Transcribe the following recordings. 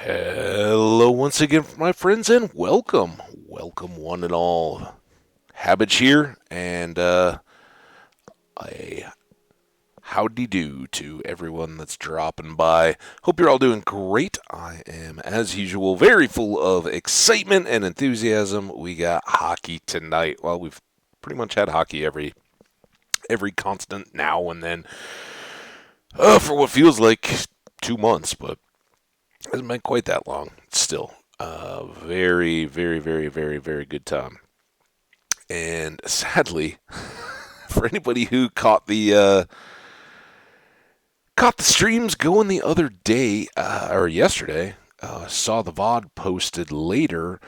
Hello once again, my friends, and welcome. Welcome, one and all. Habits here, and a howdy do to everyone that's dropping by. Hope you're all doing great. I am, as usual, very full of excitement and enthusiasm. We got hockey tonight. Well, we've pretty much had hockey every constant now and then for what feels like 2 months, but it hasn't been quite that long. Still, very, very, very, very, very good time. And sadly, for anybody who caught the streams going the other day or yesterday, saw the VOD posted later,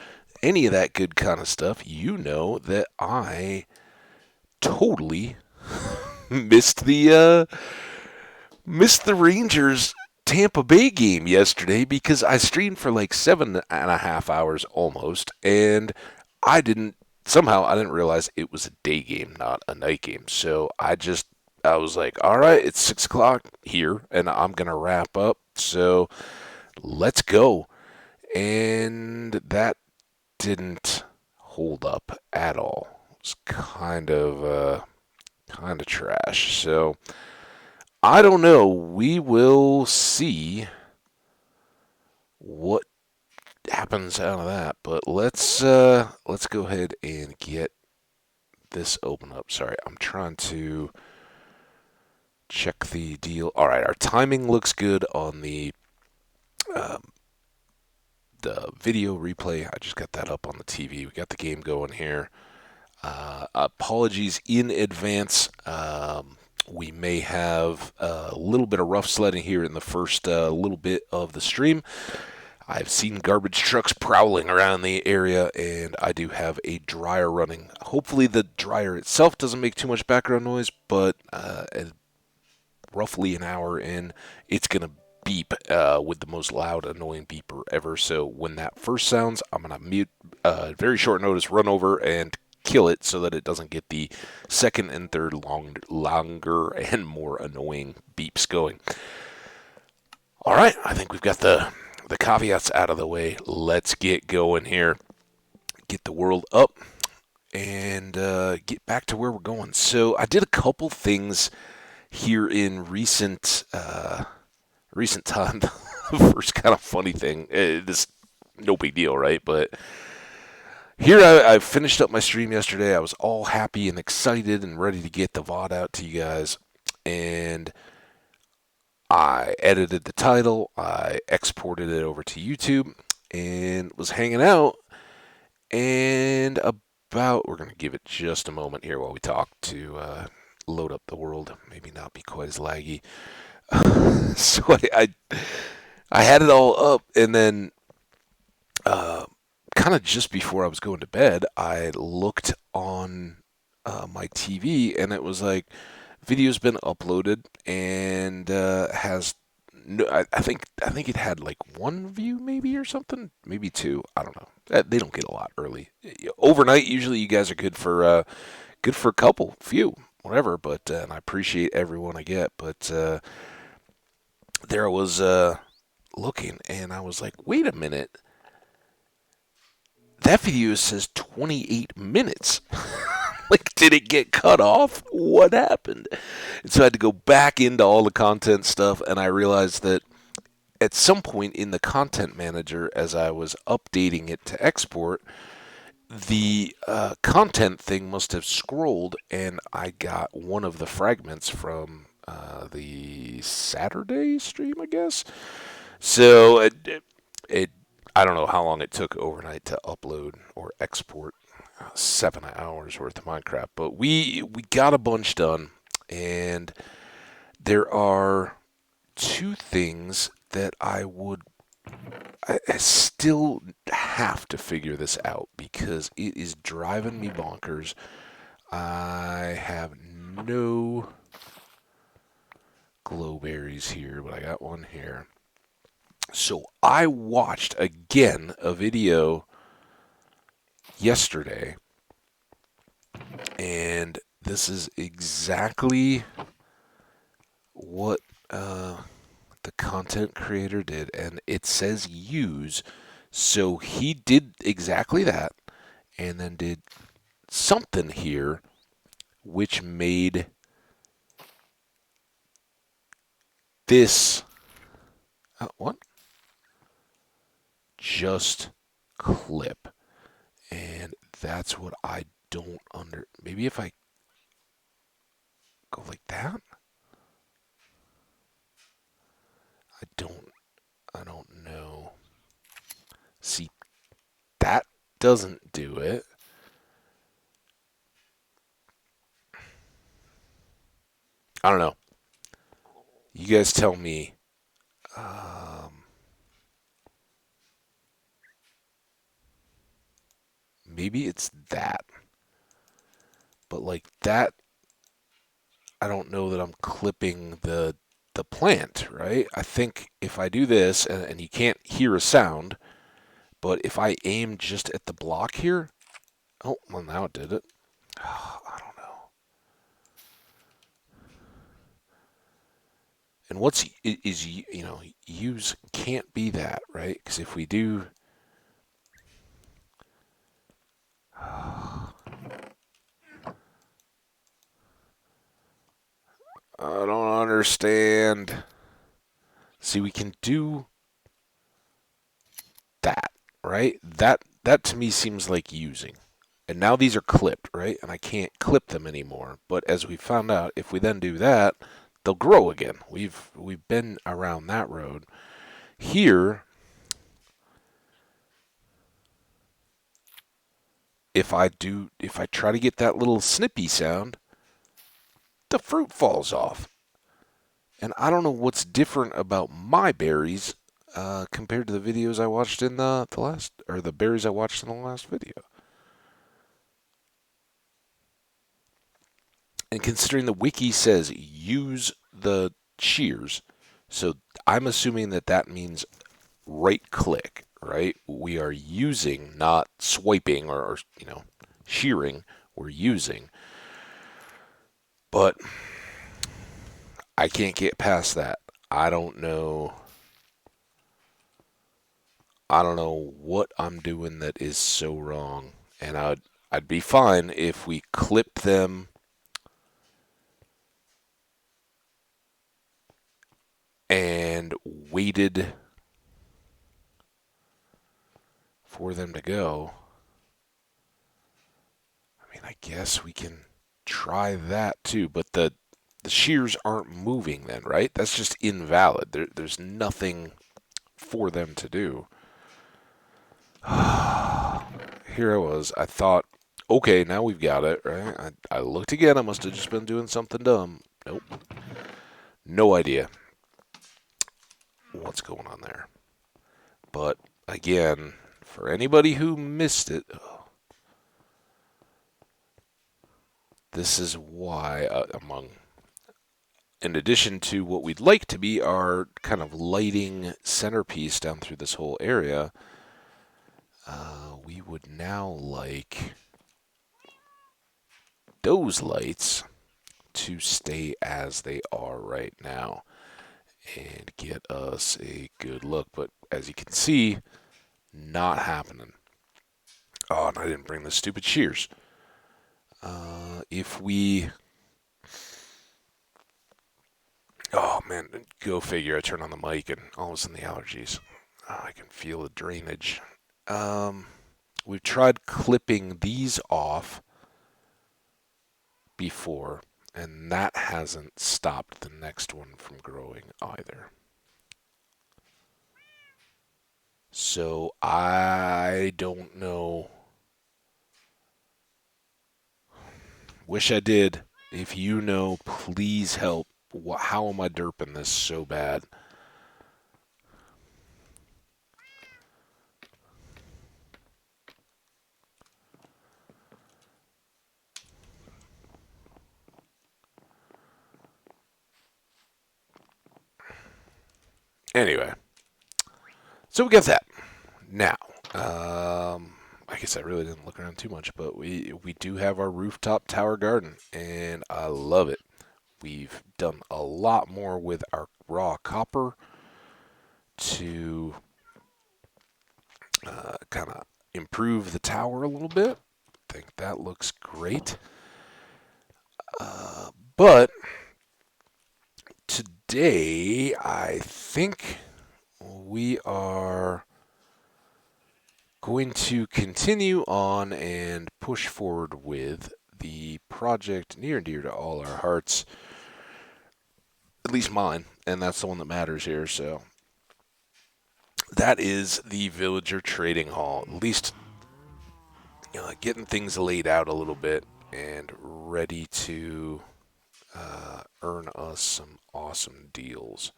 any of that good kind of stuff, you know that I totally missed the Rangers Tampa Bay game yesterday because I streamed for like 7.5 hours almost, and I didn't I didn't realize it was a day game, not a night game. So I was like, all right, it's 6 o'clock here, and I'm gonna wrap up. So let's go. And that didn't hold up at all. It was kind of trash. So I don't know. We will see what happens out of that. But let's go ahead and get this open up. Sorry, I'm trying to check the deal. All right, our timing looks good on um, the video replay. I just got that up on the TV. We got the game going here. Apologies in advance. We may have a little bit of rough sledding here in the first little bit of the stream. I've seen garbage trucks prowling around the area, and I do have a dryer running. Hopefully the dryer itself doesn't make too much background noise, but roughly an hour in, it's going to beep with the most loud, annoying beeper ever. So when that first sounds, I'm going to mute, very short notice, run over and kill it so that it doesn't get the second and third longer and more annoying beeps going. All right, I think we've got the caveats out of the way. Let's get going here. Get the world up and get back to where we're going. So I did a couple things here in recent time. The first kind of funny thing, this no big deal, right? But here I finished up my stream yesterday. I was all happy and excited and ready to get the VOD out to you guys. And I edited the title, I exported it over to YouTube, and was hanging out. And we're going to give it just a moment here while we talk to load up the world, maybe not be quite as laggy. So I had it all up, and then kind of just before I was going to bed, I looked on my TV, and it was like, video's been uploaded and has no, I think it had like one view maybe or something, maybe two. I don't know. They don't get a lot early. Overnight, usually you guys are good for a couple, few, whatever. But and I appreciate everyone I get. But there I was looking, and I was like, wait a minute, that video says 28 minutes. Like, did it get cut off? What happened? And so I had to go back into all the content stuff, and I realized that at some point in the content manager, as I was updating it to export, the content thing must have scrolled, and I got one of the fragments from the Saturday stream, I guess. So it I don't know how long it took overnight to upload or export 7 hours worth of Minecraft, but we got a bunch done, and there are two things that I still have to figure this out because it is driving me bonkers. I have no glowberries here, but I got one here. So I watched again a video yesterday, and this is exactly what The content creator did, and it says use, so he did exactly that, and then did something here which made this what? Just clip. And that's what I don't maybe if I go like that? I don't I don't know. See, that doesn't do it. I don't know. You guys tell me. Maybe it's that. But like that, I don't know that I'm clipping the plant, right? I think if I do this, and you can't hear a sound, but if I aim just at the block here, oh, well, now it did it. I don't know. And what's is use can't be that, right? Because if we do, I don't understand. See, we can do that, right? That to me seems like using. And now these are clipped, right? And I can't clip them anymore. But as we found out, if we then do that, they'll grow again. We've been around that road. Here, if I try to get that little snippy sound, the fruit falls off. And I don't know what's different about my berries compared to the videos I watched in the last, or the berries I watched in the last video. And considering the wiki says use the shears, so I'm assuming that means right click, right? We are using, not swiping or shearing. We're using. But I can't get past that. I don't know. I don't know what I'm doing that is so wrong. And I'd be fine if we clipped them and waited for them to go. I mean, I guess we can try that too, but the shears aren't moving then, right? That's just invalid. There's nothing for them to do. Here I was. I thought, okay, now we've got it, right? I looked again. I must have just been doing something dumb. Nope. No idea what's going on there. But again, for anybody who missed it, this is why, in addition to what we'd like to be our kind of lighting centerpiece down through this whole area, we would now like those lights to stay as they are right now and get us a good look. But as you can see, not happening. Oh, and I didn't bring the stupid shears. If we... Oh, man, go figure. I turn on the mic and all of a sudden the allergies. Oh, I can feel the drainage. We've tried clipping these off before, and that hasn't stopped the next one from growing either. So I don't know. Wish I did. If you know, please help. How am I derping this so bad? Anyway, so we got that. Now, I guess I really didn't look around too much, but we do have our rooftop tower garden, and I love it. We've done a lot more with our raw copper. to kind of improve the tower a little bit. I think that looks great. But today, I think we are going to continue on and push forward with the project near and dear to all our hearts, at least mine, and that's the one that matters here. So that is the Villager Trading Hall. At least getting things laid out a little bit and ready to earn us some awesome deals.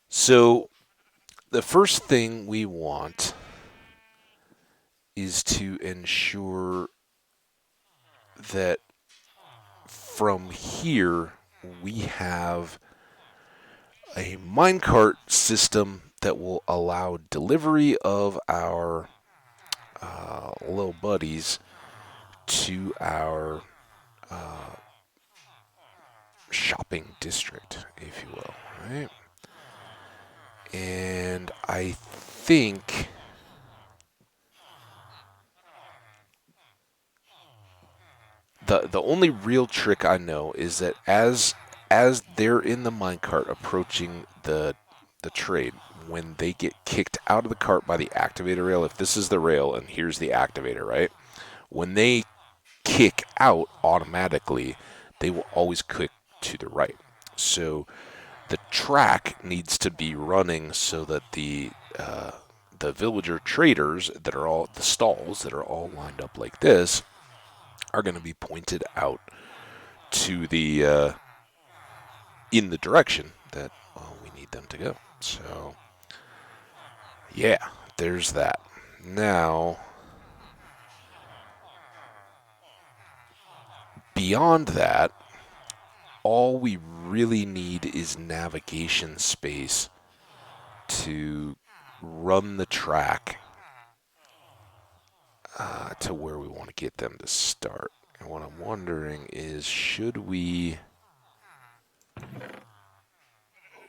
So the first thing we want is to ensure that from here we have a minecart system that will allow delivery of our little buddies to our shopping district, if you will, right? And I think the only real trick I know is that as they're in the minecart approaching the trade, when they get kicked out of the cart by the activator rail, if this is the rail and here's the activator, right? When they kick out automatically, they will always click to the right. So the track needs to be running so that the villager traders that are all the stalls that are all lined up like this are going to be pointed out to the in the direction that we need them to go. So yeah, there's that. Now, beyond that, all we really need is navigation space to run the track to where we want to get them to start. And what I'm wondering is, should we...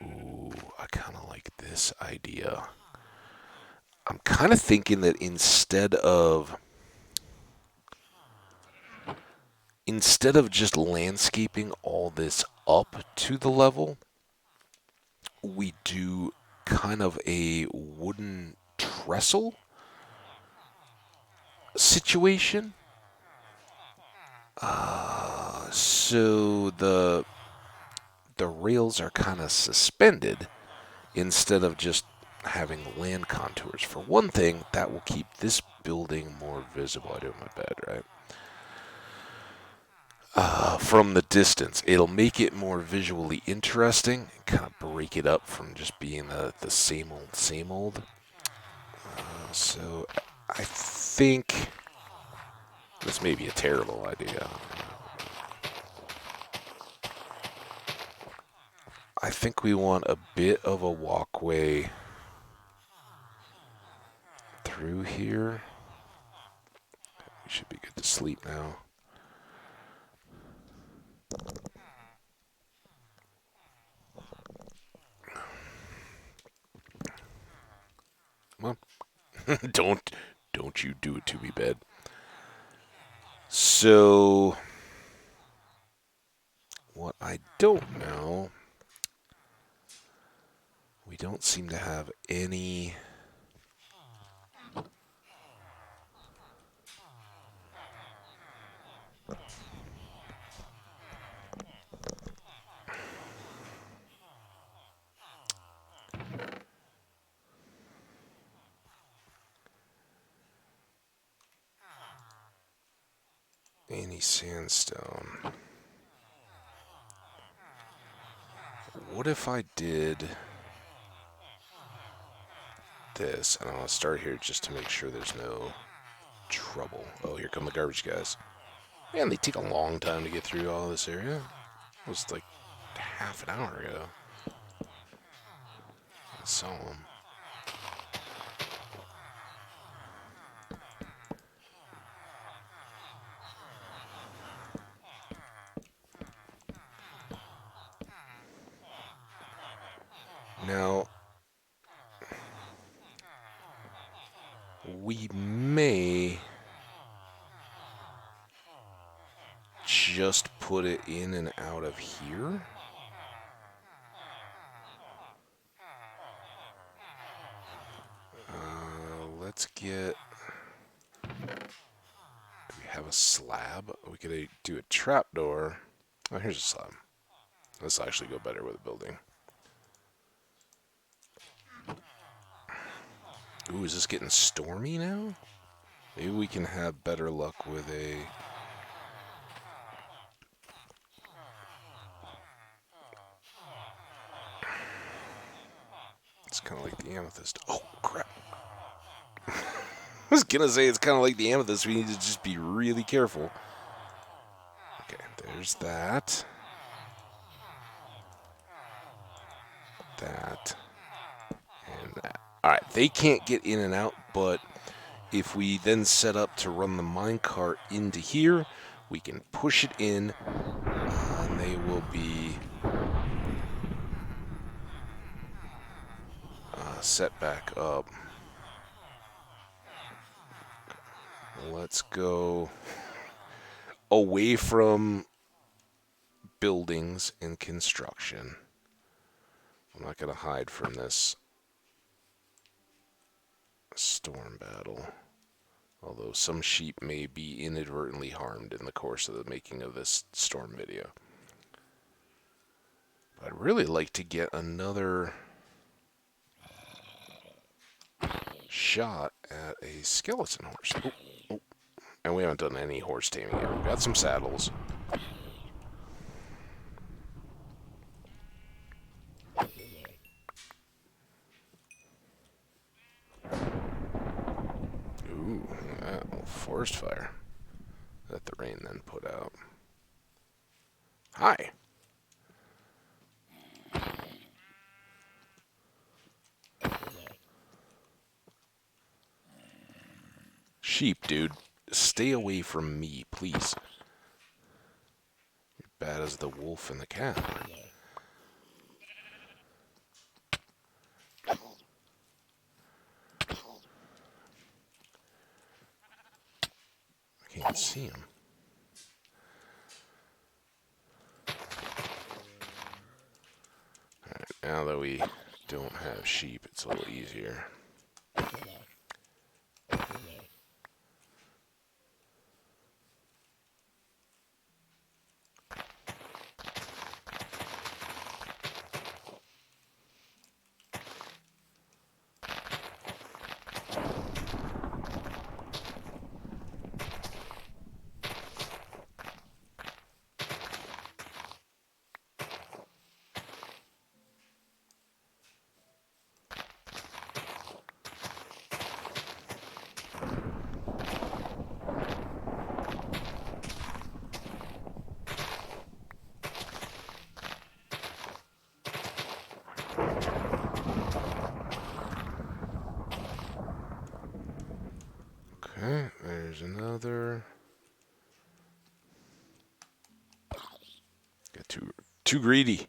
Ooh, I kind of like this idea. I'm kind of thinking that instead of just landscaping all this up to the level, we do kind of a wooden trestle situation. So the rails are kind of suspended instead of just having land contours. For one thing, that will keep this building more visible. I do my bed, right? From the distance, it'll make it more visually interesting, kind of break it up from just being the same old, same old. So I think this may be a terrible idea. I think we want a bit of a walkway through here. We should be good to sleep now. Come on. don't you do it to me, bed. So what I don't know, we don't seem to have any sandstone. What if I did this? And I'll start here just to make sure there's no trouble. Oh, here come the garbage guys. Man, they take a long time to get through all this area. It was like half an hour ago. I saw them. Now, we may just put it in and out of here. Let's get... Do we have a slab? We could do a trapdoor. Oh, here's a slab. This will actually go better with a building. Ooh, is this getting stormy now? Maybe we can have better luck with a... It's kind of like the amethyst. Oh, crap. I was going to say it's kind of like the amethyst. We need to just be really careful. Okay, there's that. That. And that. Alright, they can't get in and out, but if we then set up to run the minecart into here, we can push it in, and they will be set back up. Let's go away from buildings and construction. I'm not going to hide from this storm battle. Although some sheep may be inadvertently harmed in the course of the making of this storm video. But I'd really like to get another shot at a skeleton horse. Oh, oh. And we haven't done any horse taming yet. We've got some saddles. Ooh, forest fire that the rain then put out. Hi. Sheep, dude. Stay away from me, please. You're bad as the wolf and the cat. I can't see him. Alright, now that we don't have sheep, it's a little easier. Okay, there's another. Got too greedy.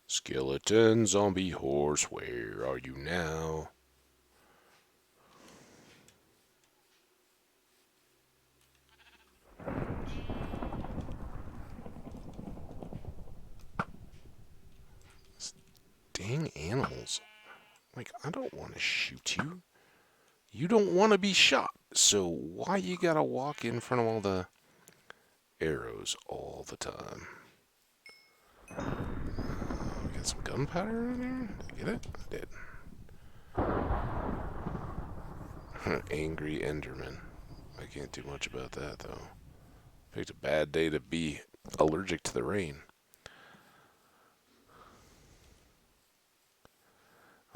Skeleton, zombie, horse, where are you now? Dang animals. Like, I don't want to shoot you. You don't want to be shot. So why you gotta walk in front of all the arrows all the time? We got some gunpowder in there? Did I get it? I did. Angry Enderman. I can't do much about that, though. Picked a bad day to be allergic to the rain.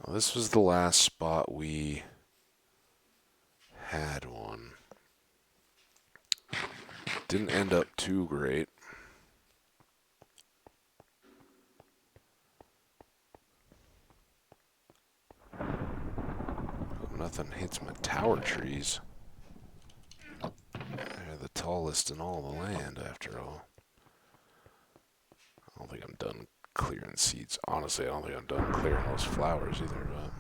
Well, this was the last spot we had one. Didn't end up too great. Hope nothing hits my tower trees. They're the tallest in all the land, after all. I don't think I'm done clearing seeds. Honestly, I don't think I'm done clearing those flowers either, but...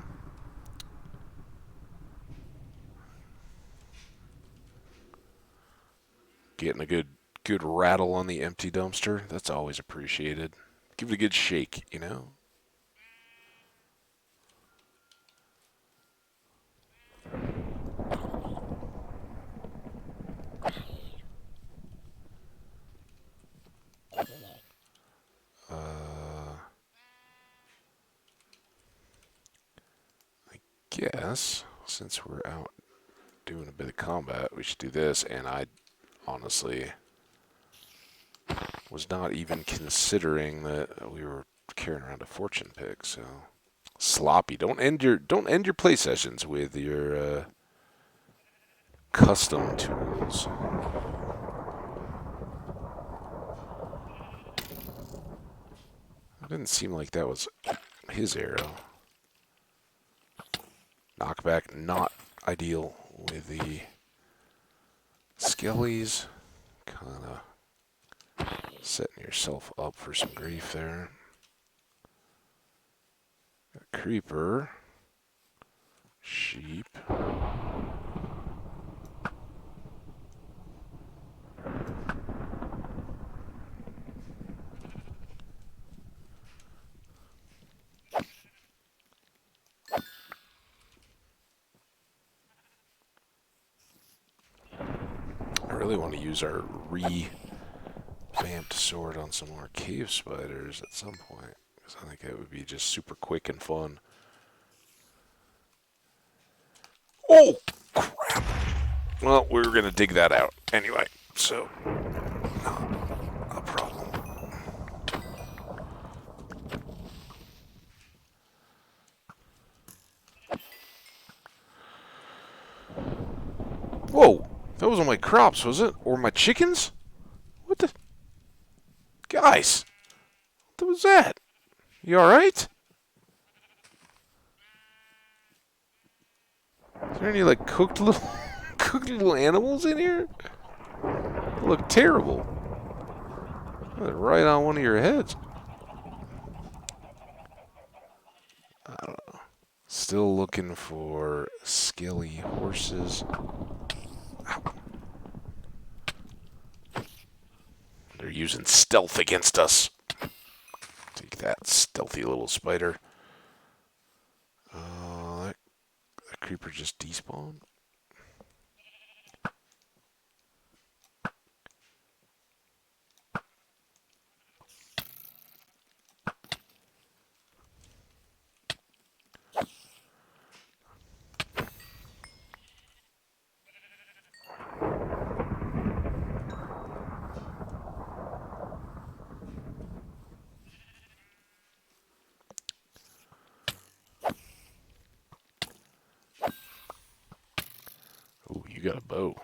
Getting a good rattle on the empty dumpster, that's always appreciated. Give it a good shake, you know? I guess, since we're out doing a bit of combat, we should do this, and I honestly was not even considering that we were carrying around a fortune pick, so... Sloppy. Don't end your play sessions with your custom tools. It didn't seem like that was his arrow. Knockback not ideal with the skellies. Kind of setting yourself up for some grief there. A creeper. Sheep. I really want to use our revamped sword on some more cave spiders at some point, because I think it would be just super quick and fun. Oh, crap. Well, we were going to dig that out anyway, so not a problem. Whoa, that wasn't my crops, was it? Or my chickens? What the... Guys, what was that? You alright? Is there any, like, cooked little... cooked little animals in here? They look terrible. They're right on one of your heads. I don't know. Still looking for skelly horses. Ow. They're using stealth against us. Take that, stealthy little spider. That creeper just despawned. Ooh, you got a bow.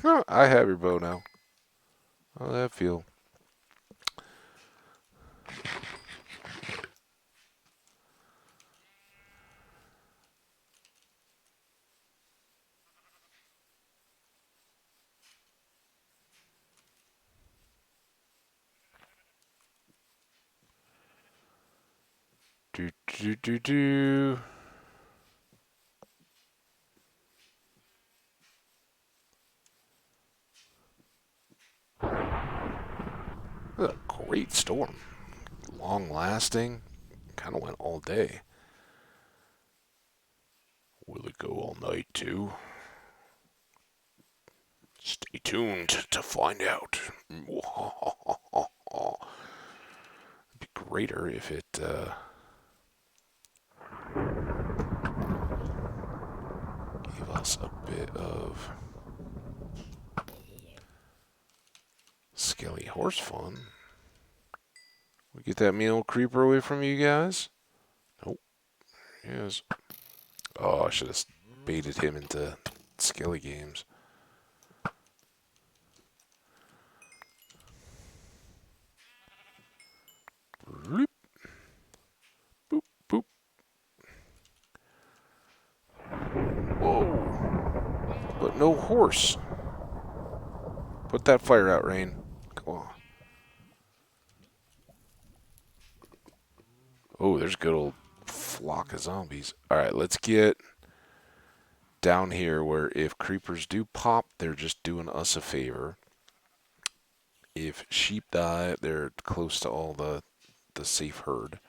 Huh, I have your bow now. How'd that feel? Do do do do. That's a great storm. Long lasting. Kind of went all day. Will it go all night too? Stay tuned to find out. It'd be greater if it gave us a bit of skelly horse fun. We get that meal creeper away from you guys? Nope. He is. Oh, I should have baited him into skelly games. Boop. Boop, boop. Whoa. But no horse. Put that fire out, Rain. Come on. Oh, there's a good old flock of zombies. Alright, let's get down here where if creepers do pop, they're just doing us a favor. If sheep die, they're close to all the safe herd.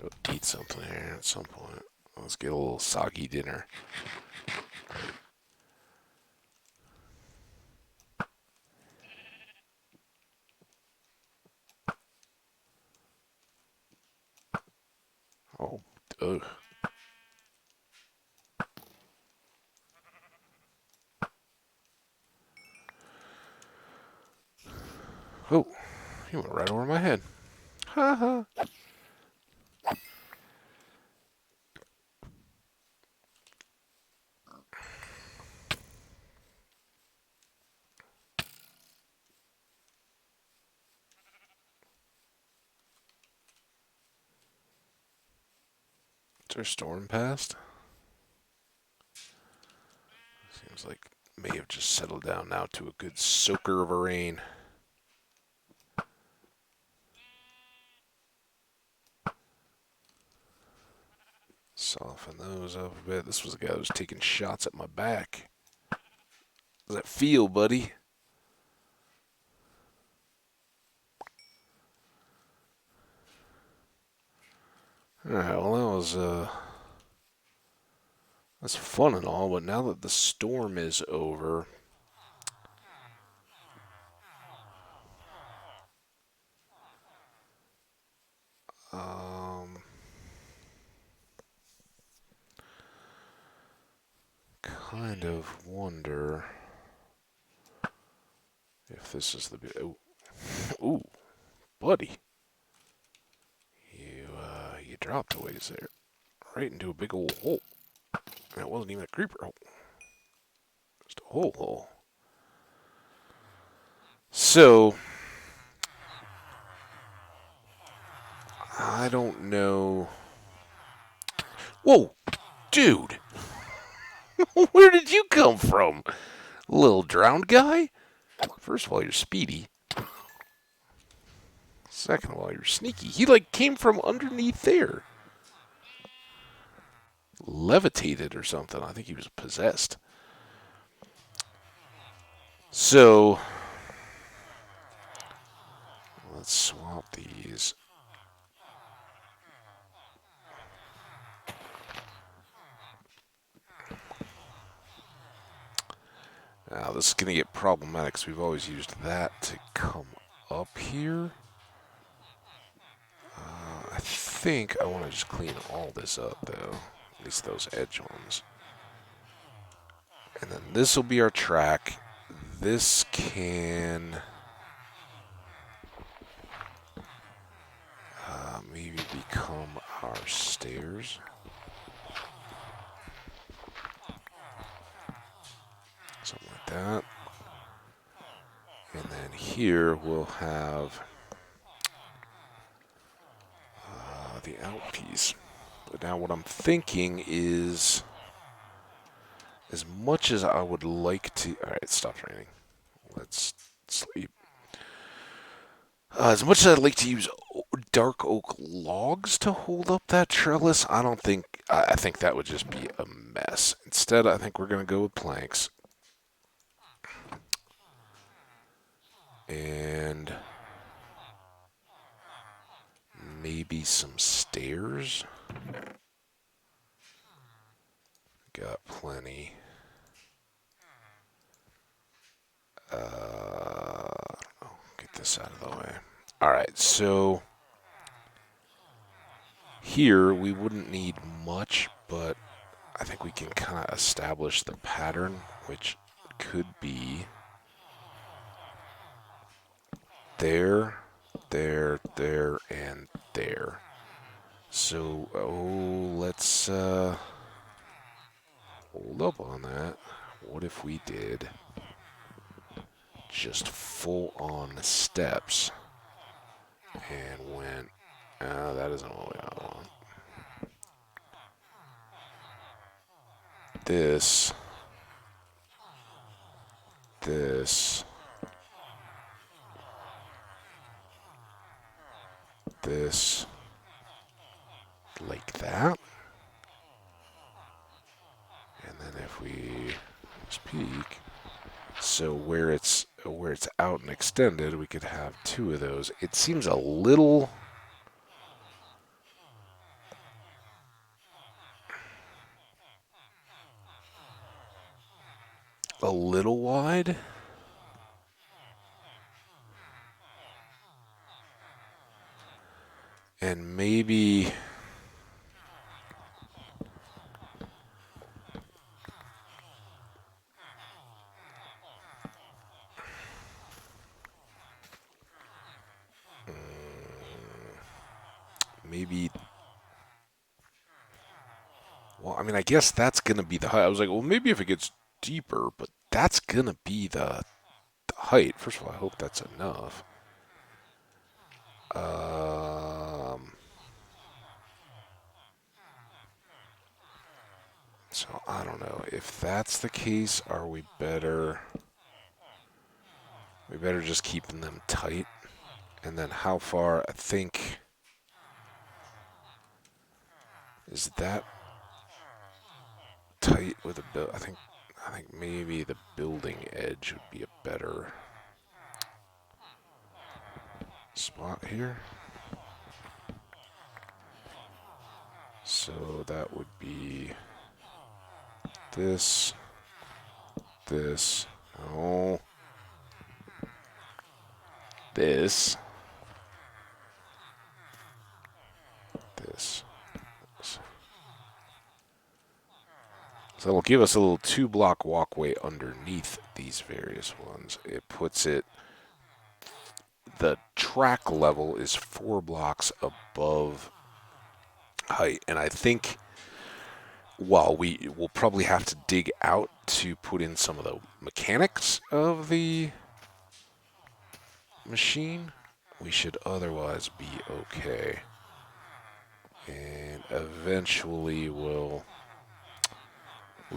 We'll eat something here at some point. Let's get a little soggy dinner. Oh, ugh. Oh, he went right over my head. Ha ha. Is there a storm past? Seems like it may have just settled down now to a good soaker of a rain. Soften those up a bit. This was the guy who was taking shots at my back. How's that feel, buddy? Alright, well that's fun and all, but now that the storm is over, kind of wonder if this is the ooh, buddy, you dropped a ways there, right into a big old hole. That wasn't even a creeper hole, just a hole. So I don't know. Whoa, dude, where did you come from, little drowned guy? First of all, you're speedy. Second of all, you're sneaky. He like came from underneath there. Levitated or something. I think he was possessed. So, let's swap these. Now, this is going to get problematic because we've always used that to come up here. I think I want to just clean all this up, though. At least those edge ones. And then this will be our track. This can maybe become our stairs. Something like that. And then here we'll have the out piece. But now what I'm thinking is, as much as I would like to... Alright, it stopped raining. Let's sleep. As much as I'd like to use dark oak logs to hold up that trellis, I don't think... I think that would just be a mess. Instead, I think we're going to go with planks. And maybe some stairs. Got plenty. Get this out of the way. Alright, so here we wouldn't need much, but I think we can kind of establish the pattern, which could be there, there, there, and there. So, let's hold up on that. What if we did just full-on steps and went, that isn't what I want. This, this, this, like that. And then if we just peek, so where it's out and extended, we could have two of those. It seems a little wide. And maybe maybe well, I mean, I guess that's going to be the height. I was like, well, maybe if it gets deeper, but that's going to be the height. First of all, I hope that's enough. So I don't know. If that's the case, are we better? We better just keeping them tight. And then how far? I think is that tight with a build? I think maybe the building edge would be a better spot here. So that would be this, oh, this, this. So it'll give us a little 2-block walkway underneath these various ones. It puts it, the track level is 4 blocks above height. And I think while we will probably have to dig out to put in some of the mechanics of the machine, we should otherwise be okay. And eventually we'll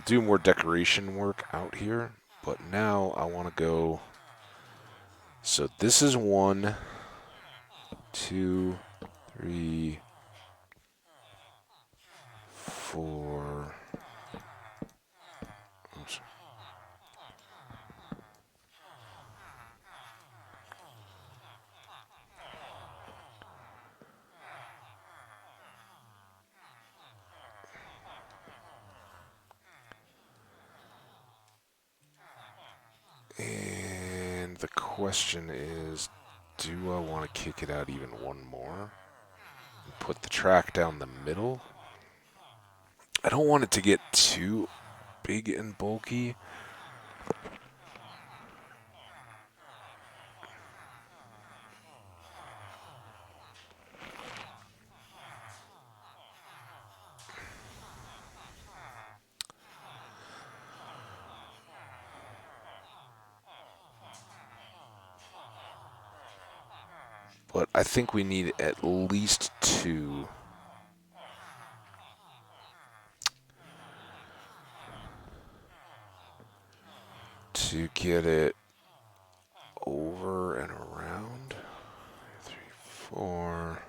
do more decoration work out here. But now I want to go. So this is 1, 2, 3, 4. Oops. And the question is, do I want to kick it out even one more? And put the track down the middle? I don't want it to get too big and bulky. But I think we need at least 2 to get it over and around. 3, 4,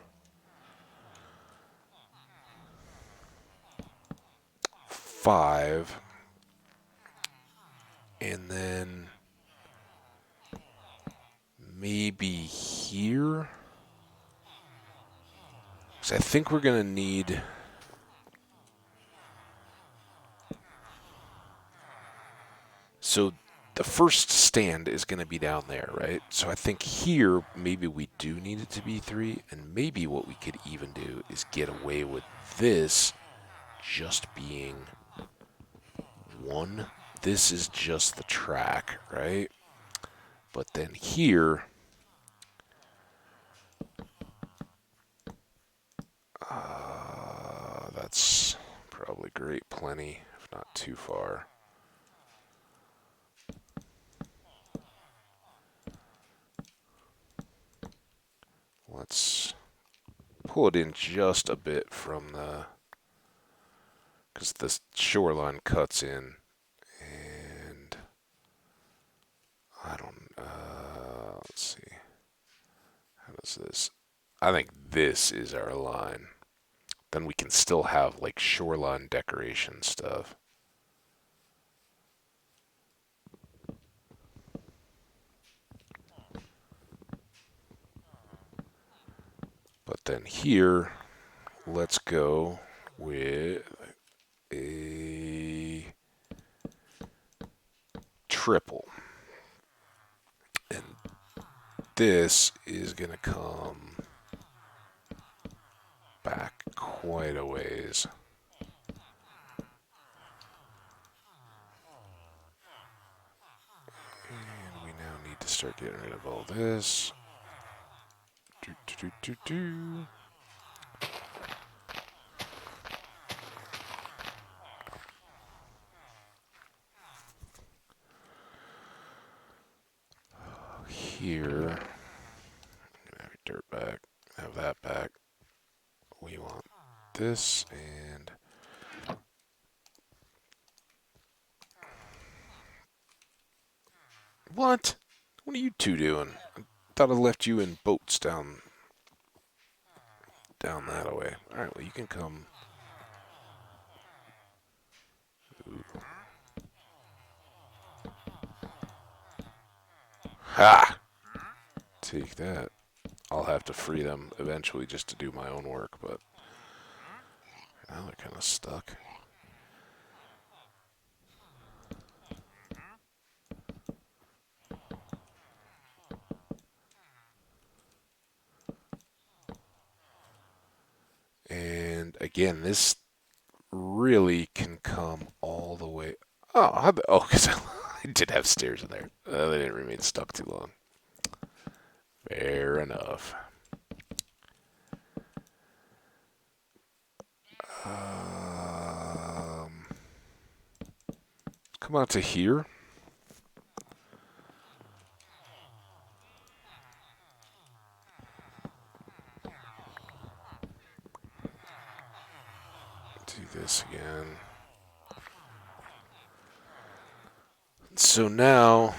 5. And then maybe here. Because I think we're going to need. So the first stand is going to be down there, right? So I think here, maybe we do need it to be 3. And maybe what we could even do is get away with this just being 1. This is just the track, right? But then here, that's probably great plenty, if not too far. let's pull it in just a bit from the, because this shoreline cuts in, and I don't, let's see, how does this, I think this is our line. Then we can still have like shoreline decoration stuff. But then here, let's go with a triple. And this is going to come back quite a ways. And we now need to start getting rid of all this. Do, do, do, do, do. Here, I'm gonna have your dirt back, have that back. We want this and what? What are you two doing? I thought I left you in boats down that way. All right, well you can come. Ooh. Ha! Take that. I'll have to free them eventually just to do my own work, but now they're kind of stuck. And again, this really can come all the way. Oh, because I did have stairs in there. They didn't remain stuck too long. Fair enough. Come out to here. Do this again. So now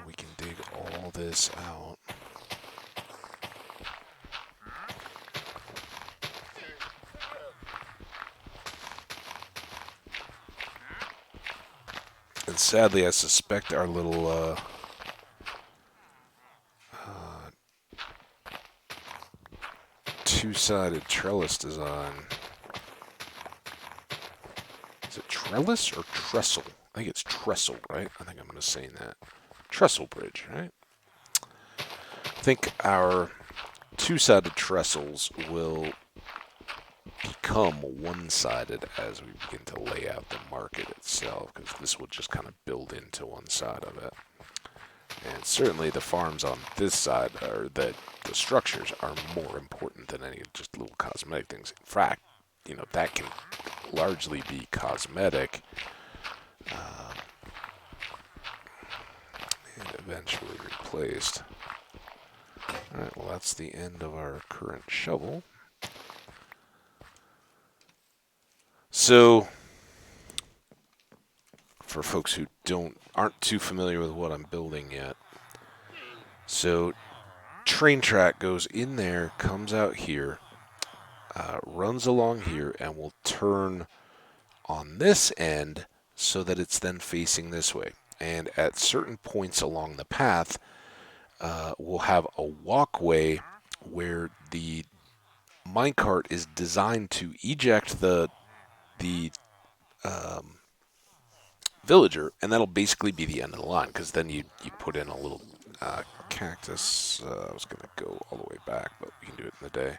we can dig all this out. And sadly, I suspect our little two-sided trellis design. Is it trellis or trestle? I think it's trestle, right? I think I'm going to say that. Trestle bridge, right? I think our two-sided trestles will become one-sided as we begin to lay out the market itself, because this will just kind of build into one side of it. And certainly the farms on this side, or the structures, are more important than any just little cosmetic things. In fact, that can largely be cosmetic and eventually replaced. Alright, well that's the end of our current shovel. So, for folks who aren't too familiar with what I'm building yet, so train track goes in there, comes out here, runs along here, and will turn on this end so that it's then facing this way. And at certain points along the path, we'll have a walkway where the minecart is designed to eject the villager, and that'll basically be the end of the line, because then you put in a little cactus. I was going to go all the way back, but we can do it in the day.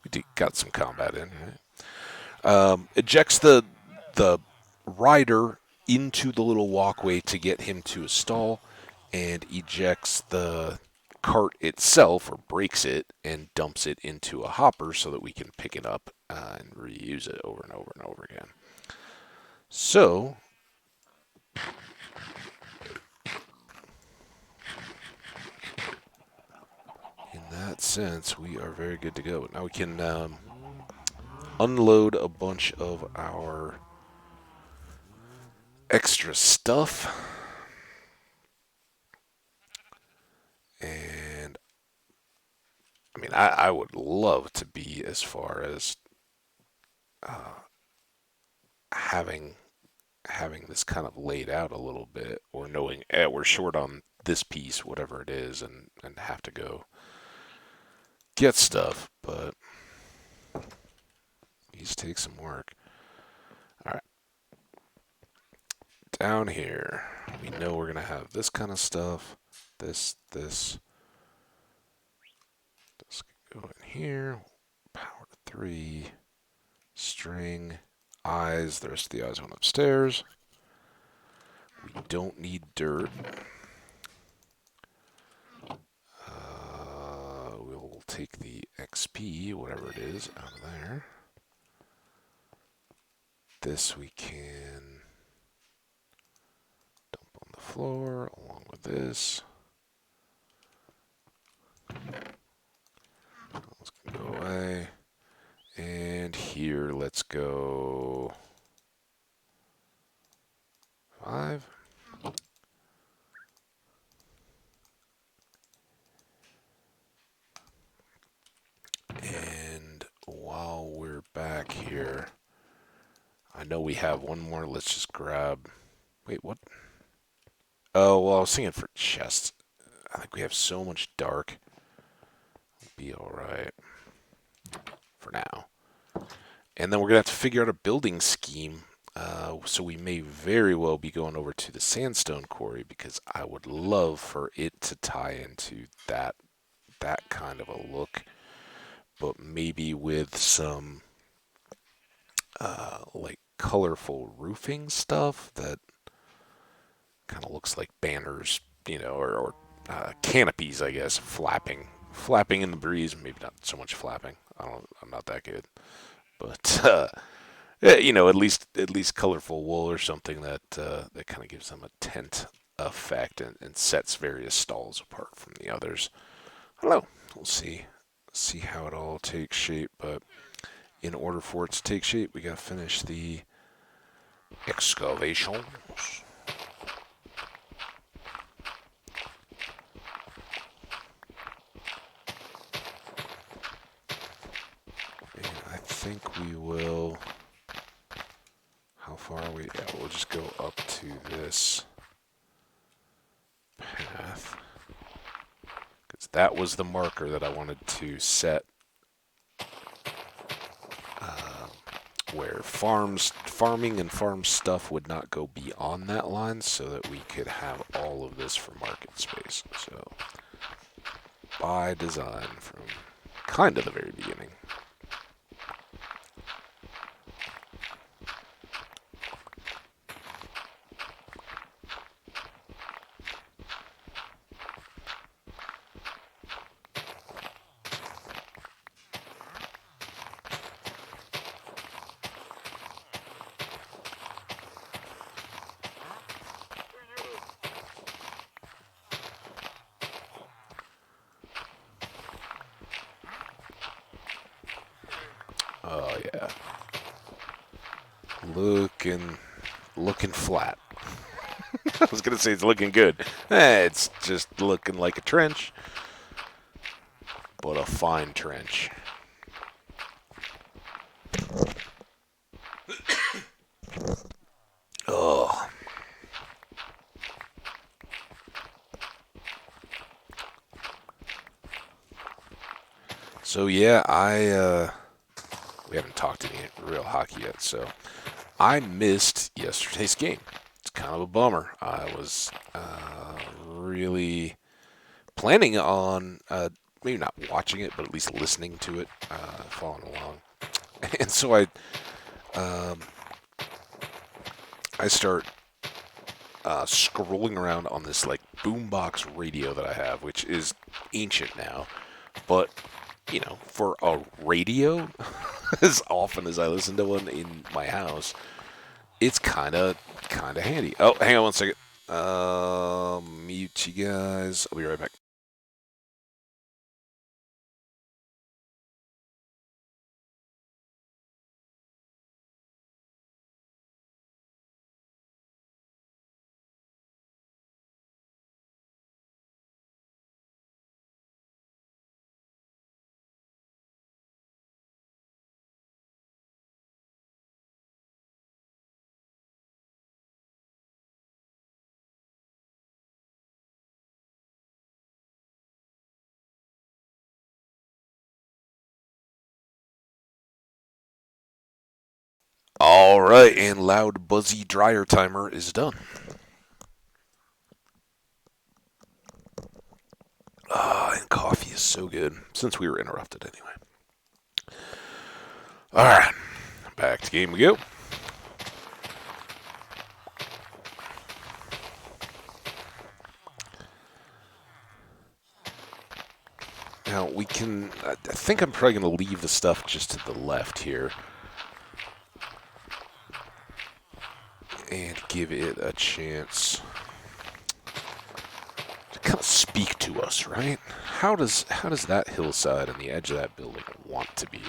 We got some combat in, right? Ejects the rider into the little walkway to get him to a stall, and ejects the cart itself, or breaks it, and dumps it into a hopper so that we can pick it up and reuse it over and over and over again. So that sense, we are very good to go. Now we can unload a bunch of our extra stuff. And I mean, I would love to be as far as uh, having this kind of laid out a little bit, or knowing we're short on this piece, whatever it is, and have to go get stuff. But these take some work. All right, down here, we know we're gonna have this kind of stuff. This can go in here. Power 3, string, eyes. The rest of the eyes went upstairs. We don't need dirt. We'll take the XP, whatever it is, out of there. This we can dump on the floor along with this. Let's go away. And here, let's go 5. And while we're back here, I know we have one more. Let's just grab. Wait, what? Oh, well, I was thinking for chests. I think we have so much dark. Be alright for now. And then we're going to have to figure out a building scheme. So we may very well be going over to the sandstone quarry, because I would love for it to tie into that kind of a look, but maybe with some like colorful roofing stuff that kind of looks like banners, or canopies, I guess, flapping in the breeze. Maybe not so much flapping. I'm not that good, but at least colorful wool or something that that kind of gives them a tent effect, and sets various stalls apart from the others. I don't know. We'll see how it all takes shape, but in order for it to take shape, we gotta finish the excavations. And I think we will. How far are we? Yeah, we'll just go up to this path, because that was the marker that I wanted to set, where farming and farm stuff would not go beyond that line, so that we could have all of this for market space. So, by design from kind of the very beginning. Oh yeah, looking flat. I was gonna say it's looking good. It's just looking like a trench, but a fine trench. Oh. So yeah, we haven't talked any real hockey yet, so I missed yesterday's game. It's kind of a bummer. I was really planning on maybe not watching it, but at least listening to it, following along. And so um, I start scrolling around on this like boombox radio that I have, which is ancient now, but for a radio, as often as I listen to one in my house, it's kind of handy. Oh, hang on one second. Mute you guys. I'll be right back. All right, and loud, buzzy dryer timer is done. And coffee is so good, since we were interrupted anyway. All right, back to game we go. Now, we can... I think I'm probably going to leave the stuff just to the left here. And give it a chance to kind of speak to us, right? How does that hillside and the edge of that building want to be?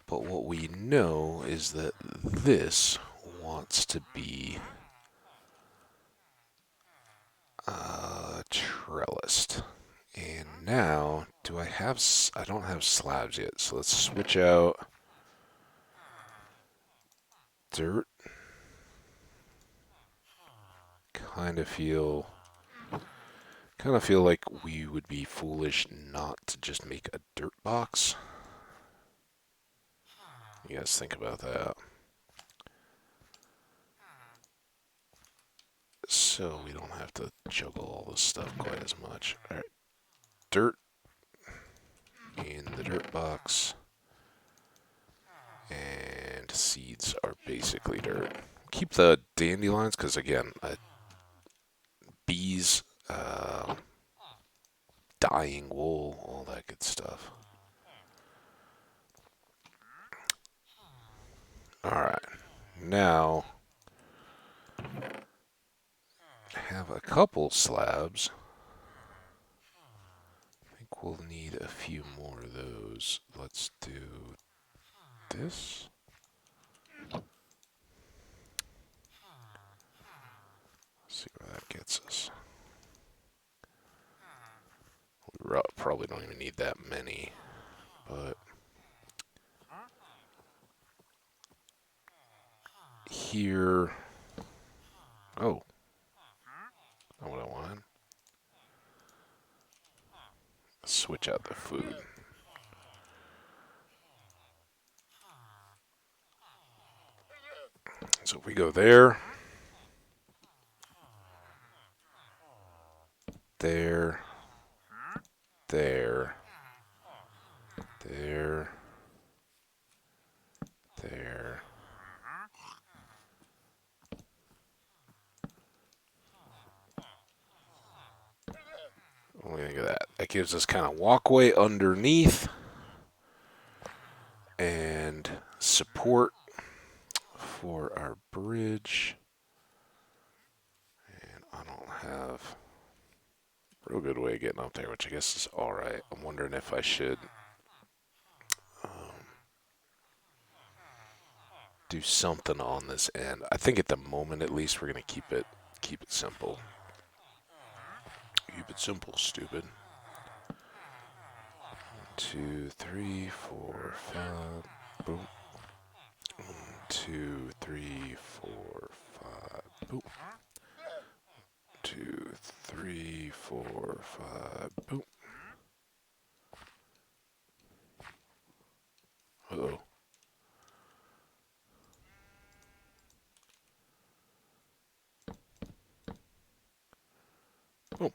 But what we know is that this wants to be trellised. And now, do I have... I don't have slabs yet, so let's switch out dirt. Kind of feel... like we would be foolish not to just make a dirt box. You guys think about that. So we don't have to juggle all this stuff quite as much. Alright, dirt in the dirt box. And seeds are basically dirt. Keep the dandelions, because again, bees, dyeing wool, all that good stuff. Alright, now have a couple slabs. I think we'll need a few more of those. Let's do this. See where that gets us. We probably don't even need that many, but here... Oh, not what I wanted. Switch out the food. So if we go there, there, there, there, there. What do you think of that? That gives us kind of walkway underneath and support for our bridge. And I don't have a real good way of getting up there, which I guess is alright. I'm wondering if I should do something on this end. I think at the moment, at least, we're gonna keep it simple. Keep it simple, stupid. 2, 3, 4, 5. Boom. 1, 2, 3, 4, 5. Boom. 2, 3, 4, 5. Boom. Uh-oh. Oh.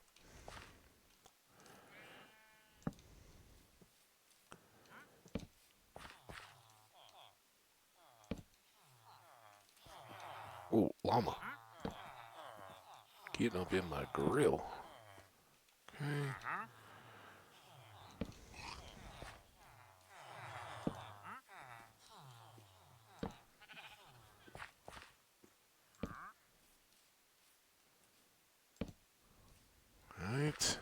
Oh, llama. Getting up in my grill. Okay. Alright.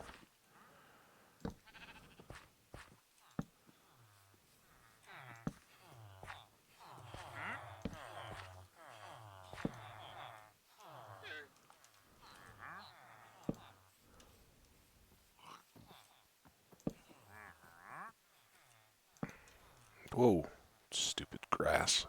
Whoa. Stupid grass.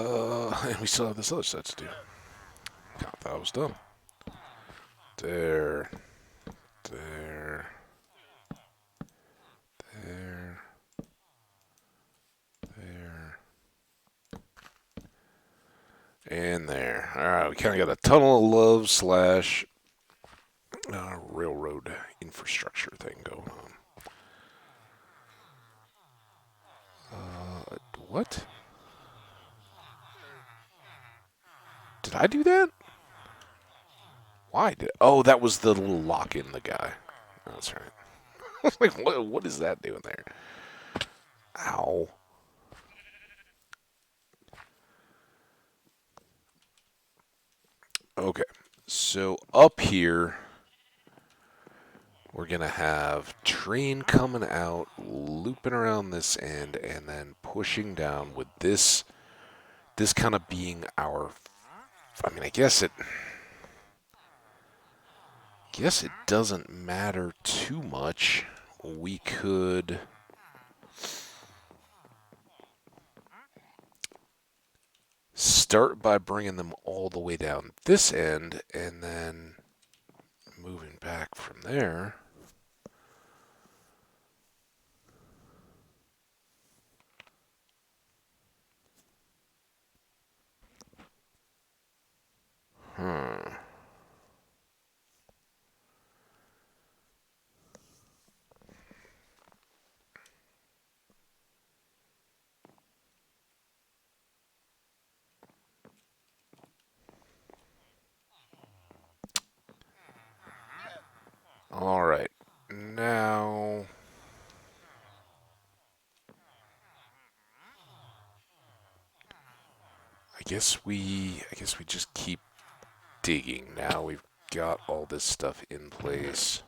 And we still have this other set to do. I thought I was done. There. There. There. There. And there. Alright, we kind of got a tunnel of love slash railroad infrastructure thing going on. What? Did I do that? Why did? Oh, that was the little lock in the guy. That's right. I was like, what is that doing there? Ow. Okay, so up here, we're going to have train coming out, looping around this end, and then pushing down with this kind of being our, I mean, I guess it doesn't matter too much. We could start by bringing them all the way down this end, and then moving back from there. All right, now I guess we just keep digging. Now we've got all this stuff in place.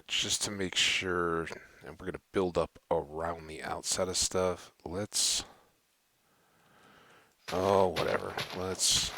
Just to make sure, and we're going to build up around the outside of stuff. Let's, oh, whatever. Let's,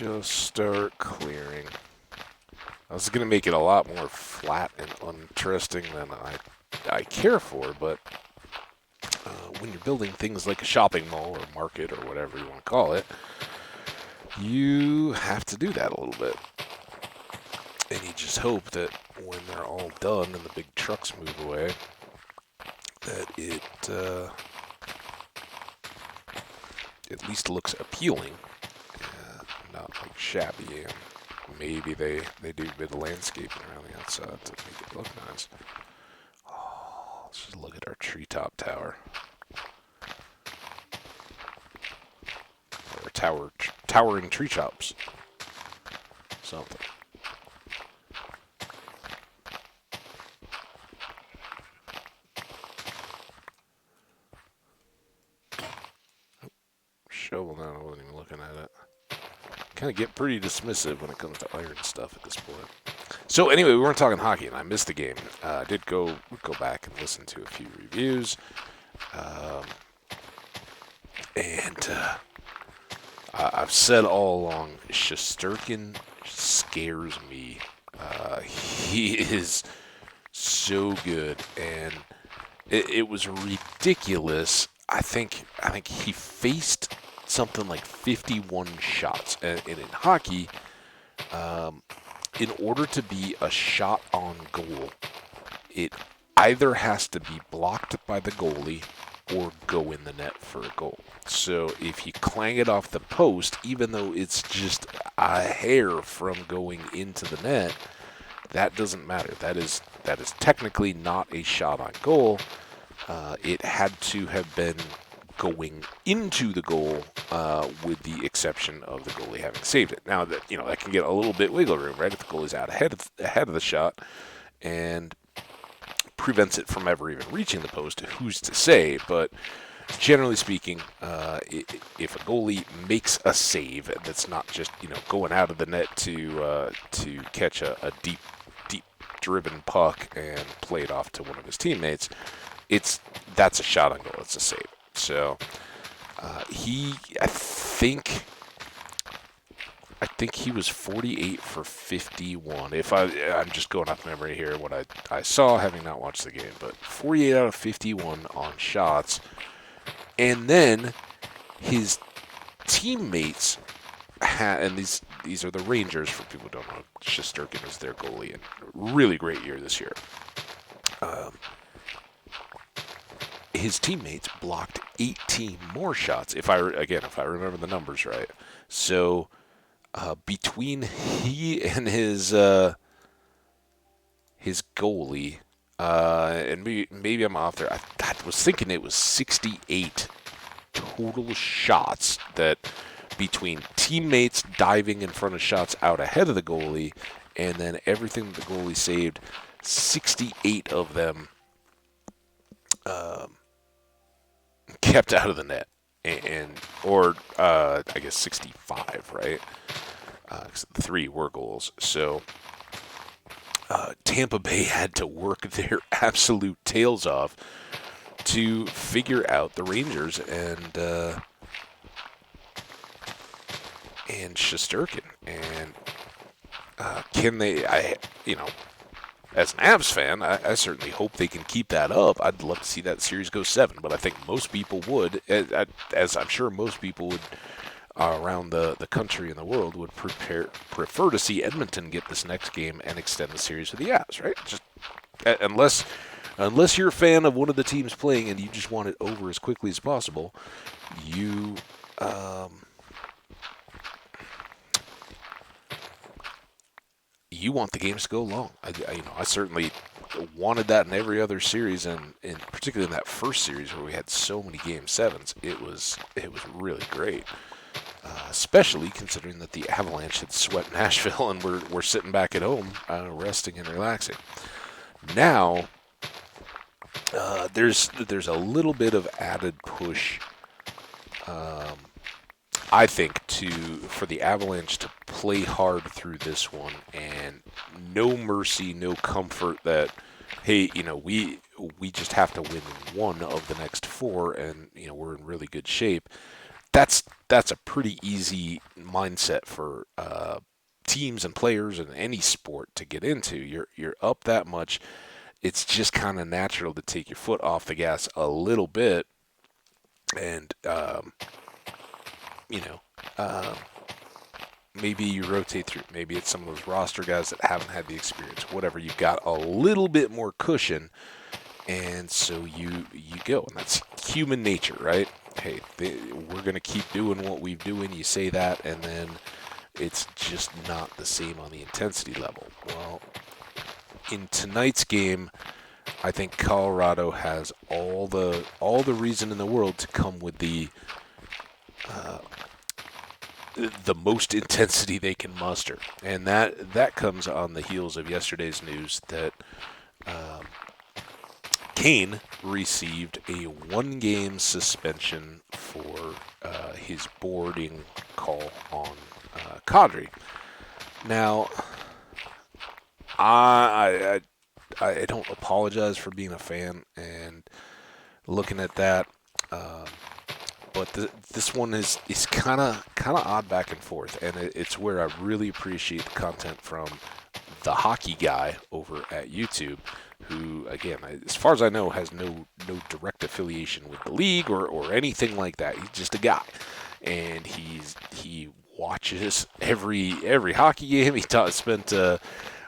just start clearing. I was going to make it a lot more flat and uninteresting than I care for, but when you're building things like a shopping mall or market or whatever you want to call it, you have to do that a little bit. And you just hope that when they're all done and the big trucks move away, that it at least looks appealing, not like shabby. And maybe they do a bit of landscaping around the outside to make it look nice. Oh, let's just look at our treetop tower. Or towering treetops. Something. Shovel now, I wasn't even looking at it. Kind of get pretty dismissive when it comes to iron stuff at this point. So anyway, we weren't talking hockey, and I missed the game. I did go back and listen to a few reviews, and I've said all along, Shesterkin scares me. He is so good, and it was ridiculous. I think he faced something like 51 shots, and in hockey, in order to be a shot on goal, it either has to be blocked by the goalie or go in the net for a goal. So if you clang it off the post, even though it's just a hair from going into the net, that doesn't matter. That is technically not a shot on goal. It had to have been going into the goal, with the exception of the goalie having saved it. Now that that can get a little bit wiggle room, right? If the goalie's out ahead of the shot and prevents it from ever even reaching the post, who's to say? But generally speaking, if a goalie makes a save that's not just going out of the net to catch a deep driven puck and play it off to one of his teammates, that's a shot on goal. It's a save. So I think he was 48 for 51. I'm just going off memory here, what I saw, having not watched the game, but 48 out of 51 on shots. And then his teammates and these are the Rangers, for people who don't know. Shesterkin is their goalie, and really great year this year. His teammates blocked 18 more shots, if I remember the numbers right. So between he and his goalie, and maybe I'm off there. I was thinking it was 68 total shots that, between teammates diving in front of shots out ahead of the goalie, and then everything that the goalie saved, 68 of them kept out of the net, or I guess 65, right? 3 were goals. So Tampa Bay had to work their absolute tails off to figure out the Rangers and Shesterkin. And can they? As an Avs fan, I certainly hope they can keep that up. I'd love to see that series go 7, but I think most people would, as I'm sure most people would around the country and the world, would prefer to see Edmonton get this next game and extend the series to the Avs, right? Just unless you're a fan of one of the teams playing and you just want it over as quickly as possible, you want the games to go long. I certainly wanted that in every other series, and particularly in that first series where we had so many Game 7s. It was really great, especially considering that the Avalanche had swept Nashville and we're sitting back at home, resting and relaxing. Now, there's a little bit of added push, I think, for the Avalanche to play hard through this one, and no mercy, no comfort that, hey, we just have to win 1 of the next 4, and we're in really good shape. That's a pretty easy mindset for teams and players in any sport to get into. You're up that much. It's just kind of natural to take your foot off the gas a little bit, and maybe you rotate through. Maybe it's some of those roster guys that haven't had the experience. Whatever, you've got a little bit more cushion, and so you go, and that's human nature, right? Hey, we're going to keep doing what we've doing. You say that, and then it's just not the same on the intensity level. Well, in tonight's game, I think Colorado has all the reason in the world to come with the most intensity they can muster, and that comes on the heels of yesterday's news that Kane received a 1-game suspension for his boarding call on Kadri. Now, I don't apologize for being a fan and looking at that, but this one is kind of odd back and forth, and it's where I really appreciate the content from the hockey guy over at YouTube, who, again, as far as I know, has no direct affiliation with the league or anything like that. He's just a guy, and he watches every hockey game. He spent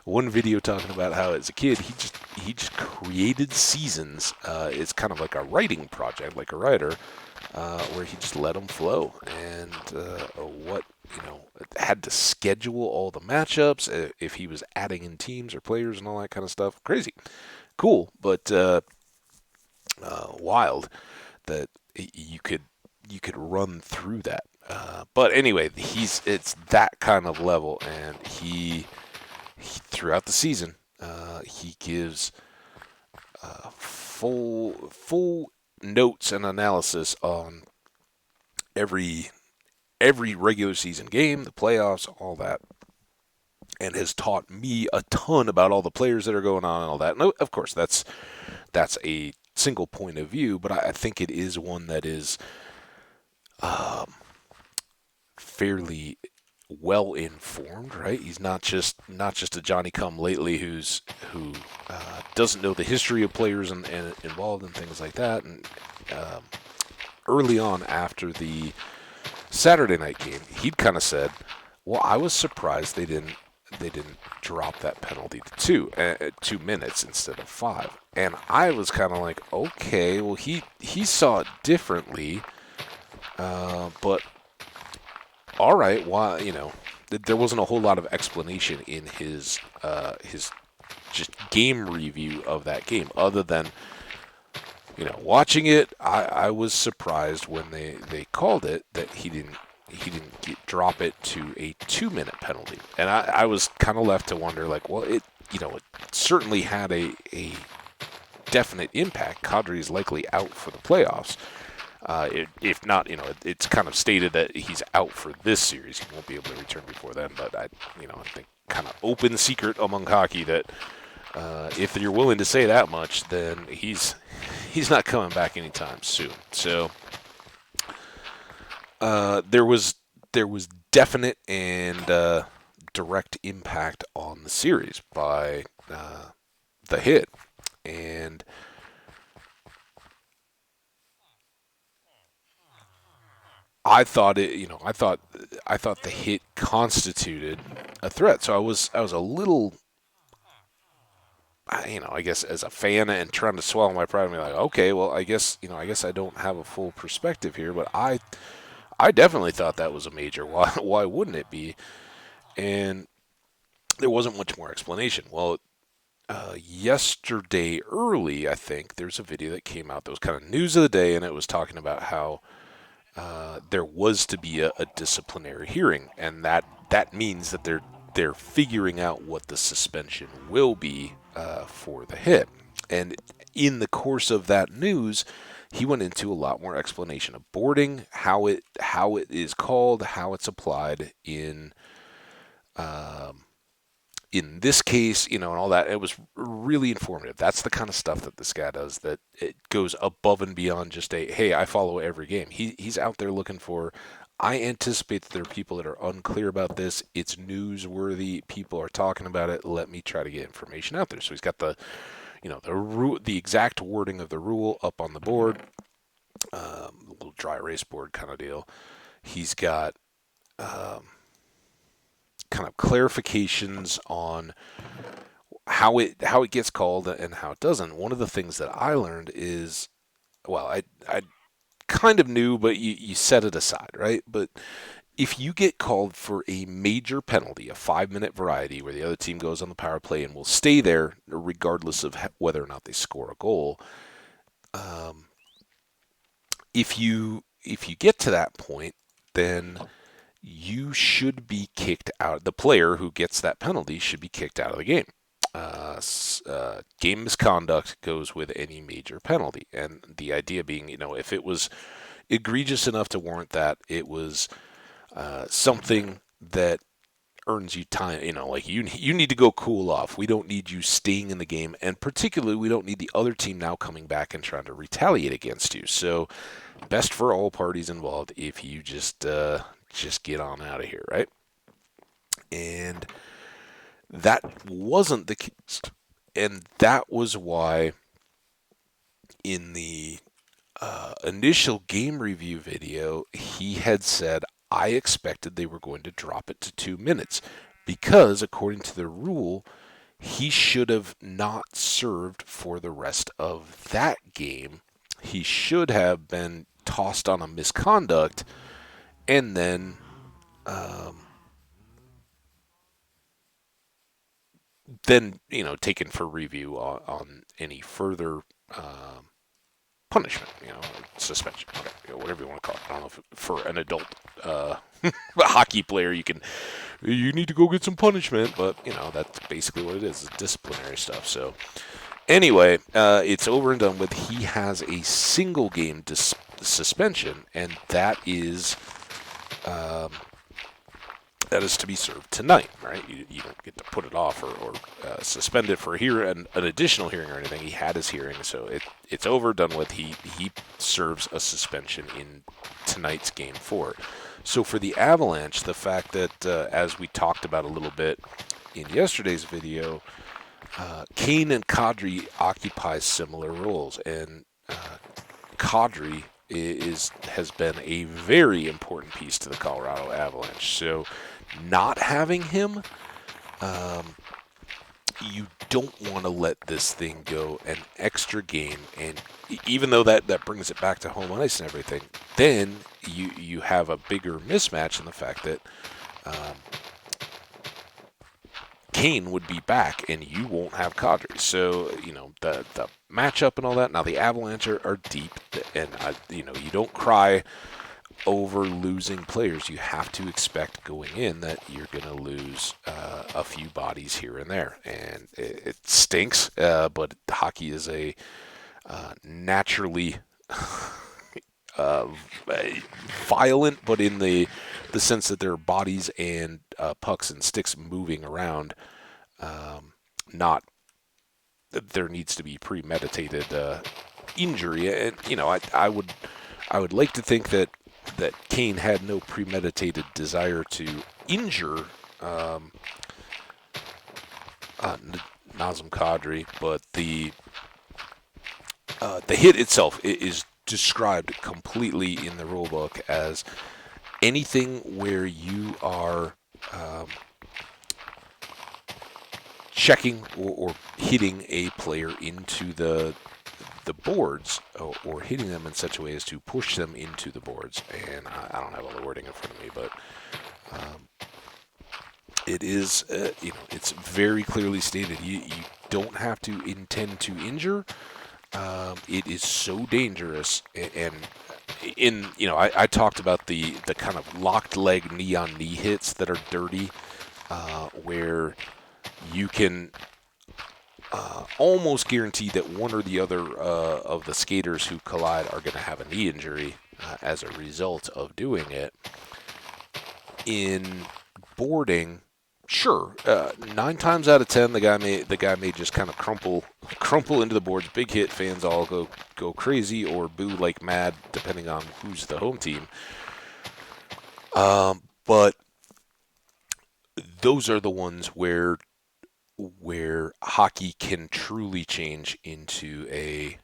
one video talking about how, as a kid, he just created seasons. It's kind of like a writing project, like a writer, where he just let them flow, and had to schedule all the matchups, if he was adding in teams or players and all that kind of stuff. Crazy, cool, but wild that you could run through that. But anyway, it's that kind of level, and he throughout the season, he gives full notes and analysis on every regular season game, the playoffs, all that, and has taught me a ton about all the players that are going on and all that. And of course, that's a single point of view, but I think it is one that is fairly well informed, right? He's not just a Johnny Come Lately who doesn't know the history of players and involved in things like that. And early on after the Saturday night game, he'd kind of said, "Well, I was surprised they didn't drop that penalty to 2 minutes instead of 5." And I was kind of like, okay, well he saw it differently, but all right, why, there wasn't a whole lot of explanation in his just game review of that game, other than, watching it. I was surprised when they called it that he didn't drop it to a 2 minute penalty, and I was kind of left to wonder, like, well, it certainly had a definite impact. Kadri is likely out for the playoffs. If not, it's kind of stated that he's out for this series. He won't be able to return before then. But I think kind of open secret among hockey that if you're willing to say that much, then he's not coming back anytime soon. So there was definite and direct impact on the series by the hit, and I thought the hit constituted a threat. So I was a little, I guess as a fan and trying to swallow my pride and be like, okay, well, I guess I don't have a full perspective here, but I definitely thought that was a major. Why wouldn't it be? And there wasn't much more explanation. Well, yesterday early, I think there's a video that came out that was kind of news of the day, and it was talking about how there was to be a disciplinary hearing, and that means that they're figuring out what the suspension will be for the hit. And in the course of that news, he went into a lot more explanation of boarding, how it is called, how it's applied um, in this case, and all that. It was really informative. That's the kind of stuff that this guy does, that it goes above and beyond just hey, I follow every game. He's out there looking for, I anticipate that there are people that are unclear about this. It's newsworthy. People are talking about it. Let me try to get information out there. So he's got the exact wording of the rule up on the board, a little dry erase board kind of deal. He's got kind of clarifications on how it gets called and how it doesn't. One of the things that I learned is, well, I kind of knew, but you set it aside, right? But if you get called for a major penalty, a 5 minute variety where the other team goes on the power play and will stay there regardless of whether or not they score a goal, um, if you get to that point, then you should be kicked out. The player who gets that penalty should be kicked out of the game. Game misconduct goes with any major penalty, and the idea being, if it was egregious enough to warrant that, it was something that earns you time. Like you need to go cool off. We don't need you staying in the game, and particularly we don't need the other team now coming back and trying to retaliate against you. So, best for all parties involved if you just get on out of here, right? And that wasn't the case, and that was why in the initial game review video, he had said, I expected they were going to drop it to 2 minutes because, according to the rule, he should have not served for the rest of that game. He should have been tossed on a misconduct and then then taken for review on any further punishment, suspension, okay, whatever you want to call it. I don't know if for an adult hockey player you need to go get some punishment, but that's basically what it is. It's disciplinary stuff. So anyway, it's over and done with. He has a single game suspension, and that is to be served tonight, right? You don't get to put it off or suspend it for an additional hearing or anything. He had his hearing, so it's over, done with. He serves a suspension in tonight's game 4. So for the Avalanche, the fact that, as we talked about a little bit in yesterday's video, Kane and Kadri occupy similar roles, and Kadri has been a very important piece to the Colorado Avalanche. So not having him, you don't want to let this thing go an extra game, and even though that brings it back to home ice and everything, then you have a bigger mismatch in the fact that Kane would be back and you won't have Kadri. So, the matchup and all that. Now, the Avalanche are deep, and, you don't cry over losing players. You have to expect going in that you're going to lose a few bodies here and there. And it stinks, but hockey is a naturally violent, but in the sense that there are bodies and pucks and sticks moving around. Not that there needs to be premeditated injury. And I would like to think that Kane had no premeditated desire to injure Nazem Kadri, but the hit itself is described completely in the rulebook as anything where you are checking or hitting a player into the boards, or hitting them in such a way as to push them into the boards. And I don't have all the wording in front of me, but it is, it's very clearly stated. You don't have to intend to injure. It is so dangerous, and I talked about the kind of locked leg knee on knee hits that are dirty, where you can almost guarantee that one or the other of the skaters who collide are going to have a knee injury as a result of doing it. In boarding, sure, 9 times out of 10, the guy may just kind of crumple into the boards. Big hit, fans all go crazy or boo like mad, depending on who's the home team. But those are the ones where hockey can truly change into a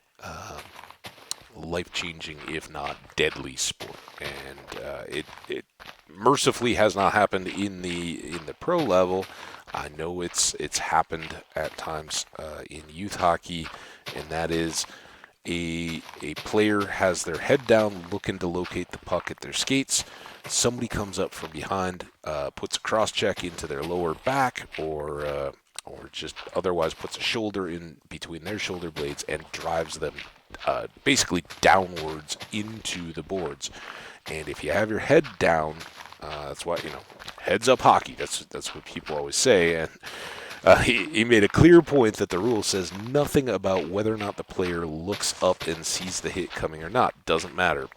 life-changing, if not deadly, sport. And it mercifully has not happened in the pro level. I know it's happened at times in youth hockey, and that is a player has their head down looking to locate the puck at their skates. Somebody comes up from behind, puts a cross check into their lower back, or just otherwise puts a shoulder in between their shoulder blades and drives them basically downwards into the boards. And if you have your head down, that's why, heads up hockey. That's what people always say. And he made a clear point that the rule says nothing about whether or not the player looks up and sees the hit coming or not. Doesn't matter.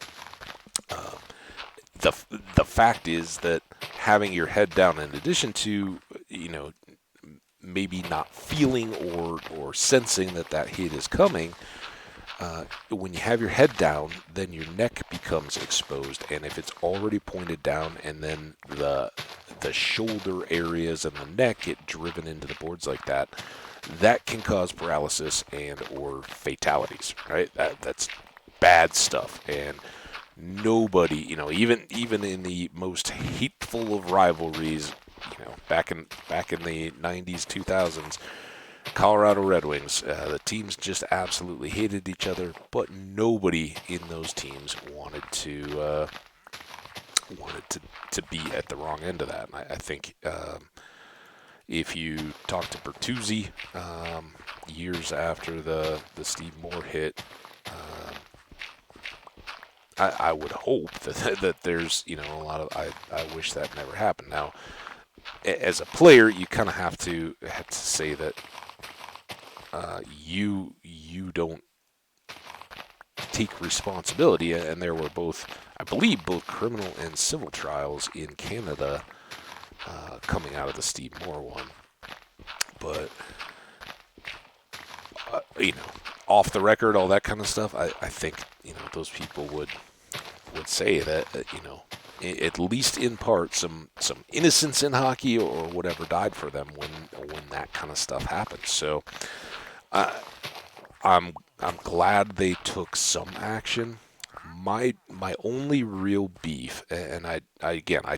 The fact is that having your head down, in addition to, maybe not feeling or sensing that hit is coming, when you have your head down, then your neck becomes exposed, and if it's already pointed down, and then the shoulder areas and the neck get driven into the boards like that, that can cause paralysis and or fatalities. Right? That's bad stuff, and nobody, even in the most hateful of rivalries, back in the 90s, 2000s, Colorado Red Wings, the teams just absolutely hated each other, but nobody in those teams wanted to be at the wrong end of that. And I think If you talk to Bertuzzi, years after the Steve Moore hit, I would hope that there's, a lot of, I wish that never happened. Now, as a player, you kind of have to say that you don't take responsibility, and there were both, I believe, both criminal and civil trials in Canada coming out of the Steve Moore one. But off the record, all that kind of stuff, I think those people would say that at least in part some innocence in hockey or whatever died for them when that kind of stuff happened. So I'm glad they took some action. My only real beef, and I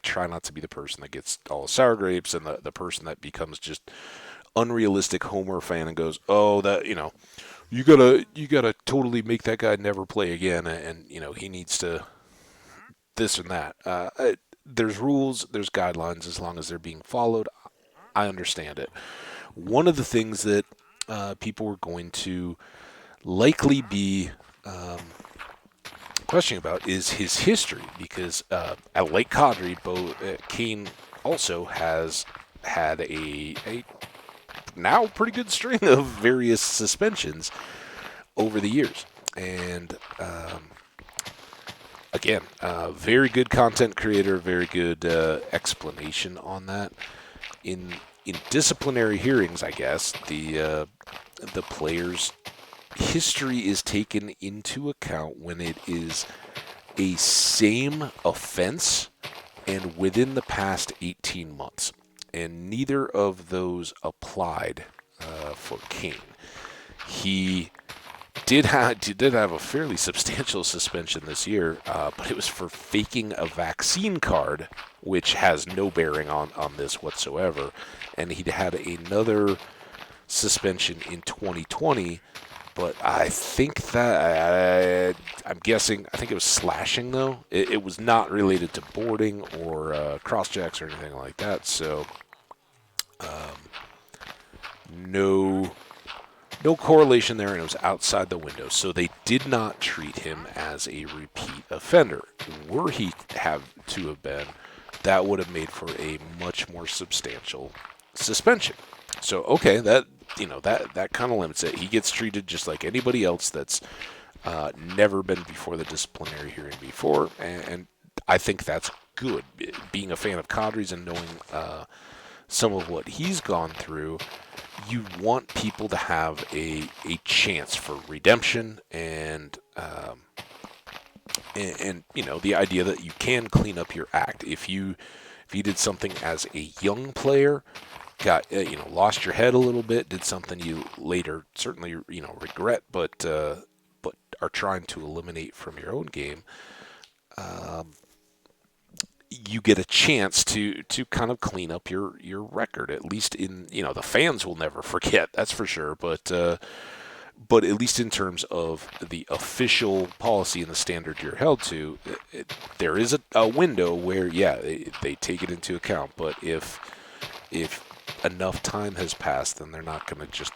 try not to be the person that gets all the sour grapes and the person that becomes just unrealistic Homer fan and goes, oh, that you gotta totally make that guy never play again, and he needs to this and that. There's rules, there's guidelines. As long as they're being followed, I understand it. One of the things that people were going to likely be questioning about is his history, because at Lake Cadre, Kane also has had a now pretty good string of various suspensions over the years. And again, very good content creator, very good explanation on that. In disciplinary hearings, I guess the player's history is taken into account when it is a same offense and within the past 18 months. And neither of those applied for Kane. He did have a fairly substantial suspension this year, but it was for faking a vaccine card, which has no bearing on this whatsoever. And he'd had another suspension in 2020, but I think that I'm guessing. I think it was slashing though. It was not related to boarding or cross checks or anything like that. So no correlation there, and it was outside the window. So they did not treat him as a repeat offender. Were he have been, that would have made for a much more substantial suspension. So okay, that kind of limits it. He gets treated just like anybody else that's never been before the disciplinary hearing before, and I think that's good. Being a fan of Kadri's and knowing some of what he's gone through, you want people to have a chance for redemption and the idea that you can clean up your act. If you did something as a young player, got lost your head a little bit, did something you later certainly regret, but are trying to eliminate from your own game, you get a chance to kind of clean up your record. At least in the fans will never forget, that's for sure. But at least in terms of the official policy and the standard you're held to, there is a window where they take it into account. But if enough time has passed, then they're not going to just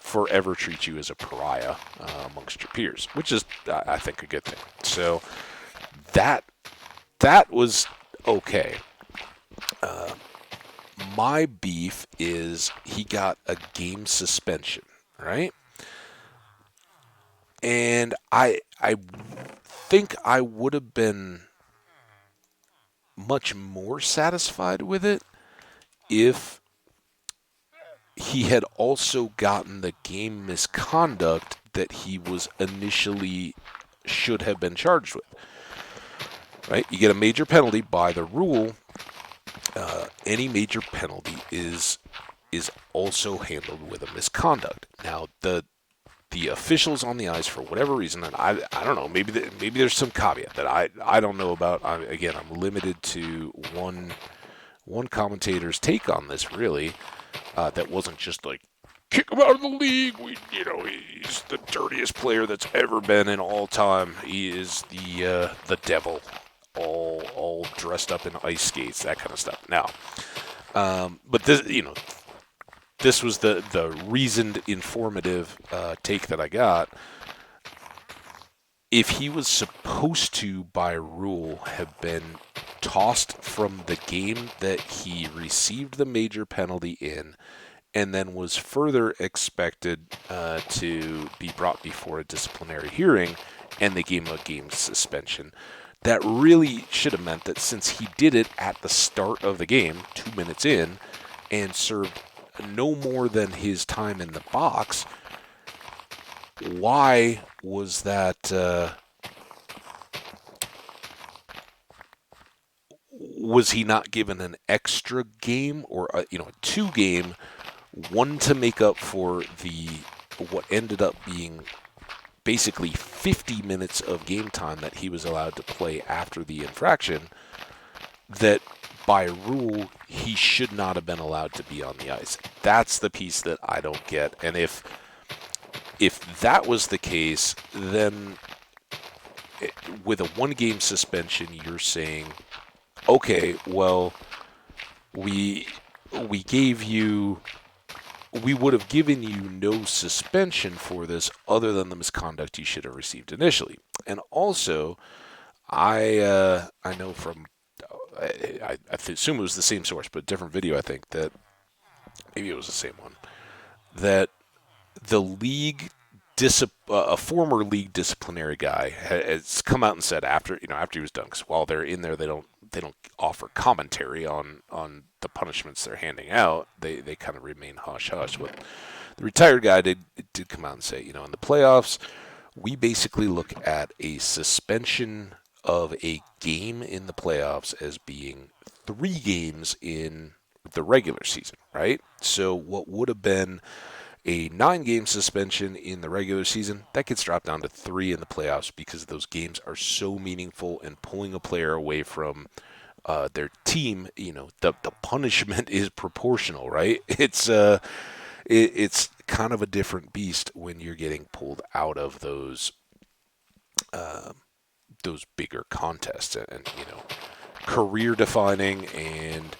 forever treat you as a pariah amongst your peers, which is I think a good thing. So that was okay. My beef is he got a game suspension, right? And I think I would have been much more satisfied with it if he had also gotten the game misconduct that he was initially should have been charged with. Right? You get a major penalty by the rule. Any major penalty is also handled with a misconduct. Now, the officials on the ice, for whatever reason, and I don't know, maybe there's some caveat that I don't know about. I'm limited to one commentator's take on this, really. That wasn't just like, kick him out of the league. He's the dirtiest player that's ever been in all time. He is the devil, all dressed up in ice skates, that kind of stuff. Now, but this, this was the reasoned, informative take that I got. If he was supposed to, by rule, have been tossed from the game that he received the major penalty in, and then was further expected to be brought before a disciplinary hearing, and they gave him a game suspension, that really should have meant that since he did it at the start of the game, 2 minutes in, and served no more than his time in the box, why was that? Was he not given an extra game or a 2-game, one to make up for the what ended up being basically 50 minutes of game time that he was allowed to play after the infraction, that by rule he should not have been allowed to be on the ice? That's the piece that I don't get. And if that was the case, then with a 1-game suspension, you're saying, okay, well, we gave you, we would have given you no suspension for this other than the misconduct you should have received initially. And also, I know from, I assume it was the same source, but different video, I think, that maybe it was the same one, that the league, a former league disciplinary guy has come out and said after he was done, because while they're in there, they don't offer commentary on the punishments they're handing out. They kind of remain hush hush. What the retired guy did come out and say, in the playoffs, we basically look at a suspension of a game in the playoffs as being 3 games in the regular season, right? So what would have been a 9-game suspension in the regular season, that gets dropped down to 3 in the playoffs, because those games are so meaningful, and pulling a player away from their team, the punishment is proportional, right? It's kind of a different beast when you're getting pulled out of those bigger contests, and career defining and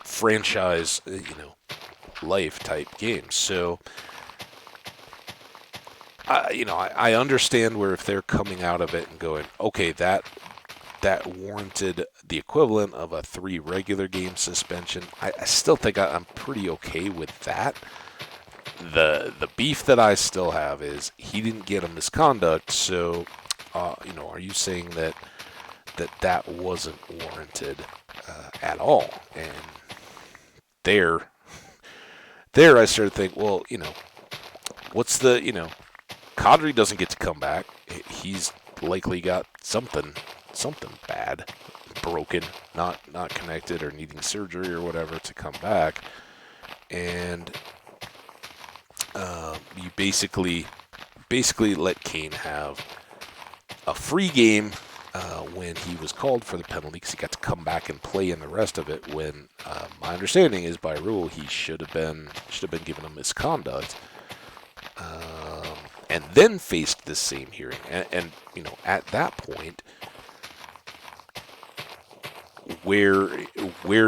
franchise, life type games. So, I understand where if they're coming out of it and going, okay, that warranted the equivalent of a 3 regular game suspension. I still think I'm pretty okay with that. The beef that I still have is he didn't get a misconduct. So, are you saying that wasn't warranted at all? And there I started to think, well, what's the, Kadri doesn't get to come back. He's likely got something bad, broken, not connected, or needing surgery or whatever to come back. And you basically let Kane have a free game when he was called for the penalty, because he got to come back and play in the rest of it, when my understanding is by rule he should have been given a misconduct, and then faced this same hearing. And at that point, where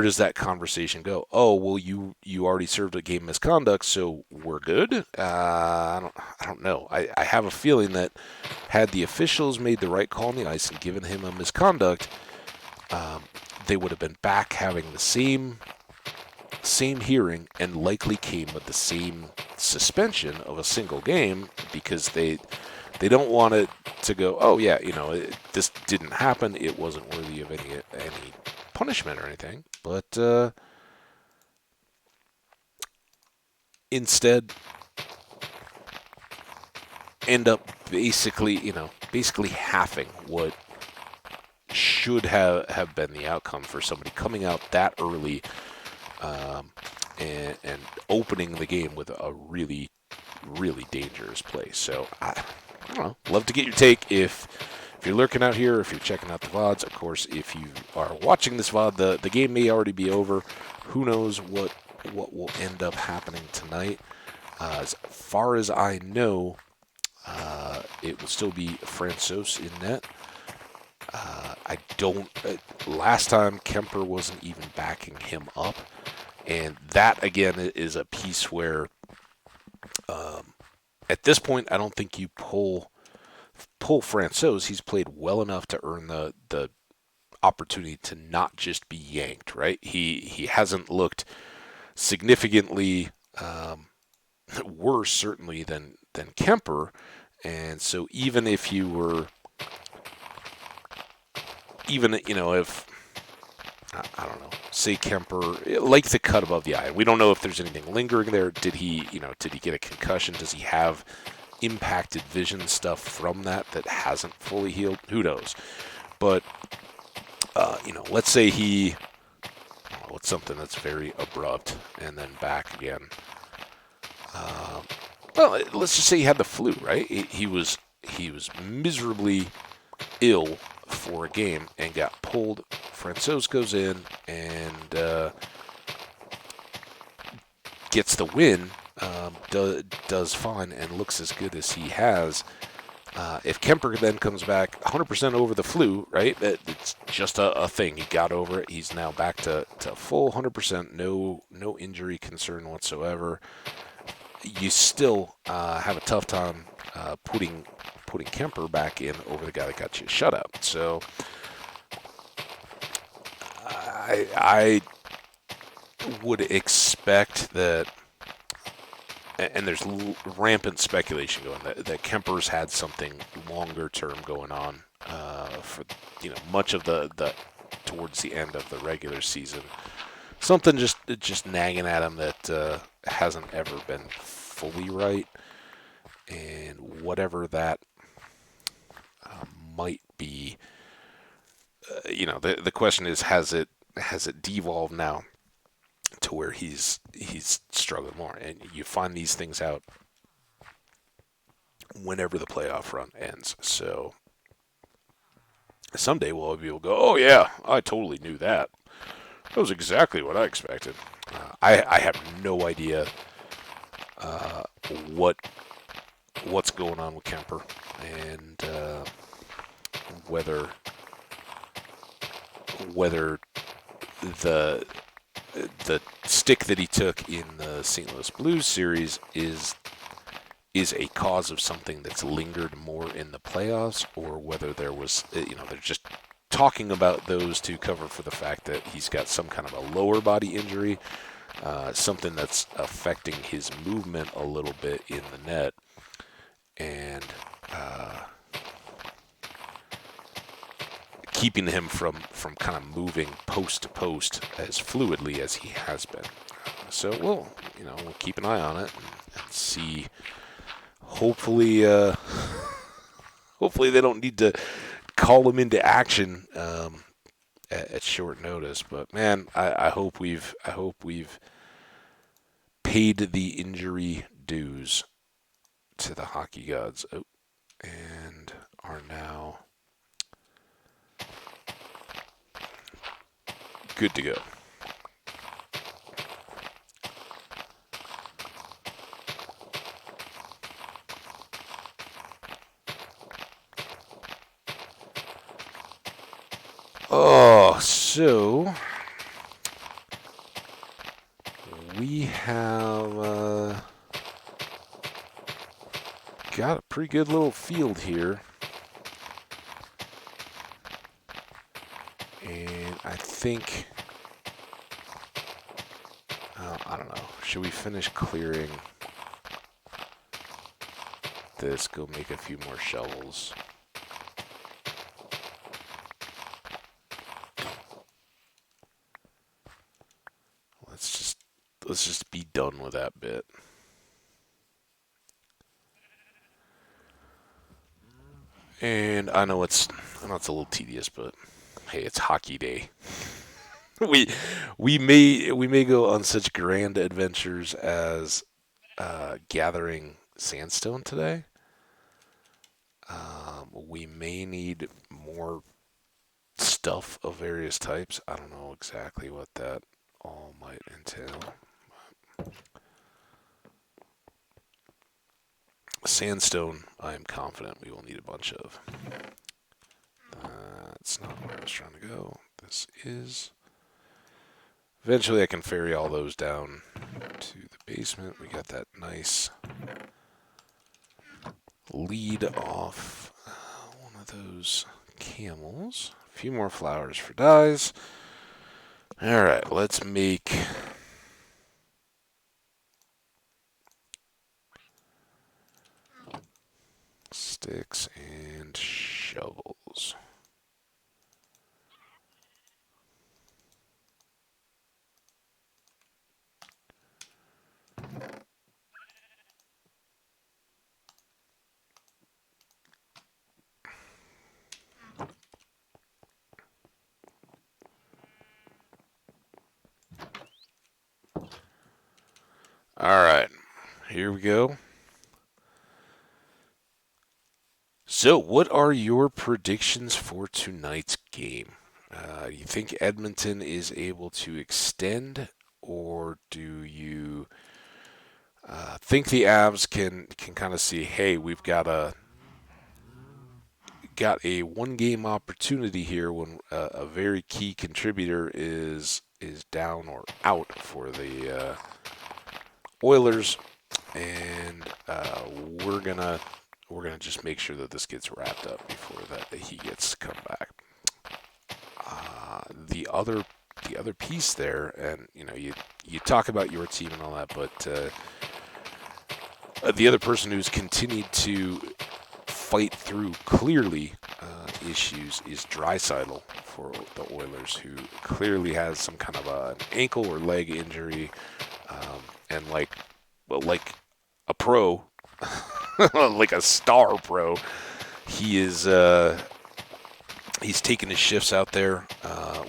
does that conversation go? Oh, well, you already served a game misconduct, so we're good. I don't know. I have a feeling that had the officials made the right call on the ice and given him a misconduct, they would have been back having the same hearing, and likely came with the same suspension of a single game, because they don't want it to go, oh yeah, this didn't happen, it wasn't worthy of any punishment or anything, but instead end up basically halving what should have been the outcome for somebody coming out that early, and opening the game with a really, really dangerous play. So I don't know. Love to get your take if you're lurking out here, if you're checking out the VODs. Of course, if you are watching this VOD, the game may already be over. Who knows what will end up happening tonight? As far as I know, it will still be Francouz in net. I don't. Last time Kemper wasn't even backing him up, And that, again, is a piece where at this point, I don't think you pull Francouz. He's played well enough to earn the opportunity to not just be yanked, right? He hasn't looked significantly worse, certainly, than Kemper. And so even if you were, even, if, I don't know, say Kemper, like the cut above the eye, we don't know if there's anything lingering there. Did he get a concussion? Does he have impacted vision stuff from that hasn't fully healed? Who knows? But, let's say it's something that's very abrupt and then back again. Well, let's just say he had the flu, right? He was miserably ill for a game and got pulled. Francouz goes in and gets the win, does fine, and looks as good as he has. If Kemper then comes back 100% over the flu, right? It's just a thing. He got over it. He's now back to full 100%, no injury concern whatsoever. You still have a tough time putting Kemper back in over the guy that got you a shutout. So I would expect that, and there's rampant speculation going that Kemper's had something longer term going on for much of the towards the end of the regular season. Something just nagging at him that hasn't ever been fully right, and whatever that might be, the question is, has it devolved now to where he's struggling more? And you find these things out whenever the playoff run ends. So someday we'll be able to go, oh yeah, I totally knew that. That was exactly what I expected. I have no idea what's going on with Kemper, and whether the stick that he took in the St. Louis Blues series is a cause of something that's lingered more in the playoffs, or whether there was, they're just talking about those to cover for the fact that he's got some kind of a lower body injury, something that's affecting his movement a little bit in the net, and keeping him from kind of moving post to post as fluidly as he has been. So we'll keep an eye on it and see. Hopefully, hopefully they don't need to call him into action at short notice. But man, I hope we've paid the injury dues to the hockey gods, and are now good to go. Oh, so we have got a pretty good little field here. And I think, I don't know, should we finish clearing this, go make a few more shovels? Let's just be done with that bit. And I know it's a little tedious, but hey, it's hockey day. we may go on such grand adventures as gathering sandstone today. We may need more stuff of various types. I don't know exactly what that all might entail. Sandstone, I am confident we will need a bunch of. That's not where I was trying to go. This is. Eventually I can ferry all those down to the basement. We got that nice lead off one of those camels. A few more flowers for dyes. Alright, let's make sticks and shovels. Alright, here we go. So, what are your predictions for tonight's game? You think Edmonton is able to extend, or do you think the Avs can kind of see, hey, we've got a one game opportunity here when a very key contributor is down or out for the Oilers, and we're gonna just make sure that this gets wrapped up before that he gets to come back. The other piece there, and you talk about your team and all that, but the other person who's continued to fight through clearly issues is Draisaitl for the Oilers, who clearly has some kind of an ankle or leg injury, and like a pro, like a star pro, he is he's taking his shifts out there.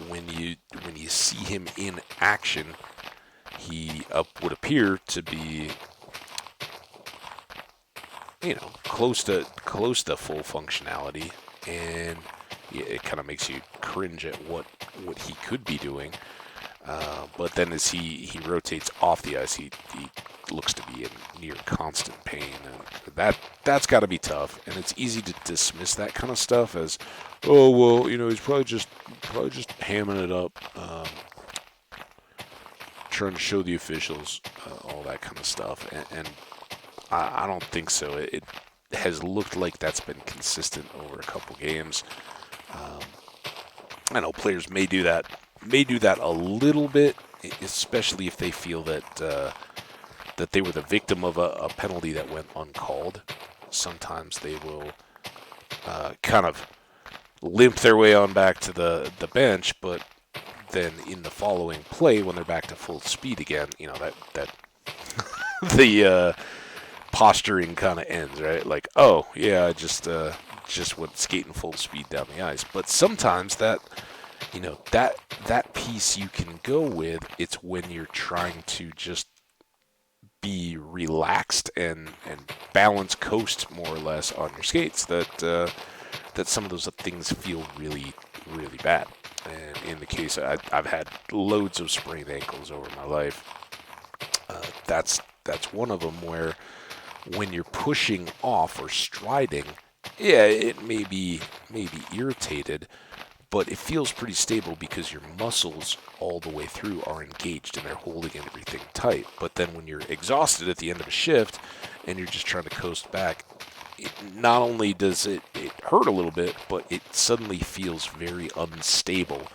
When you see him in action, he would appear to be close to full functionality, and it kind of makes you cringe at what he could be doing. But then as he rotates off the ice, he looks to be in near constant pain, and that's got to be tough. And it's easy to dismiss that kind of stuff as, oh well, he's probably just hamming it up, trying to show the officials all that kind of stuff, and I don't think so. It has looked like that's been consistent over a couple games. I know players may do that a little bit, especially if they feel that they were the victim of a penalty that went uncalled. Sometimes they will kind of limp their way on back to the bench, but then in the following play, when they're back to full speed again, that the posturing kind of ends, right? Like, oh yeah, I just went skating full speed down the ice. But sometimes that piece you can go with. It's when you're trying to just be relaxed and balance coast more or less on your skates that some of those things feel really really bad. And in the case, I've had loads of sprained ankles over my life. That's one of them where when you're pushing off or striding, yeah, it may be irritated, but it feels pretty stable because your muscles all the way through are engaged and they're holding everything tight. But then when you're exhausted at the end of a shift and you're just trying to coast back, not only does it hurt a little bit, but it suddenly feels very unstable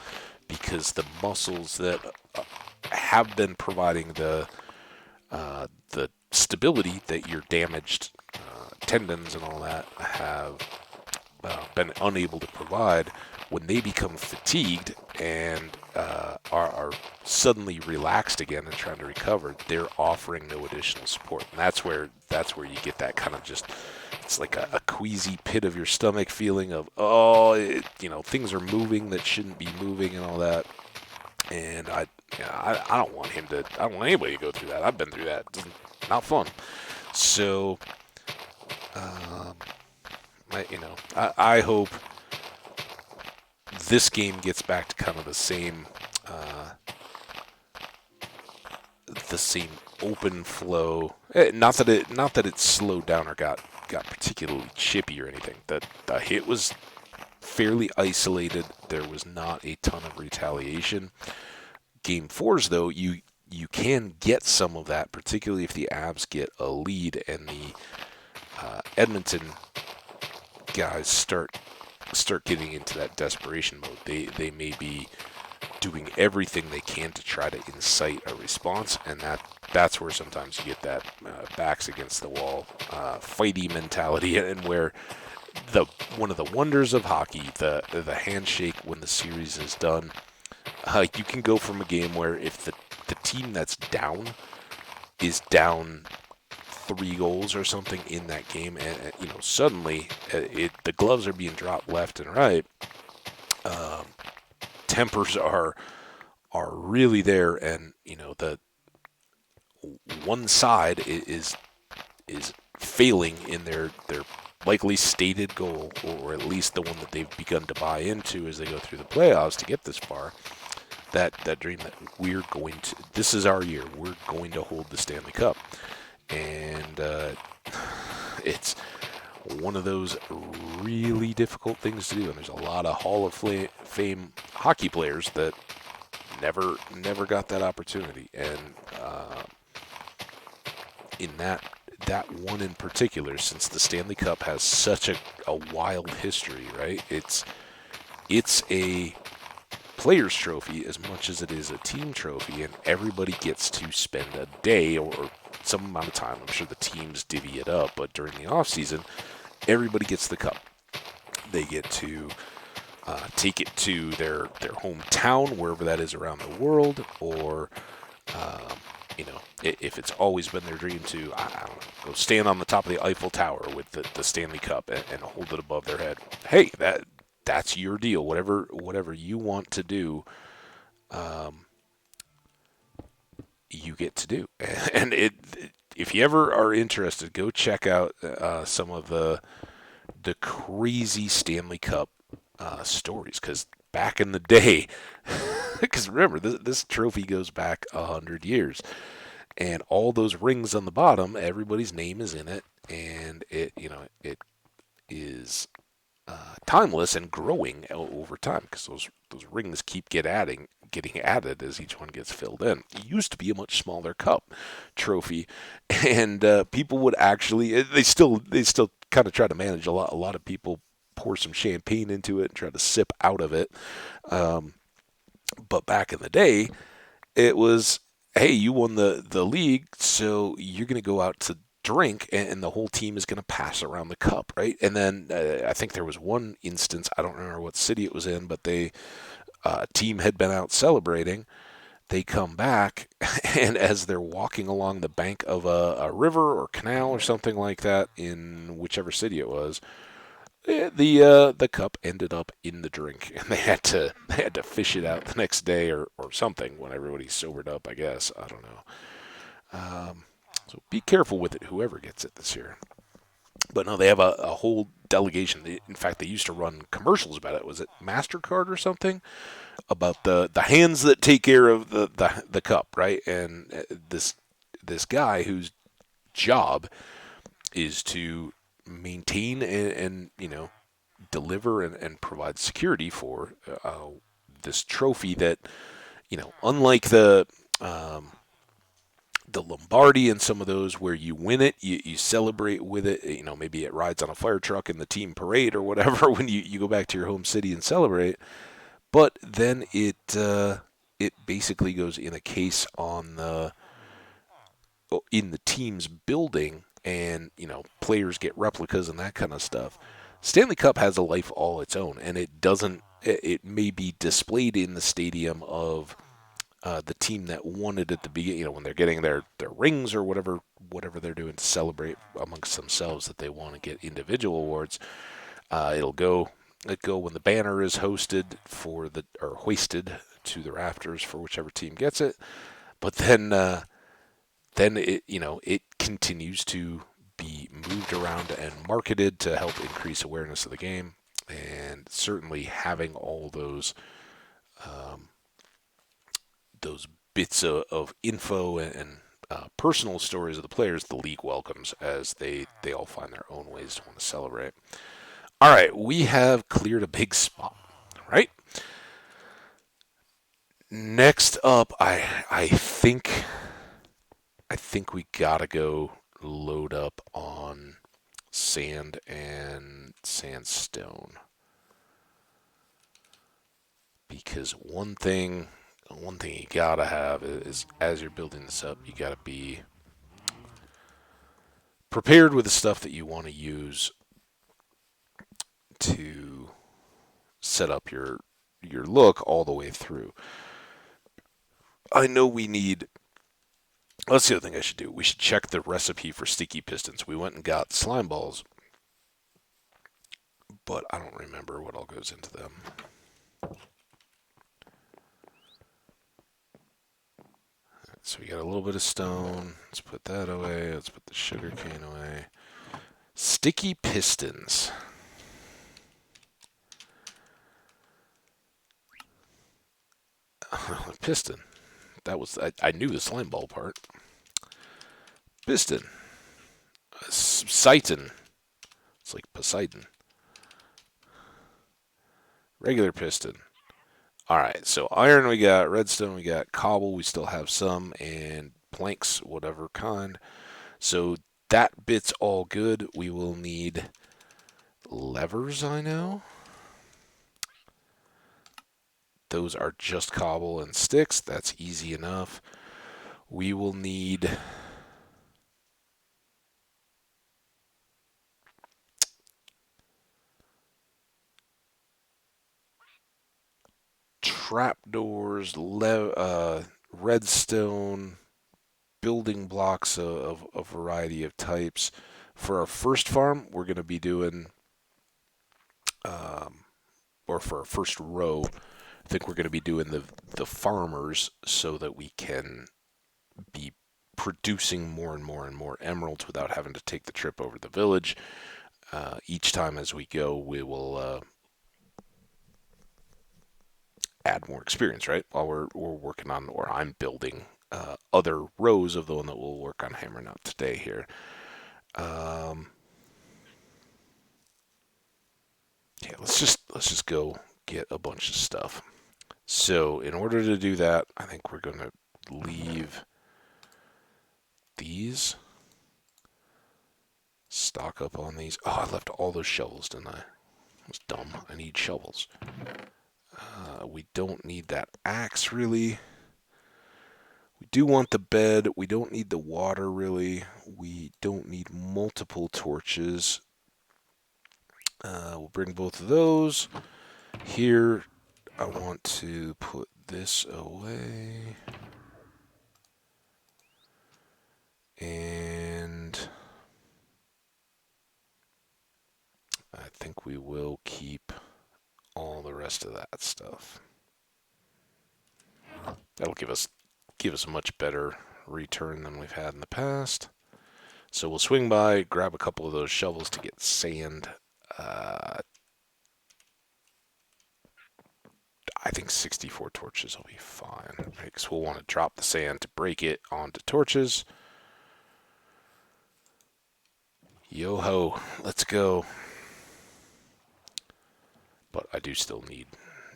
because the muscles that have been providing the stability that your damaged tendons and all that have been unable to provide, when they become fatigued and are suddenly relaxed again and trying to recover, they're offering no additional support, and that's where you get that kind of just, it's like a queasy pit of your stomach feeling of, things are moving that shouldn't be moving and all that. And I don't want I don't want anybody to go through that. I've been through that. It's not fun. So, I hope this game gets back to kind of the same open flow. Not that it slowed down or got particularly chippy or anything. The hit was fairly isolated. There was not a ton of retaliation, Game fours, though, you can get some of that, particularly if the Avs get a lead and the Edmonton guys start getting into that desperation mode. They may be doing everything they can to try to incite a response, and that's where sometimes you get that backs against the wall, fighty mentality, and where the one of the wonders of hockey, the handshake when the series is done, you can go from a game where if the team that's down is down 3 goals or something in that game, and suddenly the gloves are being dropped left and right. Um, Tempers are really there, and the one side is failing in their likely stated goal, or at least the one that they've begun to buy into as they go through the playoffs to get this far. That dream that this is our year, we're going to hold the Stanley Cup, and it's one of those really difficult things to do. And there's a lot of Hall of Fame hockey players that never got that opportunity. And in that one in particular, since the Stanley Cup has such a wild history, right? It's a player's trophy as much as it is a team trophy, and everybody gets to spend a day or some amount of time. I'm sure the teams divvy it up, but during the off season, everybody gets the cup. They get to take it to their hometown, wherever that is around the world, or if it's always been their dream to, I don't know, go stand on the top of the Eiffel Tower with the Stanley Cup and hold it above their head. Hey, that's your deal. Whatever you want to do, you get to do. And if you ever are interested, go check out some of the crazy Stanley Cup stories, because back in the day, because remember this trophy goes back 100 years, and all those rings on the bottom, everybody's name is in it, and it is timeless and growing over time, because those rings keep getting added as each one gets filled in. It used to be a much smaller cup trophy, and people would actually they still kind of try to manage a lot of people pour some champagne into it and try to sip out of it. But back in the day, it was, hey, you won the league, so you're going to go out to drink, and the whole team is going to pass around the cup, right? And then I think there was one instance, I don't remember what city it was in, but they team had been out celebrating. They come back, and as they're walking along the bank of a river or canal or something like that in whichever city it was, the cup ended up in the drink, and they had to fish it out the next day or something when everybody sobered up. I guess, I don't know. So be careful with it, whoever gets it this year. But no, they have a whole delegation. In fact, they used to run commercials about it. Was it MasterCard or something? About the hands that take care of the cup, right? And this guy whose job is to maintain and deliver and provide security for this trophy that, unlike the Lombardi and some of those where you win it, you celebrate with it. Maybe it rides on a fire truck in the team parade or whatever when you go back to your home city and celebrate. But then it basically goes in a case in the team's building, and players get replicas and that kind of stuff. Stanley Cup has a life all its own, and it doesn't. It may be displayed in the stadium of the team that won it at the beginning, when they're getting their rings or whatever they're doing to celebrate amongst themselves that they want to get individual awards. It'll go when the banner is hoisted to the rafters for whichever team gets it. But then it continues to be moved around and marketed to help increase awareness of the game, and certainly having all those bits of info and personal stories of the players, the league welcomes, as they all find their own ways to want to celebrate. All right, we have cleared a big spot, right? Next up, I think we gotta go load up on sand and sandstone, because one thing you gotta have is, as you're building this up, you gotta be prepared with the stuff that you want to use to set up your look all the way through. I know we need. That's the other thing I should do. We should check the recipe for sticky pistons. We went and got slime balls, but I don't remember what all goes into them. So we got a little bit of stone. Let's put that away. Let's put the sugar cane away. Sticky pistons. Piston. That was I knew the slime ball part. Piston. Poseidon. It's like Poseidon. Regular piston. All right, so iron we got, redstone we got, cobble we still have some, and planks, whatever kind. So that bit's all good. We will need levers, I know. Those are just cobble and sticks. That's easy enough. We will need trapdoors, redstone, building blocks of a variety of types. For our first farm, we're going to be doing, um, or for our first row, I think we're going to be doing the farmers so that we can be producing more and more and more emeralds without having to take the trip over the village. Each time as we go, we will add more experience, right? While we're working on, or I'm building other rows of the one that we'll work on hammering out today here. Um, yeah, let's just go get a bunch of stuff. So in order to do that, I think we're going to leave these, stock up on these. Oh, I left all those shovels, didn't I? I was dumb. I need shovels. We don't need that axe, really. We do want the bed. We don't need the water, really. We don't need multiple torches. We'll bring both of those. Here, I want to put this away. And I think we will keep all the rest of that stuff. That'll give us a much better return than we've had in the past. So we'll swing by, grab a couple of those shovels to get sand. I think 64 torches will be fine, right? Because we'll want to drop the sand to break it onto torches. Yo ho, let's go. But I do still need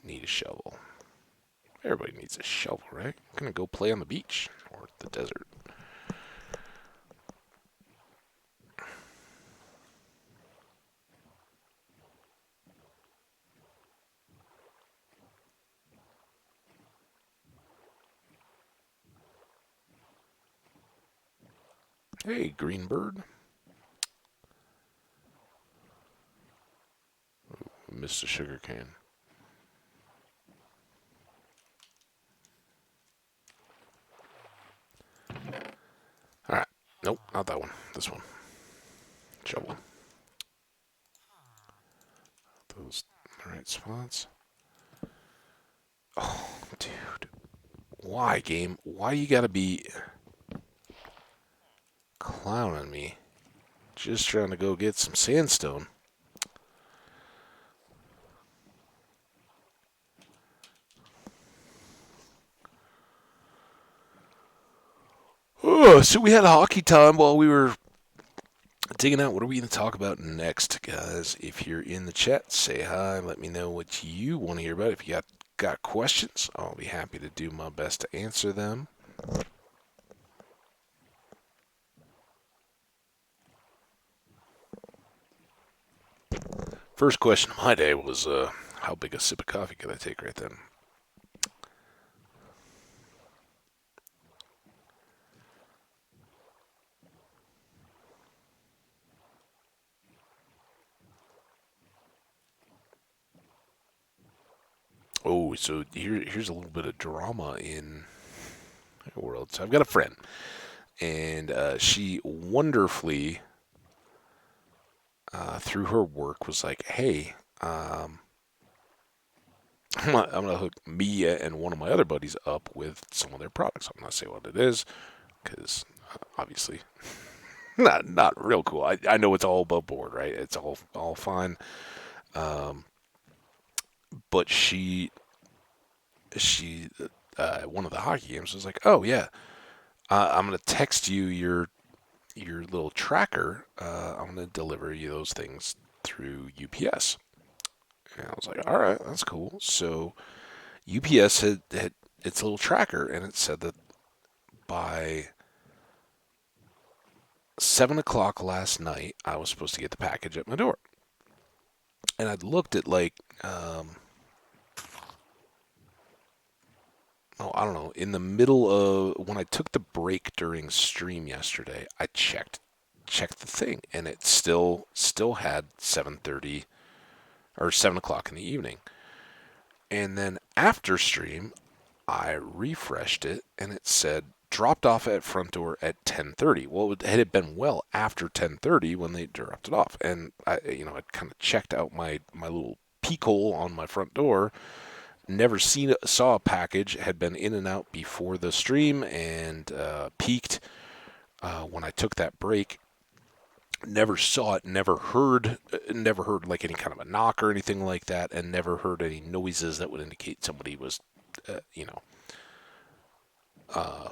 a shovel. Everybody needs a shovel, right? I'm gonna go play on the beach or the desert. Hey, green bird. Missed a sugar cane. Alright. Nope, not that one. This one. Shovel. Those the right spots. Oh, dude. Why, game? Why you gotta be clowning me? Just trying to go get some sandstone. Oh, so we had a hockey time while we were digging out. What are we going to talk about next, guys? If you're in the chat, say hi. Let me know what you want to hear about. If you got got questions, I'll be happy to do my best to answer them. First question of my day was, how big a sip of coffee could I take right then? Oh, so here's a little bit of drama in the world. So I've got a friend, and she wonderfully, through her work, was like, "Hey, I'm gonna hook me and one of my other buddies up with some of their products. I'm not saying what it is, because obviously not real cool. I know it's all above board, right? It's all fine. Um, but she one of the hockey games was like, oh yeah, I'm gonna text you your little tracker. I'm gonna deliver you those things through UPS. And I was like, all right, that's cool. So UPS had its little tracker, and it said that by 7 o'clock last night, I was supposed to get the package at my door. And I'd looked at like, oh, I don't know, in the middle of when I took the break during stream yesterday, I checked the thing, and it still had 7:30 or 7 o'clock in the evening. And then after stream, I refreshed it, and it said dropped off at front door at 10:30. Well, it had been well after 10:30 when they dropped it off, and I'd kind of checked out my little peek hole on my front door. Never saw a package. Had been in and out before the stream, and peeked when I took that break. Never saw it. Never heard like any kind of a knock or anything like that, and never heard any noises that would indicate somebody was, uh, you know, uh,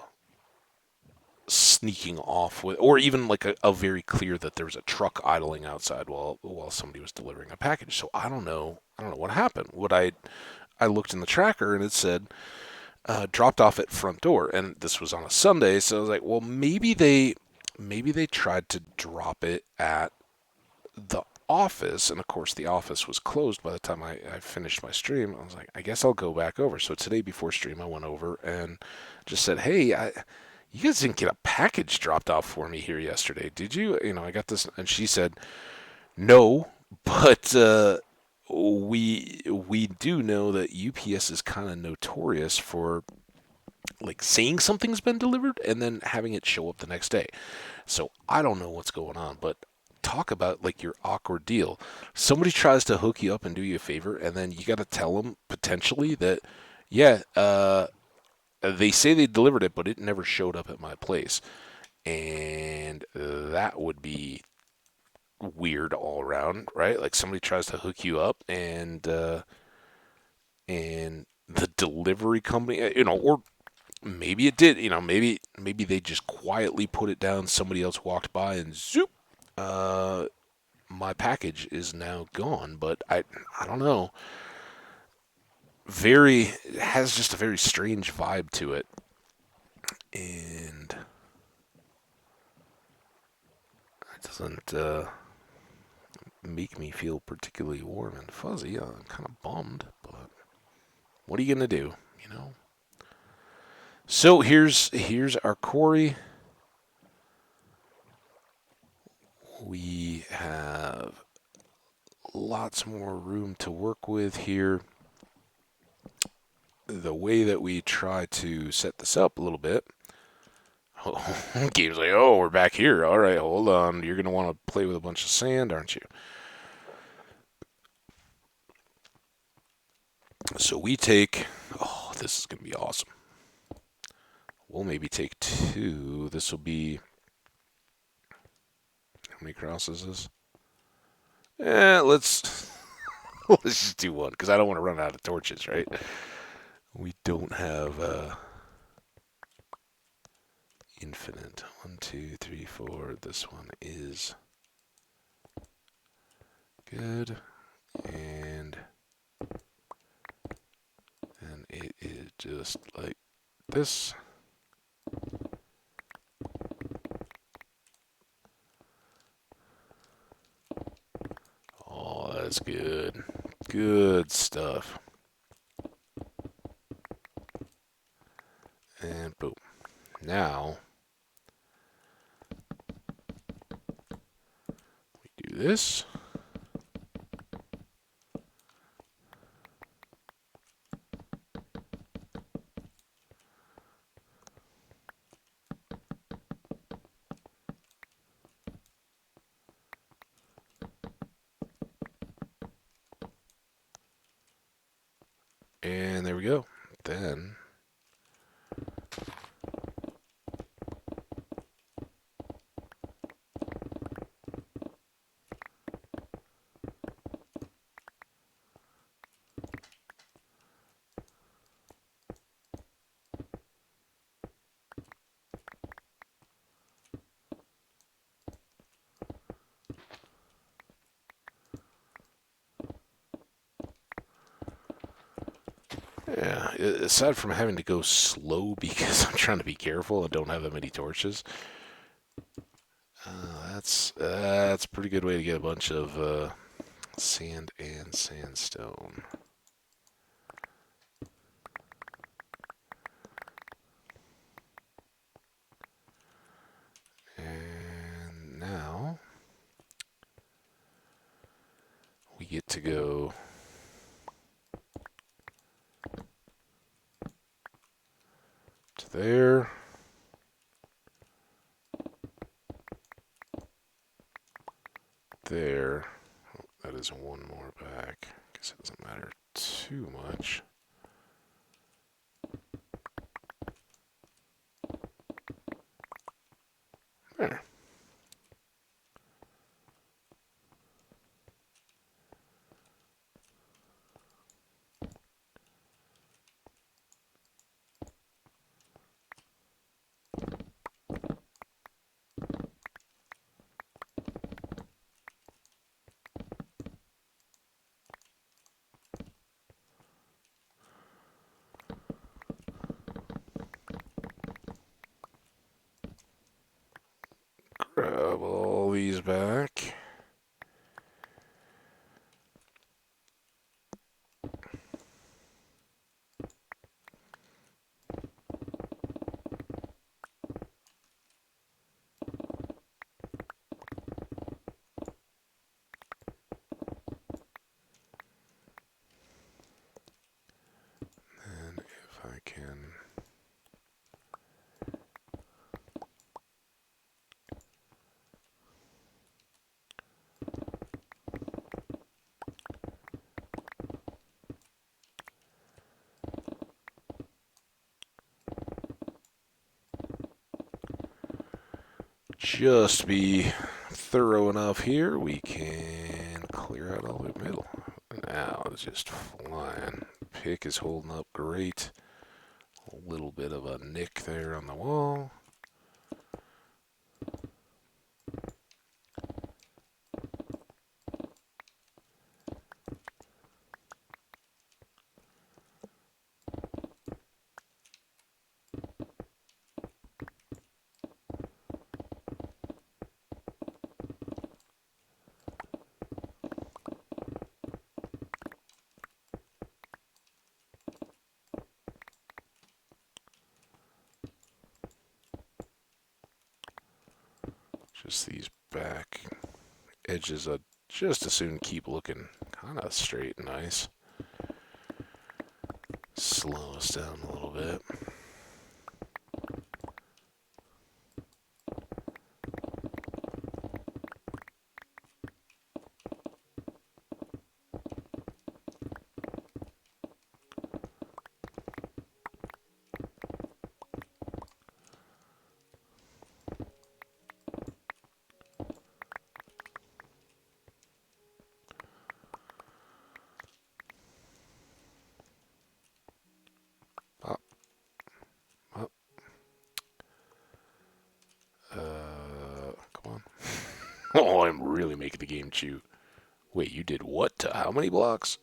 sneaking off with, or even like a very clear that there was a truck idling outside while somebody was delivering a package. So I don't know what happened. I looked in the tracker, and it said dropped off at front door, and this was on a Sunday. So I was like, well, maybe they tried to drop it at the office, and of course the office was closed by the time I finished my stream. I was like, I guess I'll go back over. So today before stream, I went over and just said, hey, you guys didn't get a package dropped off for me here yesterday, did you? I got this, and she said, no, but we do know that UPS is kind of notorious for like saying something's been delivered and then having it show up the next day. So I don't know what's going on, but talk about like your awkward deal. Somebody tries to hook you up and do you a favor, and then you got to tell them potentially that, yeah, they say they delivered it, but it never showed up at my place, and that would be weird all around, right? Like somebody tries to hook you up, and the delivery company, or maybe it did, maybe they just quietly put it down. Somebody else walked by and zoop, uh, my package is now gone. But I don't know. It has just a very strange vibe to it, and it doesn't make me feel particularly warm and fuzzy. I'm kind of bummed, but what are you gonna do? You know. So here's our Quarry. We have lots more room to work with here. The way that we try to set this up a little bit. Gabe's like, oh, we're back here. All right, hold on. You're going to want to play with a bunch of sand, aren't you? So we take, oh, this is going to be awesome. We'll maybe take two. This will be, how many crosses is this? Let's let's just do one because I don't want to run out of torches, right? We don't have infinite. 1, 2, 3, 4. This one is good. And just like this. Oh, that's good. Good stuff. And boom. Now, we do this. And there we go. Then yeah, aside from having to go slow because I'm trying to be careful and don't have that many torches, that's a pretty good way to get a bunch of sand and sandstone. And now we get to go to there. There. Oh, that is one more back. Guess it doesn't matter too much. There. Grab all these back. And if I can... just be thorough enough here, we can clear out all the middle. Now it's just flying. Pick is holding up great. A little bit of a nick there on the wall. Just these back edges, I just as soon keep looking kind of straight and nice. Slow us down a little bit. Up, up. Come on. Oh, I'm really making the game chew. Wait, you did what to how many blocks?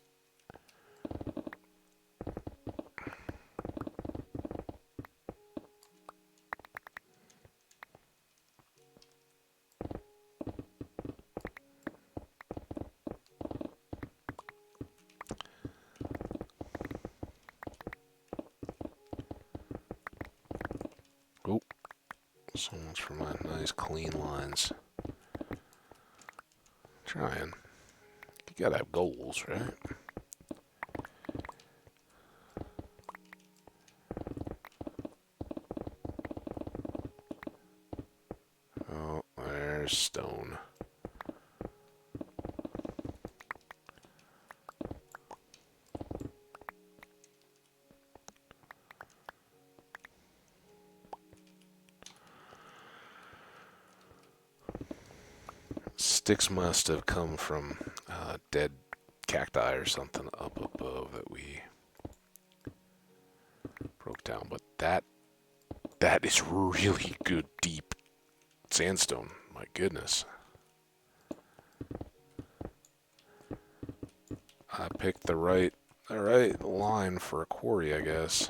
So much for my nice clean lines. Trying. You gotta have goals, right? Oh, there's stone. Sticks must have come from dead cacti or something up above that we broke down. But that is really good deep sandstone. My goodness. I picked the right line for a quarry, I guess.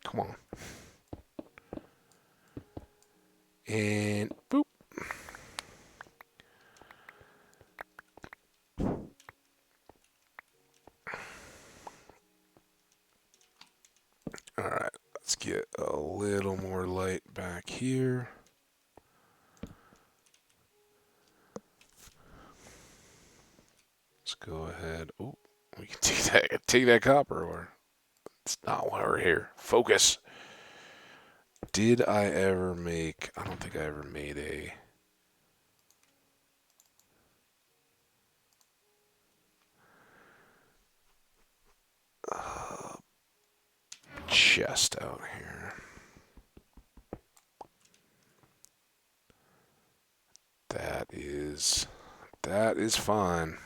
Come on. And boop. Alright, let's get a little more light back here. Let's go ahead. Oh, we can take that copper ore. It's not why we're here. Focus. Did I ever make... I don't think I ever made a... chest out here. That is fine.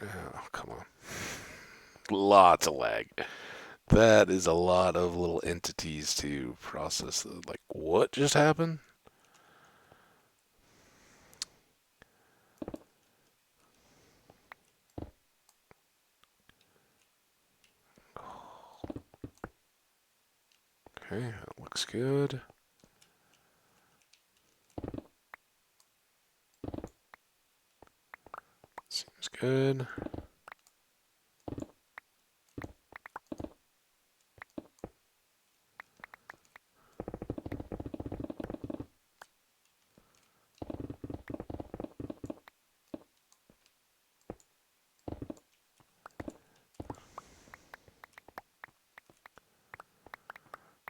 Now, come on. Lots of lag. That is a lot of little entities to process. Like, what just happened? Okay, that looks good. Seems good.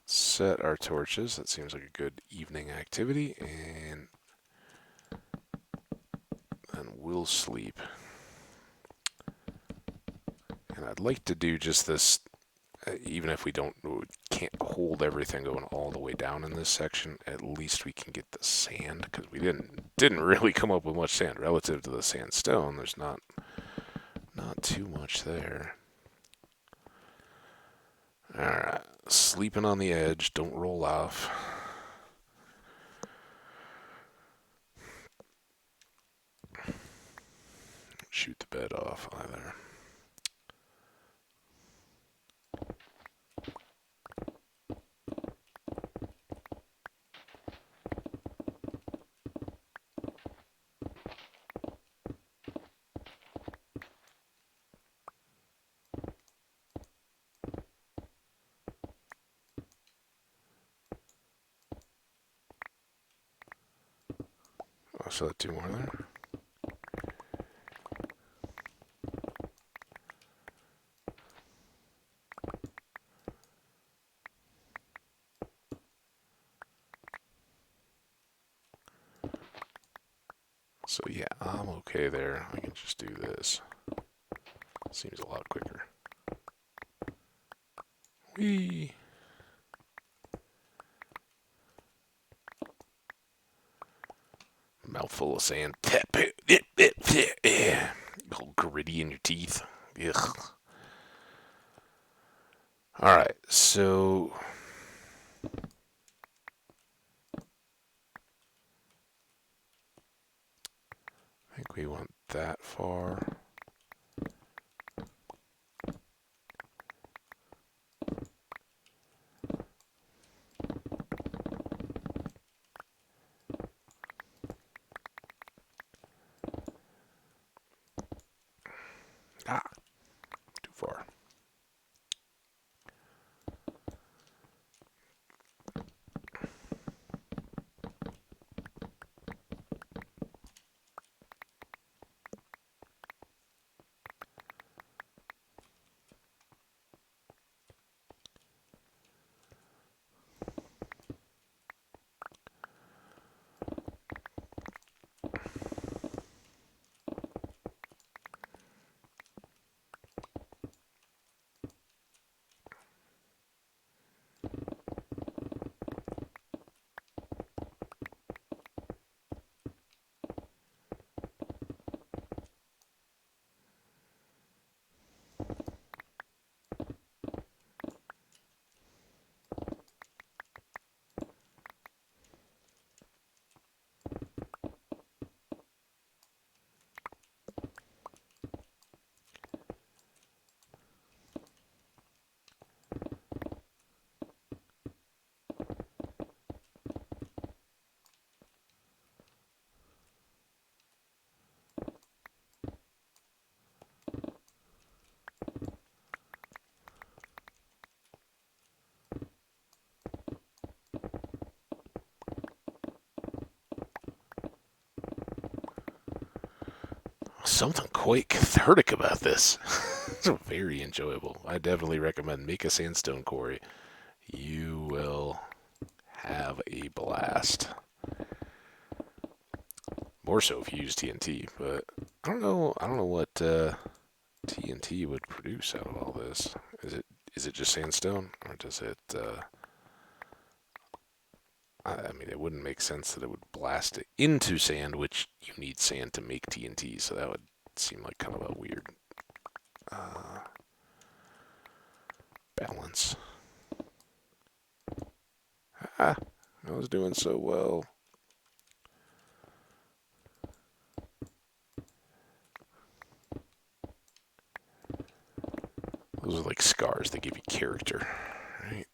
Set our torches. That seems like a good evening activity. And then we'll sleep. And I'd like to do just this, even if we can't hold everything going all the way down in this section, at least we can get the sand, because we didn't really come up with much sand relative to the sandstone. There's not too much there. Alright, sleeping on the edge, don't roll off. Shoot the bed off either. Oh, so two more there. So yeah, I'm okay there. I can just do this. Seems a lot quicker. Whee! Mouthful of sand. All gritty in your teeth. Ugh. Alright, so I think we went that far. Ah, too far. Something quite cathartic about this. It's very enjoyable. I definitely recommend make a sandstone quarry. You will have a blast. More so if you use TNT, but I don't know. I don't know what TNT would produce out of all this. Is it just sandstone, or does it? I mean, it wouldn't make sense that it would blast it into sand, which you need sand to make TNT. So that would seem like kind of a weird uh, balance. Ah, I was doing so well. Those are like scars that give you character, right?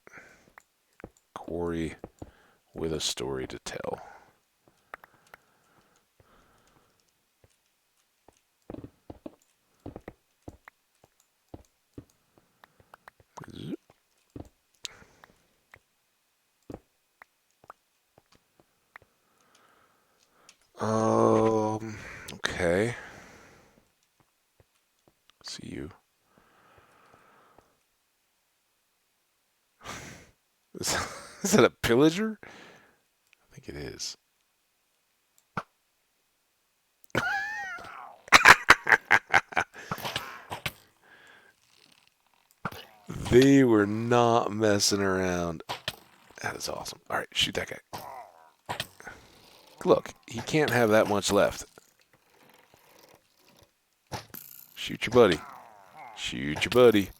Quarry with a story to tell. Okay. See you. Is, is that a pillager? I think it is. They were not messing around. That is awesome. All right, shoot that guy. Look, he can't have that much left. Shoot your buddy. Shoot your buddy.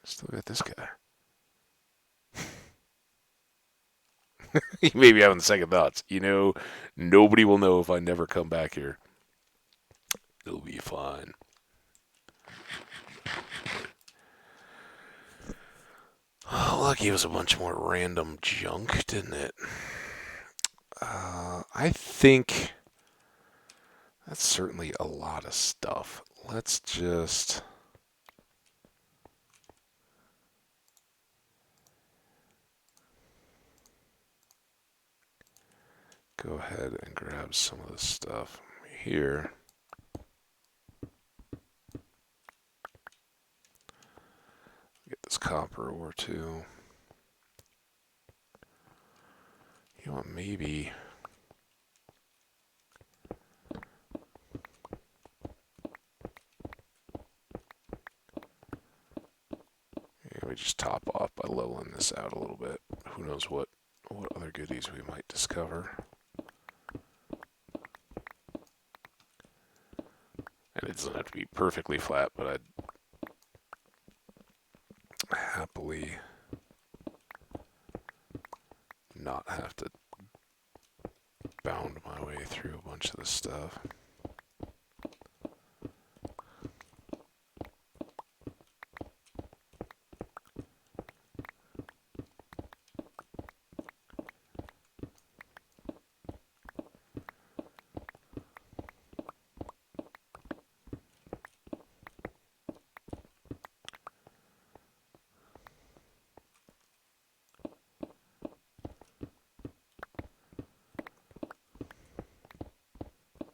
Still got this guy. He may be having second thoughts. You know, nobody will know if I never come back here. It'll be fine. Oh, lucky it was a bunch more random junk, didn't it? I think that's certainly a lot of stuff. Let's just go ahead and grab some of this stuff here. Get this copper ore too. You know what, maybe. we just top off by leveling this out a little bit. Who knows what other goodies we might discover. And it doesn't have to be perfectly flat, but I'd happily not have to bound my way through a bunch of this stuff.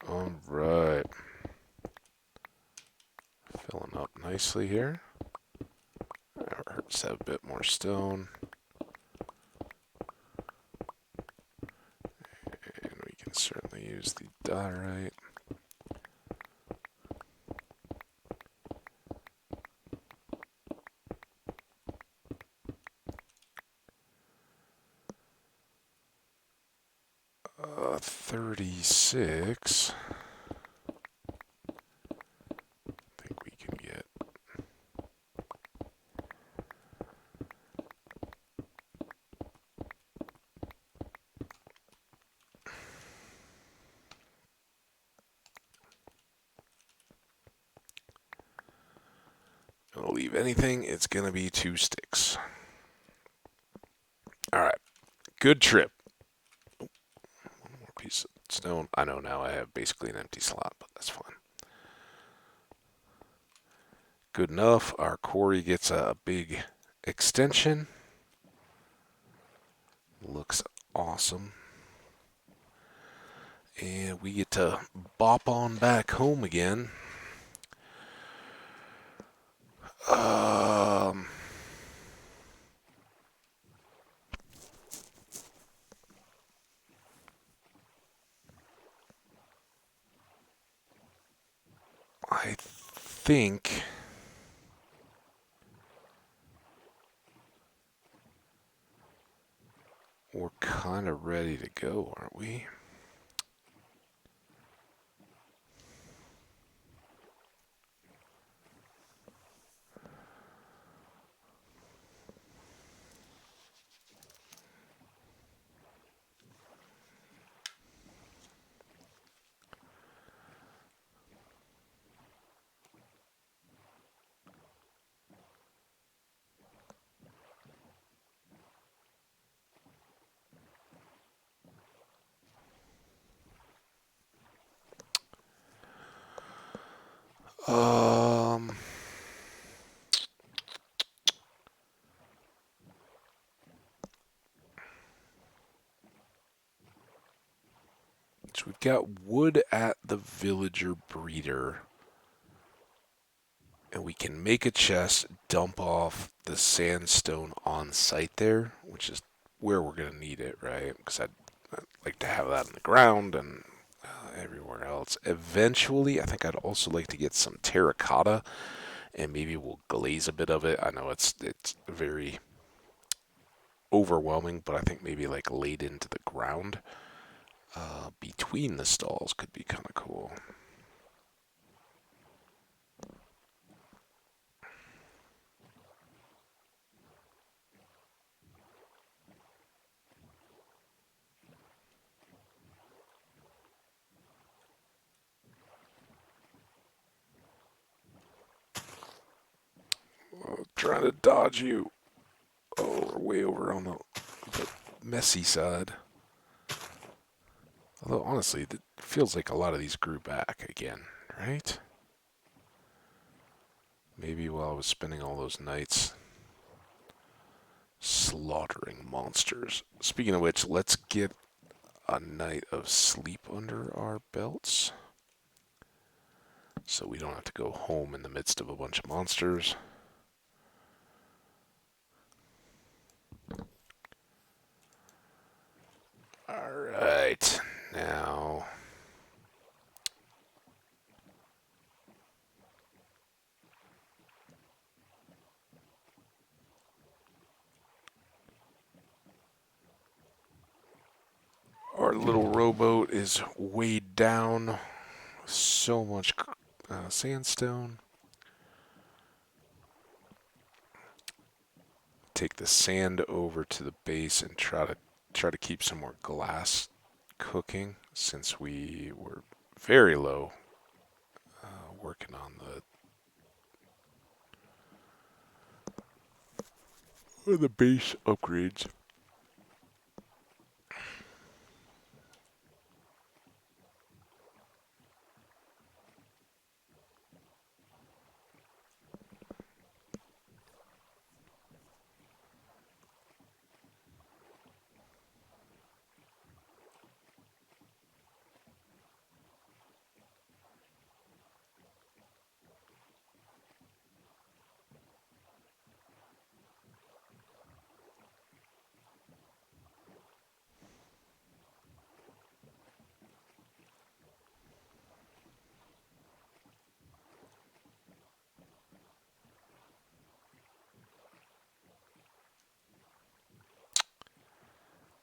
All right. Filling up nicely here. Never hurts to have a bit more stone. And we can certainly use the diorite. Uh, 36. I think we can get. Don't leave anything. It's gonna be 2 sticks. All right. Good trip. One more piece of stone. I know now I have basically an empty slot, but that's fine. Good enough. Our quarry gets a big extension. Looks awesome. And we get to bop on back home again. I think we're kind of ready to go, aren't we? Um, so we've got wood at the villager breeder. And we can make a chest, dump off the sandstone on site there, which is where we're going to need it, right? Because I'd like to have that in the ground and everywhere else. Eventually, I think I'd also like to get some terracotta, and maybe we'll glaze a bit of it. I know it's very overwhelming, but I think maybe like laid into the ground between the stalls could be kind of cool. Trying to dodge you. Oh, we're way over on the messy side. Although, honestly, it feels like a lot of these grew back again, right? Maybe while I was spending all those nights slaughtering monsters. Speaking of which, let's get a night of sleep under our belts. So we don't have to go home in the midst of a bunch of monsters. Alright, now... Our little rowboat is weighed down. So much sandstone. Take the sand over to the base and try to keep some more glass cooking since we were very low working on the base upgrades.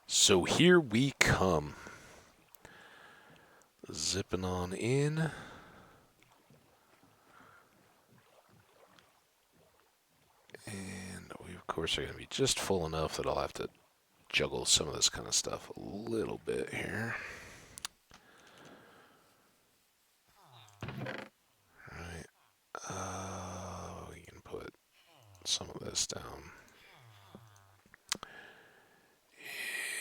So here we come. Zipping on in. And we, of course, are going to be just full enough that I'll have to juggle some of this kind of stuff a little bit here. Alright. We can put some of this down.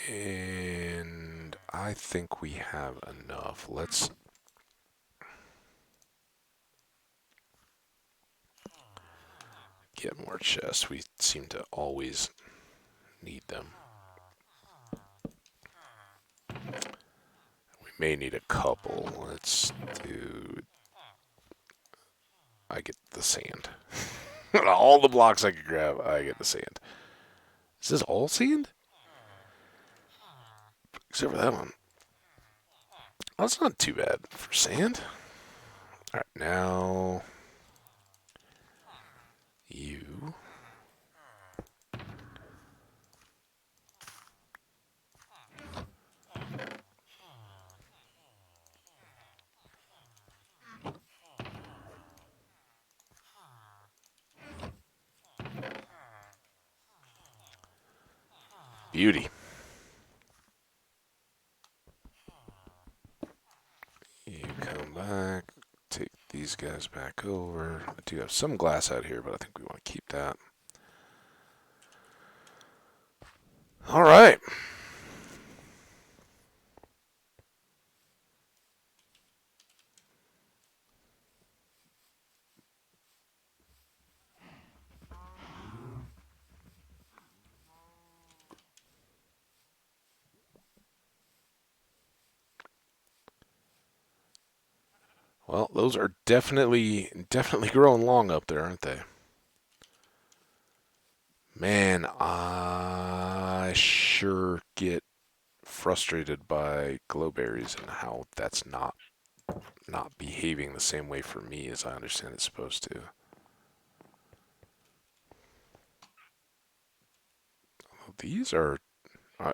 And I think we have enough. Let's get more chests. We seem to always need them. We may need a couple. Let's do... I get the sand. All the blocks I could grab, I get the sand. Is this all sand? Except for that one. Oh, that's not too bad for sand. Alright, now... You... Beauty. You come back, take these guys back over. I do have some glass out here, but I think we want to keep that. Alright. Well, those are definitely growing long up there, aren't they? Man, I sure get frustrated by glowberries and how that's not behaving the same way for me as I understand it's supposed to. These are,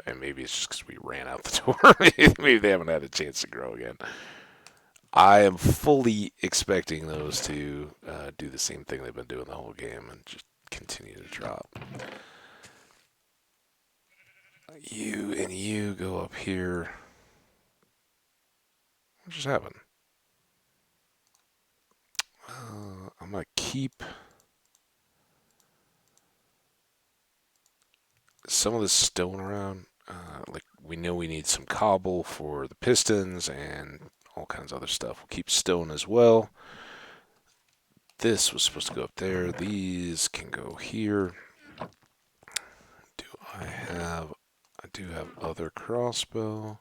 and maybe it's just because we ran out the door. Maybe they haven't had a chance to grow again. I am fully expecting those to do the same thing they've been doing the whole game and just continue to drop. You and you go up here. What just happened? I'm going to keep some of this stone around. Like, we know we need some cobble for the pistons and all kinds of other stuff. We'll keep stone as well. This was supposed to go up there. These can go here. I do have other crossbow.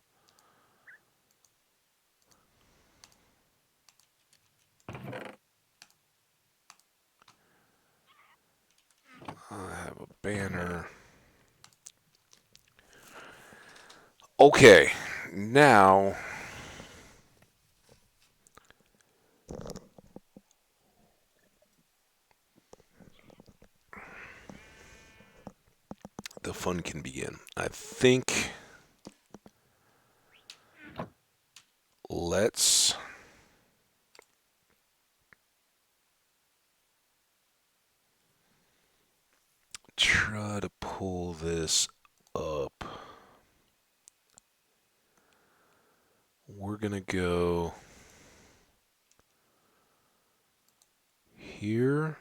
I have a banner. Okay, now the fun can begin. I think try to pull this up. We're going to go here.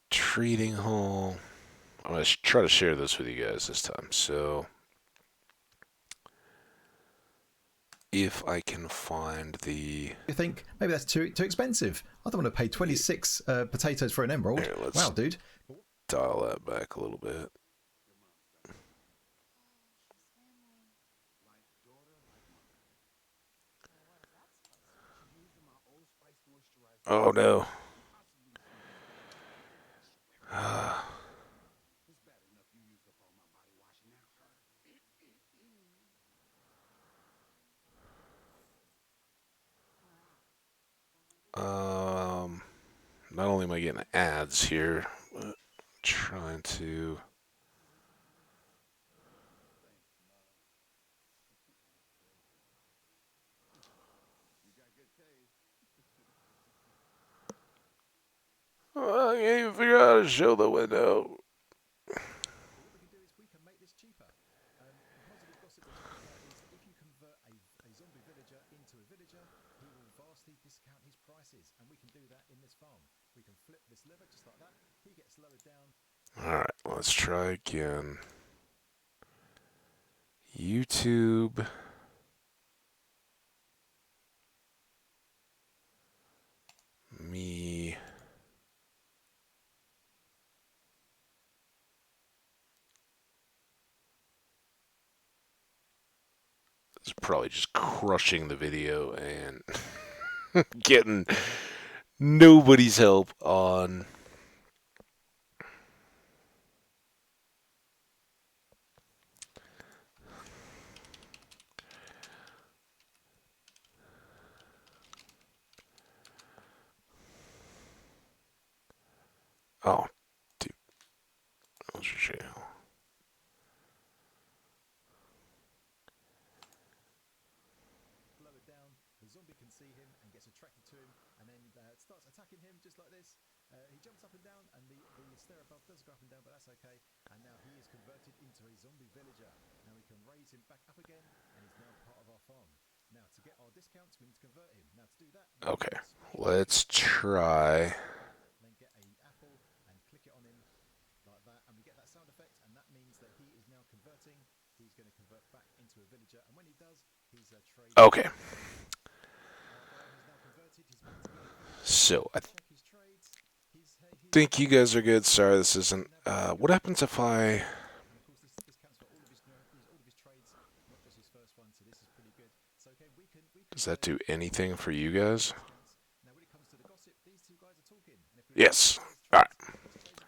Trading hall. I'm going to try to share this with you guys this time. So, if I can find the... You think maybe that's too expensive. I don't want to pay 26 potatoes for an emerald. Here, let's wow, dude. dial that back a little bit. Oh no. Not only am I getting ads here, but trying to... I can't even figure out how to show the window. What we can do is we can make this cheaper. The positive gossip we're talking about is if you convert a zombie villager into a villager, he will vastly discount his prices, and we can do that in this farm. We can flip this lever just like that. He gets lowered down. Alright, let's try again. YouTube. Me. It's probably just crushing the video and getting nobody's help on... Oh, dude. What's your channel? Lowered down, the zombie can see him and gets attracted to him, and then starts attacking him just like this. He jumps up and down, and the stair above does go up and down, but that's okay. And now he is converted into a zombie villager. Now we can raise him back up again, and he's now part of our farm. Now to get our discounts, we need to convert him. Now to do that, Okay, let's try... then get a apple and click it on him like that, and we get that sound effect, and that means that he is now converting. He's going to convert back into a villager, and when he does, he's a trade. Okay. Our guy has now converted. He's back to being a villager. So, I Check his trades. think you guys are good. Sorry, this isn't... what happens if I... And of course, this counts for all of his trades, not just his first one. So this is pretty good. So okay, we can. Does that do anything for you guys? Now, when it comes to the gossip, these two guys are talking. And if we Yes. Alright.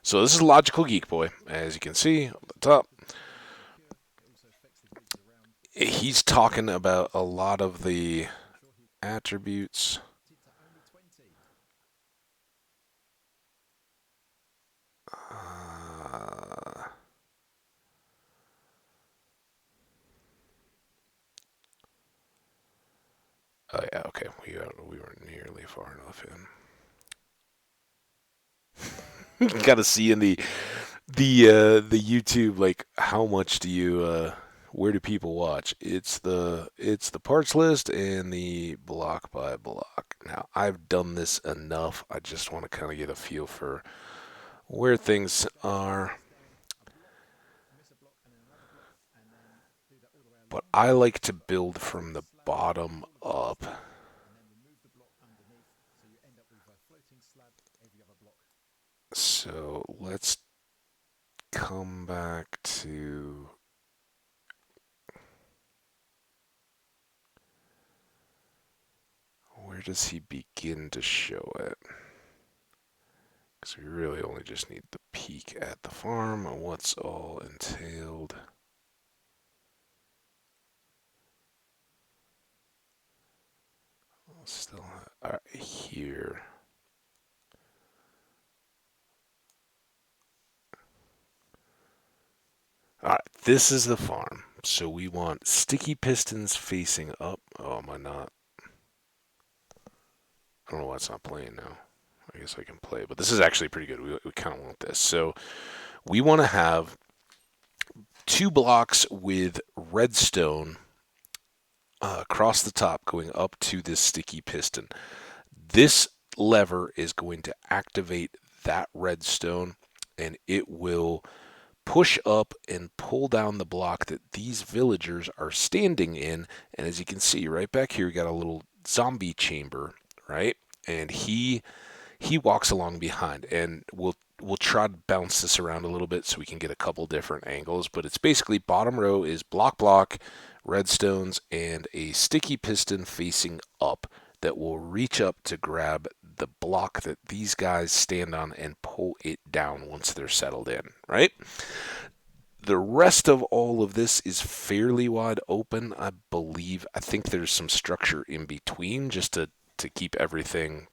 So this is Logical Geek Boy. As you can see on the top. He's talking about a lot of the attributes. Oh yeah, okay. We weren't nearly far enough in. You gotta see in the YouTube, like, how much do you where do people watch? It's the parts list and the block by block. Now I've done this enough. I just want to kind of get a feel for where things are. But I like to build from the bottom up. So let's come back to... Where does he begin to show it? Because we really only just need the peek at the farm and what's all entailed. Still here. All right, this is the farm. So we want sticky pistons facing up. Oh, am I not? I don't know why it's not playing now. I guess I can play, but this is actually pretty good. We kind of want this. So we want to have 2 blocks with redstone across the top going up to this sticky piston. This lever is going to activate that redstone and it will push up and pull down the block that these villagers are standing in. And as you can see right back here, we got a little zombie chamber, right? And he walks along behind, and we'll try to bounce this around a little bit so we can get a couple different angles. But it's basically bottom row is block, redstones, and a sticky piston facing up that will reach up to grab the block that these guys stand on and pull it down once they're settled in, right? The rest of all of this is fairly wide open, I believe. I think there's some structure in between just to keep everything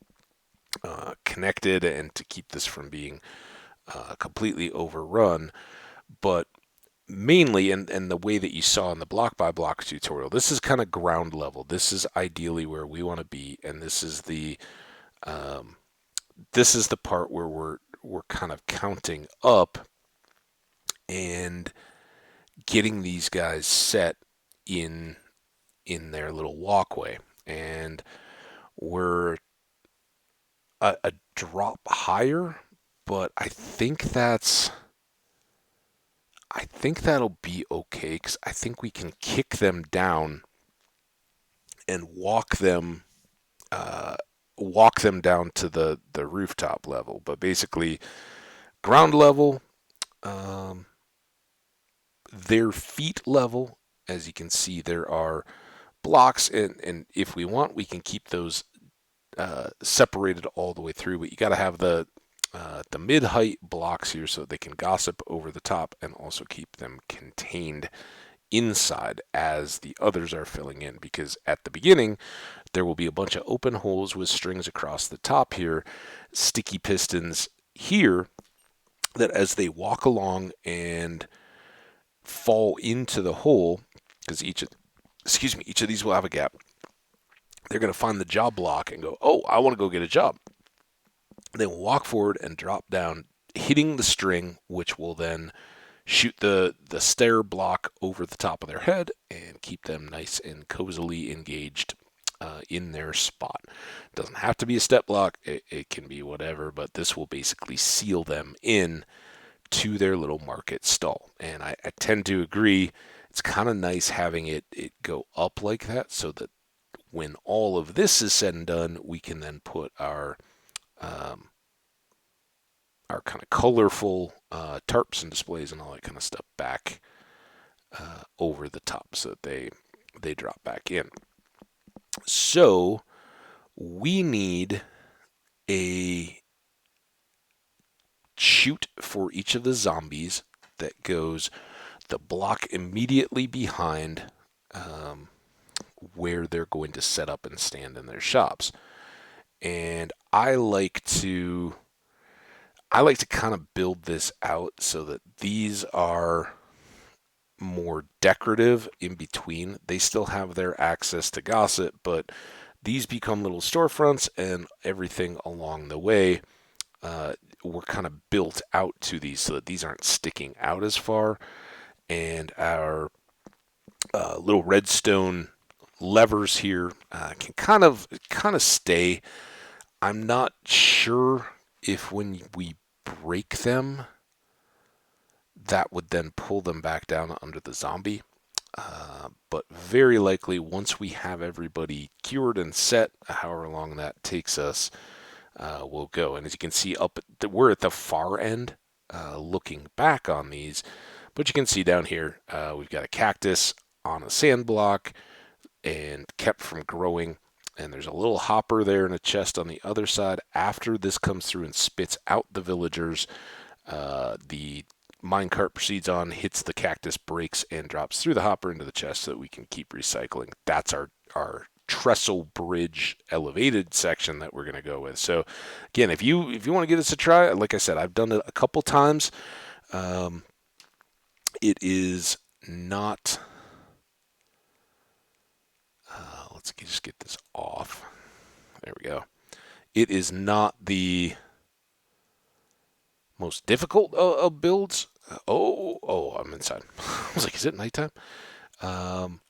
connected and to keep this from being completely overrun. But mainly, and the way that you saw in the block by block tutorial, this is kind of ground level. This is ideally where we want to be, and um, this is the part where we're kind of counting up and getting these guys set in their little walkway, and we're a drop higher, but I think that'll be okay because I think we can kick them down and walk them down to the rooftop level. But basically, ground level, um, their feet level. As you can see, there are blocks, and if we want, we can keep those separated all the way through. But you got to have the mid height blocks here so they can gossip over the top and also keep them contained inside as the others are filling in, because at the beginning there will be a bunch of open holes with strings across the top here, sticky pistons here, that as they walk along and fall into the hole, because each of these will have a gap, they're going to find the job block and go, oh, I want to go get a job. They will walk forward and drop down, hitting the string, which will then shoot the stair block over the top of their head and keep them nice and cozily engaged in their spot. It doesn't have to be a step block, it can be whatever, but this will basically seal them in to their little market stall. And I tend to agree, it's kind of nice having it go up like that so that when all of this is said and done, we can then put um, our kind of colorful tarps and displays and all that kind of stuff back over the top so that they drop back in. So we need a chute for each of the zombies that goes the block immediately behind where they're going to set up and stand in their shops. And I like to kind of build this out so that these are more decorative in between. They still have their access to gossip, but these become little storefronts, and everything along the way we're kind of built out to these so that these aren't sticking out as far. And our little redstone levers here can kind of stay. I'm not sure if when we break them, that would then pull them back down under the zombie. But very likely, once we have everybody cured and set, however long that takes us, we'll go. And as you can see, we're at the far end, looking back on these. But you can see down here, we've got a cactus on a sand block and kept from growing. And there's a little hopper there and a chest on the other side. After this comes through and spits out the villagers, the minecart proceeds on, hits the cactus, breaks, and drops through the hopper into the chest so that we can keep recycling. That's our trestle bridge elevated section that we're going to go with. So again, if you want to give this a try, like I said, I've done it a couple times. Um, it is not. Let's just get this off. There we go. It is not the most difficult of builds. I'm inside. I was like, is it nighttime? Um,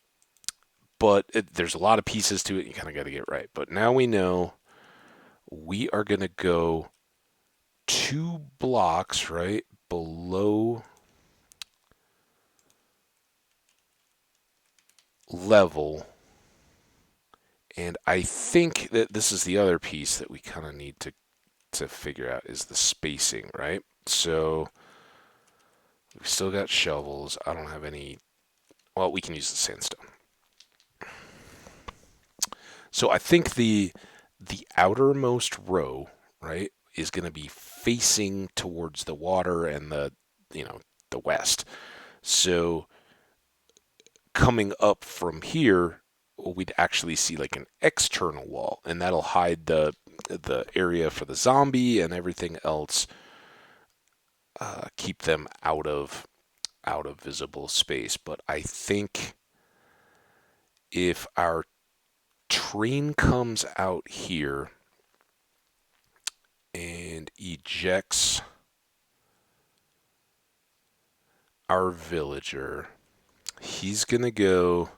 but there's a lot of pieces to it. You kind of got to get right. But now we know we are going to go 2 blocks right below level. And I think that this is the other piece that we kind of need to figure out is the spacing, right? So we've still got shovels. I don't have any. Well, we can use the sandstone. So I think the outermost row, right, is going to be facing towards the water and the west. So coming up from here, we'd actually see like an external wall, and that'll hide the area for the zombie and everything else. Keep them out of visible space. But I think if our train comes out here and ejects our villager, he's gonna go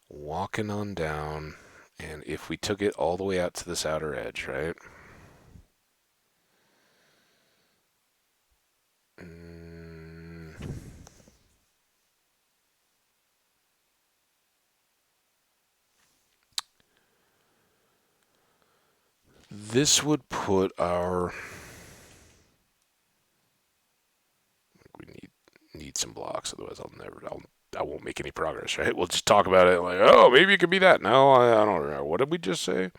walking on down, and if we took it all the way out to this outer edge, right? Mm, this would put our. We need some blocks, otherwise I won't make any progress, right? We'll just talk about it like, oh, maybe it could be that. No, I don't know. What did we just say?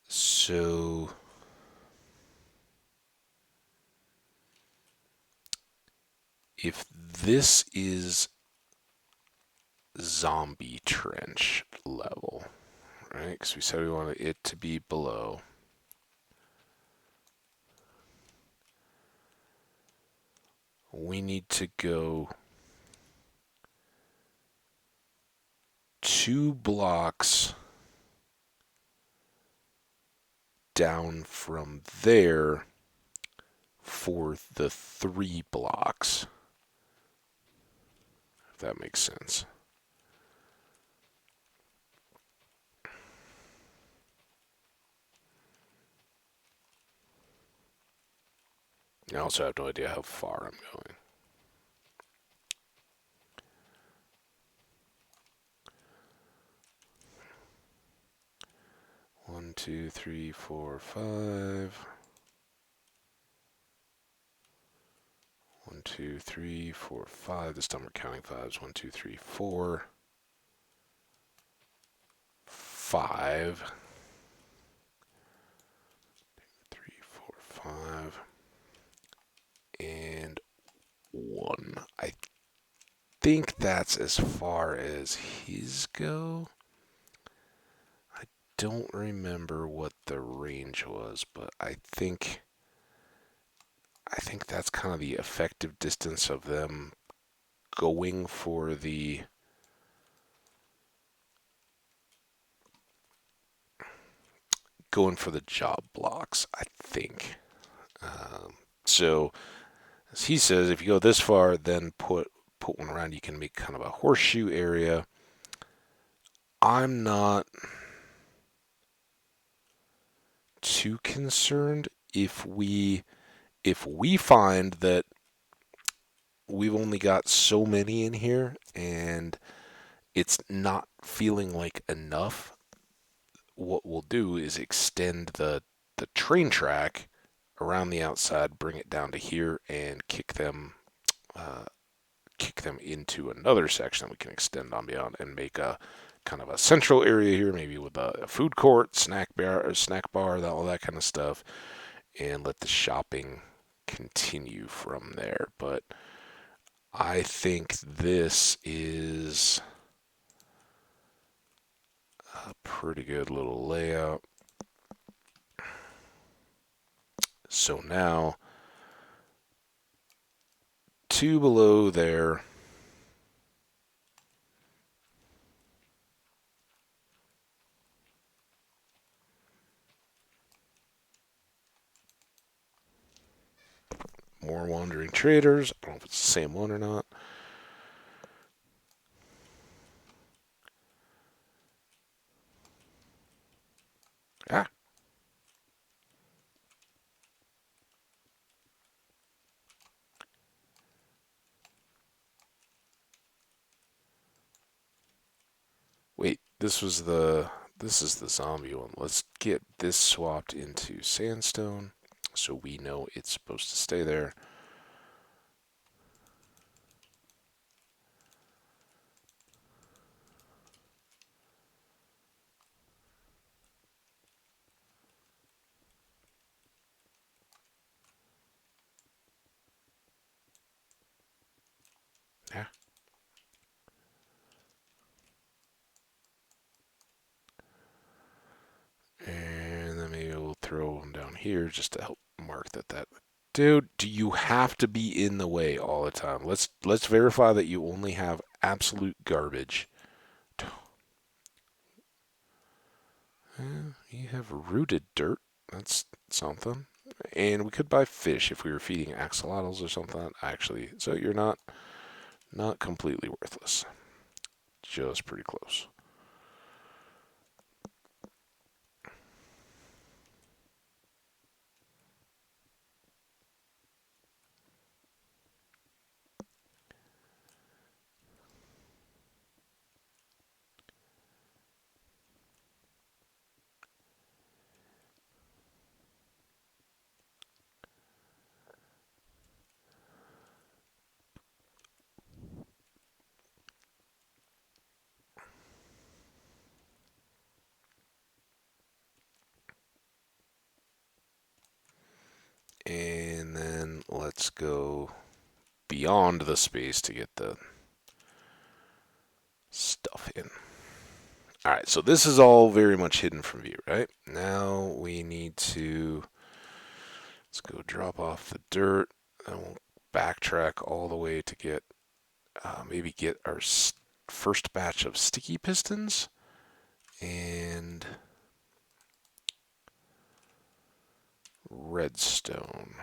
So if this is zombie trench level, right? Because we said we wanted it to be below. We need to go 2 blocks down from there for the 3 blocks, if that makes sense. I also have no idea how far I'm going. One, two, three, four, 5. 1, 2, 3, 4, 5. This time we're counting fives. 1, 2, 3, 4, 5. 3, 4, 5. And 1. I think that's as far as his go. I don't remember what the range was, but I think that's kind of the effective distance of them going for the job blocks, I think. So as he says, if you go this far, then put one around, you can make kind of a horseshoe area. I'm not too concerned if we find that we've only got so many in here and it's not feeling like enough. What we'll do is extend the train track around the outside, bring it down to here, and kick kick them into another section that we can extend on beyond and make a kind of a central area here, maybe with a food court, snack bar, all that kind of stuff, and let the shopping continue from there. But I think this is a pretty good little layout. So now, two below there. More wandering traders. I don't know if it's the same one or not. Ah, wait, this is the zombie one. Let's get this swapped into sandstone so we know it's supposed to stay there. Yeah. And then maybe we'll throw them down here just to help mark that. Dude, do you have to be in the way all the time? Let's verify that you only have absolute garbage. You have rooted dirt. That's something. And we could buy fish if we were feeding axolotls or something. Actually, so you're not completely worthless. Just pretty close. And then let's go beyond the space to get the stuff in. All right, so this is all very much hidden from view, right? Now we need to, let's go drop off the dirt, and we'll backtrack all the way to get, maybe get our first batch of sticky pistons and redstone.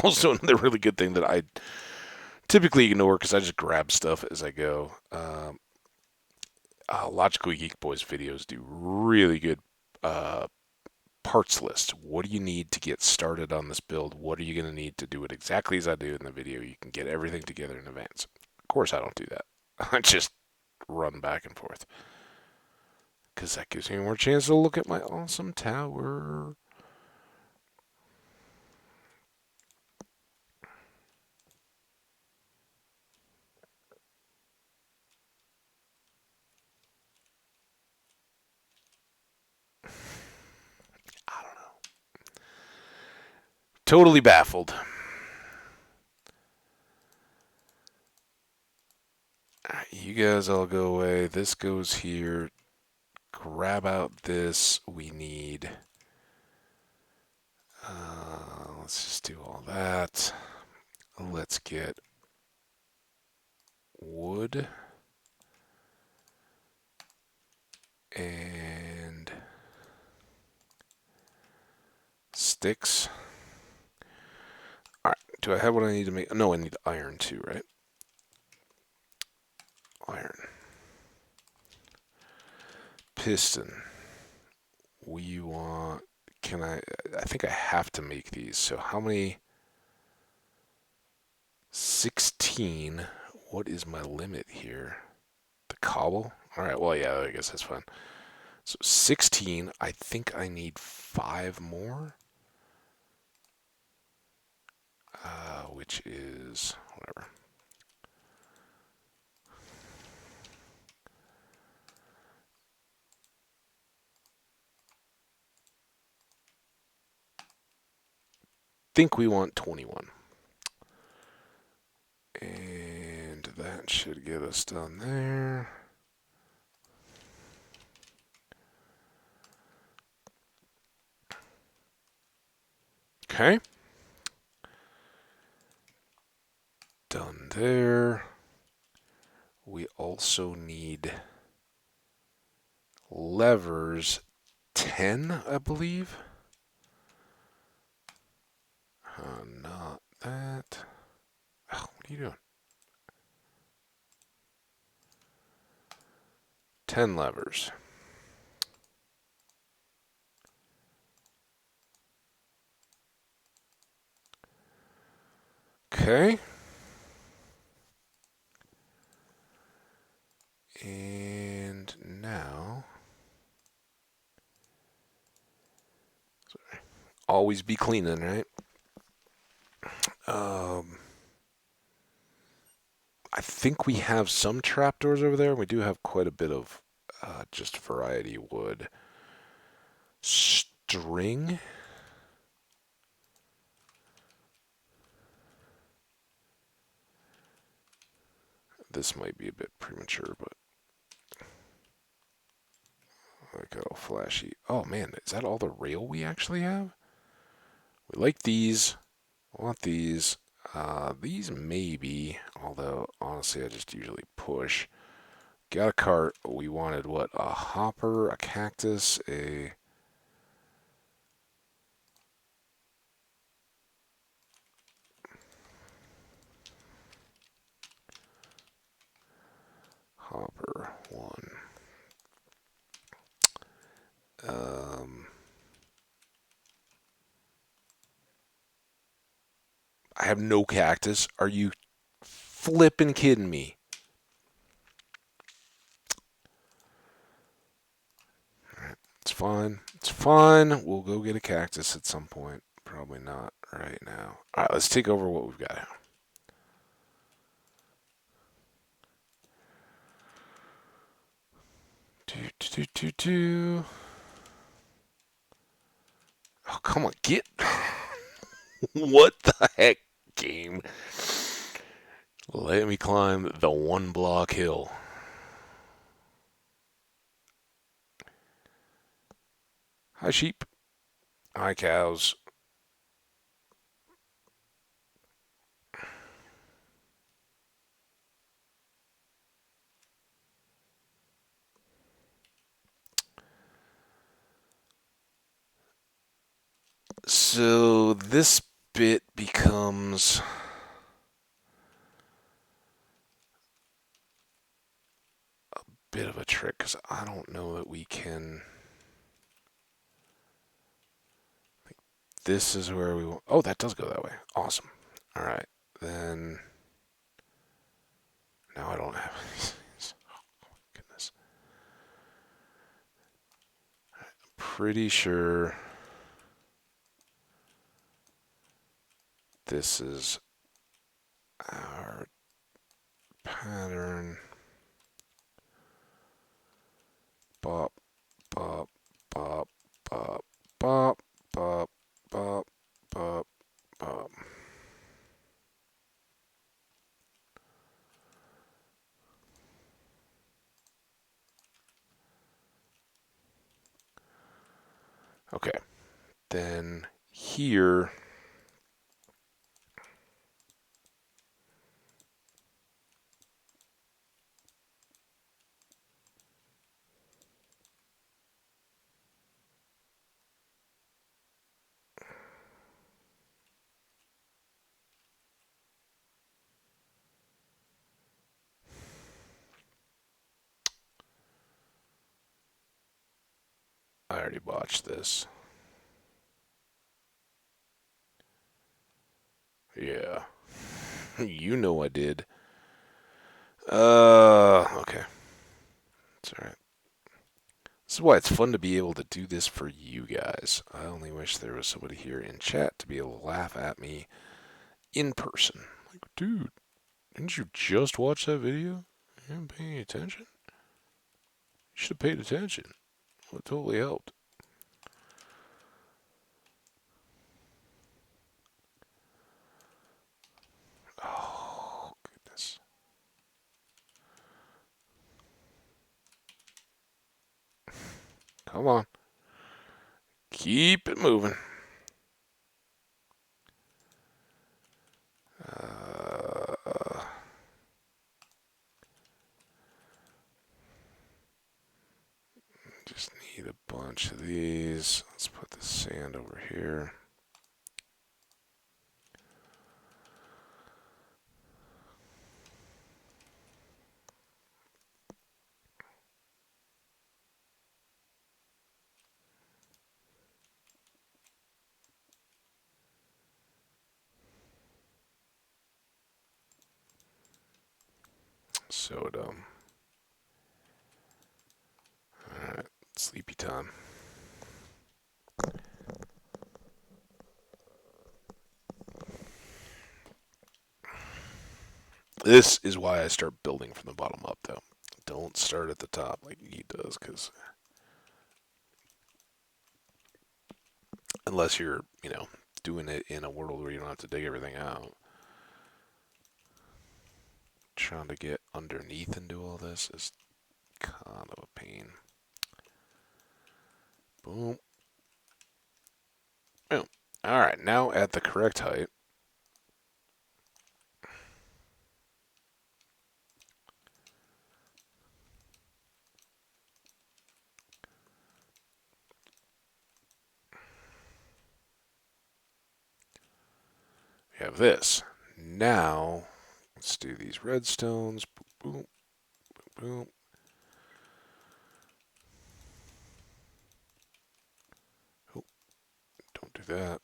Also, another really good thing that I typically ignore because I just grab stuff as I go. Logical Geek Boys videos do really good uh, parts list. What do you need to get started on this build? What are you going to need to do it exactly as I do in the video? You can get everything together in advance. Of course, I don't do that. I just run back and forth because that gives me more chance to look at my awesome tower. I don't know. Totally baffled. You guys all go away. This goes here. Grab out this. We need. Let's just do all that. Let's get wood and sticks. All right. Do I have what I need to make? No, I need iron too, right? Iron. Piston. We want. Can I? I think I have to make these. So how many? 16. What is my limit here? The cobble? Alright, well, yeah, I guess that's fine. So 16, I think I need 5 more. Which is, whatever. Think we want 21. And that should get us done there. Okay. Done there. We also need levers 10, I believe. Not that. Oh, what are you doing? 10 levers. Okay. And now, always be cleaning, right? Um, I think we have some trapdoors over there. We do have quite a bit of just variety wood. String. This might be a bit premature, but like all flashy. Oh man, is that all the rail we actually have? We like these. I want these. These maybe, although honestly I just usually push. Got a cart. We wanted what? A hopper, a cactus, a hopper one. Um, I have no cactus. Are you flipping kidding me? It's fine. It's fine. We'll go get a cactus at some point. Probably not right now. All right, let's take over what we've got now. Do, do, do, do, do. Oh, come on, get. What the heck, game? Let me climb the 1 block hill. Hi, sheep. Hi, cows. So this bit becomes a bit of a trick because I don't know that we can. This is where we want. Oh, that does go that way. Awesome. All right. Then. Now I don't have. Oh, goodness. Pretty sure this is our pattern. Bop, bop, bop, bop, bop, bop, bop, bop, bop. Okay. Then here. I already botched this. Yeah. You know I did. Okay. It's alright. This is why it's fun to be able to do this for you guys. I only wish there was somebody here in chat to be able to laugh at me in person. Like, dude, didn't you just watch that video? You weren't paying attention? You should have paid attention. Well, it totally helped. Oh, goodness. Come on. Keep it moving. Uh, just need a bunch of these. Let's put the sand over here. So dumb. Alright, sleepy time. This is why I start building from the bottom up, though. Don't start at the top like he does, because unless you're, doing it in a world where you don't have to dig everything out. Trying to get underneath and do all this is kind of a pain. Boom. Boom. Alright, now at the correct height. We have this. Now, let's do these redstones. Boom, boom, boom. Oh, don't do that.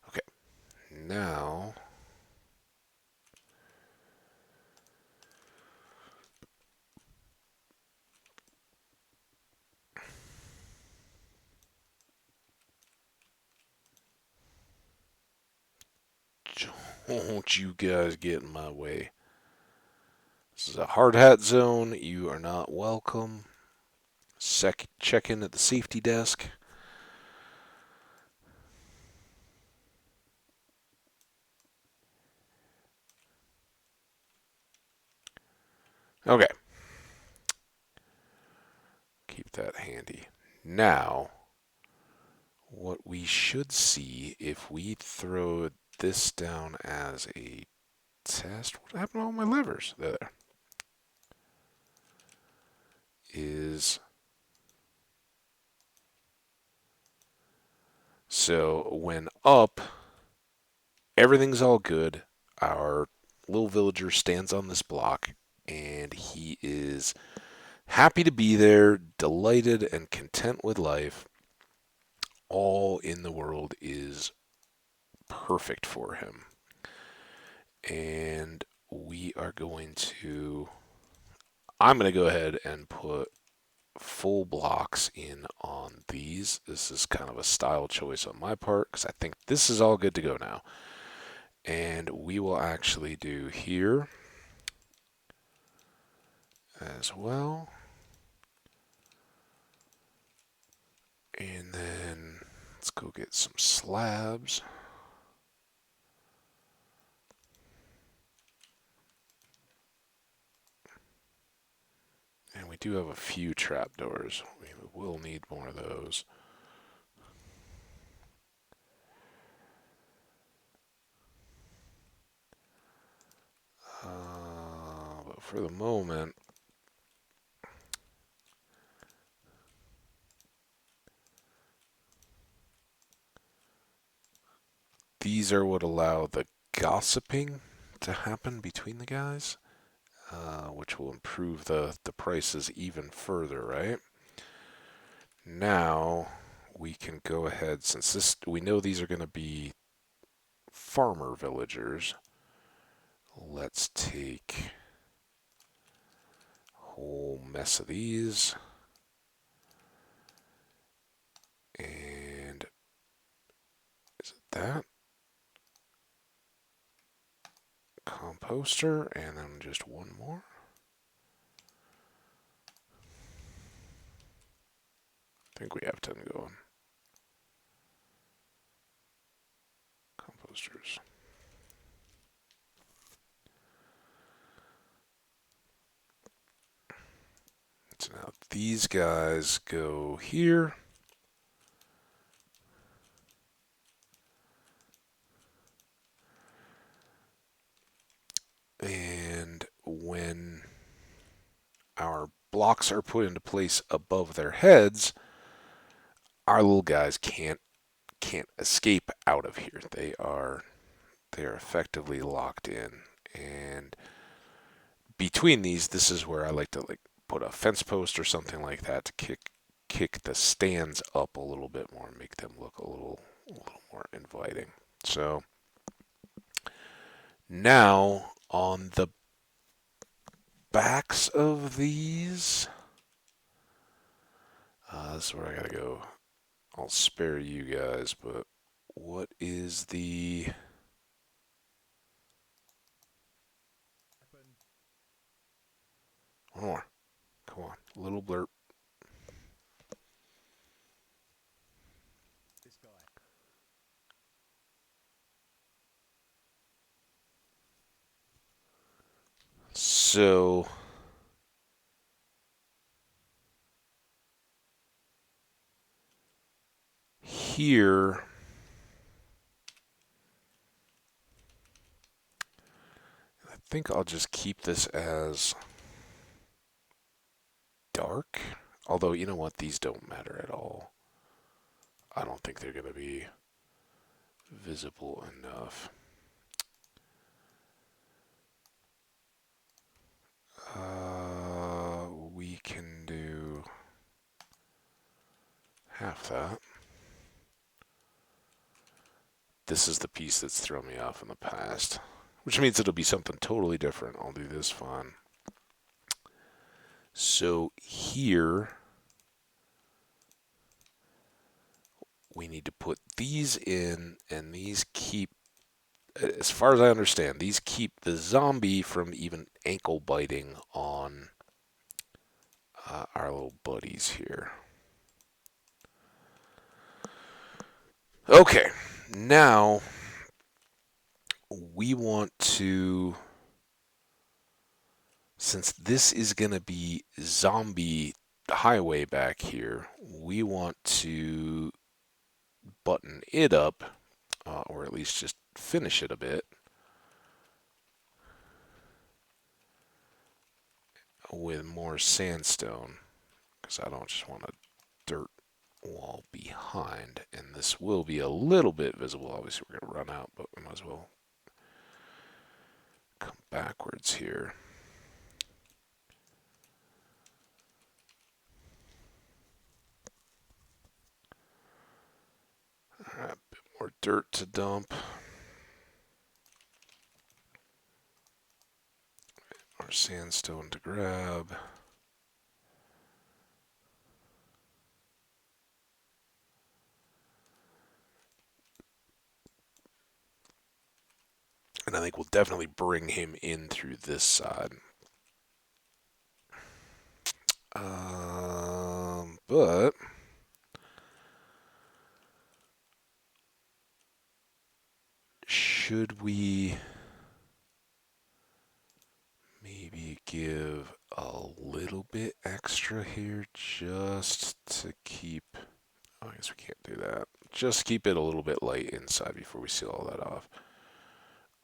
Okay, now don't you guys get in my way. This is a hard hat zone. You are not welcome. Check in at the safety desk. Okay. Keep that handy. Now, what we should see if we throw this down as a test. What happened to all my levers? There. Is so when up, everything's all good. Our little villager stands on this block and he is happy to be there, delighted and content with life. All in the world is perfect for him. And we are going to. I'm going to go ahead and put full blocks in on these. This is kind of a style choice on my part because I think this is all good to go now. And we will actually do here as well. And then let's go get some slabs. And we do have a few trapdoors. We will need more of those. But for the moment, these are what allow the gossiping to happen between the guys, which will improve the prices even further, right? Now we can go ahead, since we know these are going to be farmer villagers, let's take a whole mess of these and is it that? Composter and then just one more. I think we have 10 going. Composters. So now these guys go here. And when our blocks are put into place above their heads, our little guys can't escape out of here. They are effectively locked in. And between these, this is where I like to put a fence post or something like that to kick the stands up a little bit more, make them look a little more inviting. So now on the backs of these, this is where I gotta go. I'll spare you guys, but what is the Weapon. one more? Come on, little blurb. This guy. So here, I think I'll just keep this as dark. Although, you know what? These don't matter at all. I don't think they're going to be visible enough. We can do half that. This is the piece that's thrown me off in the past, which means it'll be something totally different. I'll do this fine. So here, we need to put these in, and these keep, as far as I understand, these keep the zombie from even ankle biting on our little buddies here. Okay, now we want to, since this is going to be zombie highway back here, we want to button it up, or at least just finish it a bit with more sandstone, because I don't just want a dirt wall behind, and this will be a little bit visible. Obviously, we're going to run out, but we might as well come backwards here. Alright, a bit more dirt to dump. More sandstone to grab. And I think we'll definitely bring him in through this side. But should we maybe give a little bit extra here just to keep, oh, I guess we can't do that. Just keep it a little bit light inside before we seal all that off.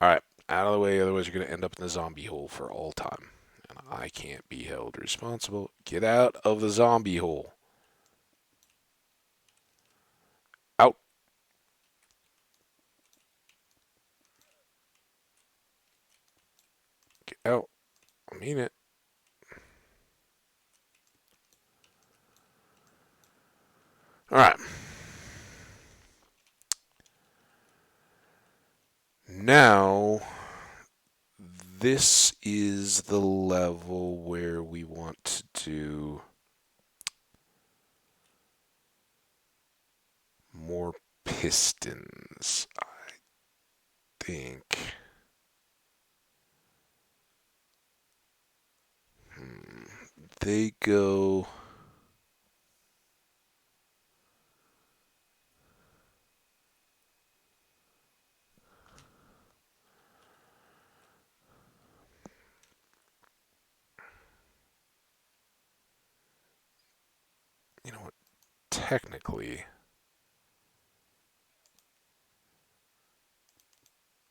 Alright, out of the way, otherwise you're going to end up in the zombie hole for all time. And I can't be held responsible. Get out of the zombie hole. Out. Get out. I mean it. Alright. Now, this is the level where we want to do more pistons, I think. They go. You know what? Technically,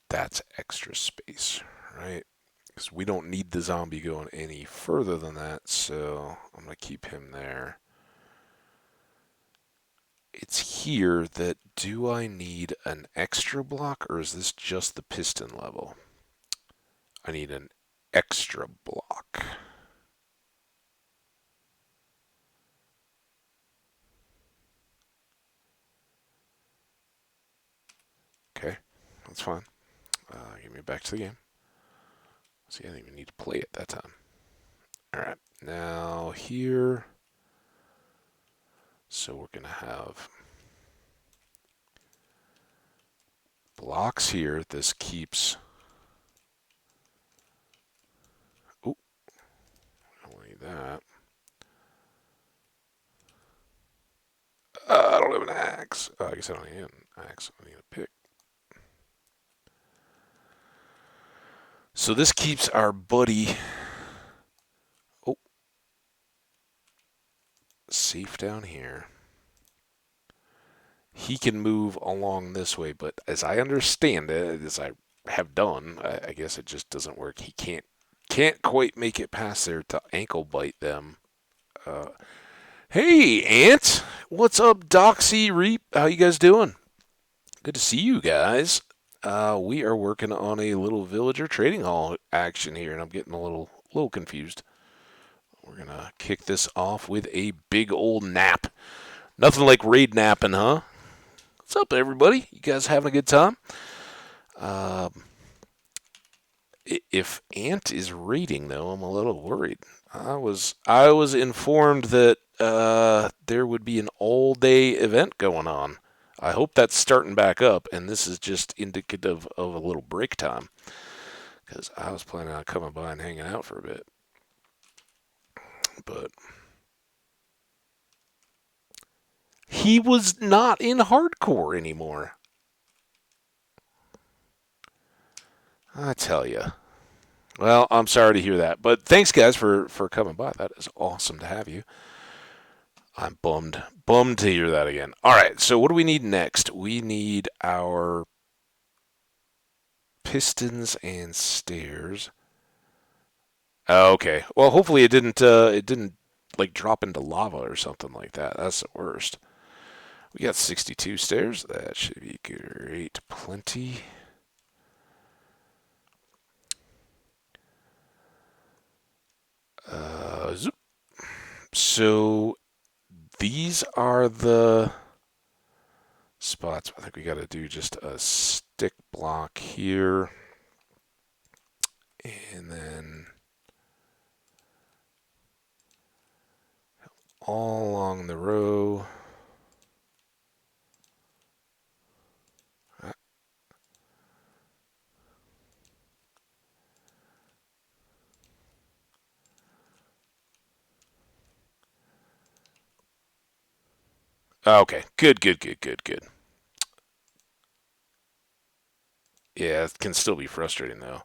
that's extra space, right? Because we don't need the zombie going any further than that, so I'm going to keep him there. It's here that do I need an extra block or is this just the piston level? I need an extra block. Okay, that's fine. Give me back to the game. See, I didn't even need to play it that time. Alright, now here. So we're going to have blocks here. This keeps. Oh, I don't need that. I don't have an axe. I guess I don't need an axe. I need a pick. So this keeps our buddy safe down here. He can move along this way, but as I understand it, as I have done, I guess it just doesn't work. He can't quite make it past there to ankle bite them. Uh, hey, Ant, what's up, Doxy Reap? How you guys doing? Good to see you guys. We are working on a little villager trading hall action here, and I'm getting a little confused. We're gonna kick this off with a big old nap. Nothing like raid napping, huh? What's up, everybody? You guys having a good time? Um, if Ant is raiding, though, I'm a little worried. I was informed that there would be an all-day event going on. I hope that's starting back up, and this is just indicative of a little break time. Because I was planning on coming by and hanging out for a bit, but he was not in hardcore anymore. I tell you. Well, I'm sorry to hear that, but thanks, guys, for coming by. That is awesome to have you. I'm bummed to hear that again. All right, so what do we need next? We need our pistons and stairs. Okay, well, hopefully it didn't like drop into lava or something like that. That's the worst. We got 62 stairs. That should be great. Plenty. Zoop. So these are the spots. I think we got to do just a stick block here, and then all along the row. Okay, good. Yeah, it can still be frustrating though.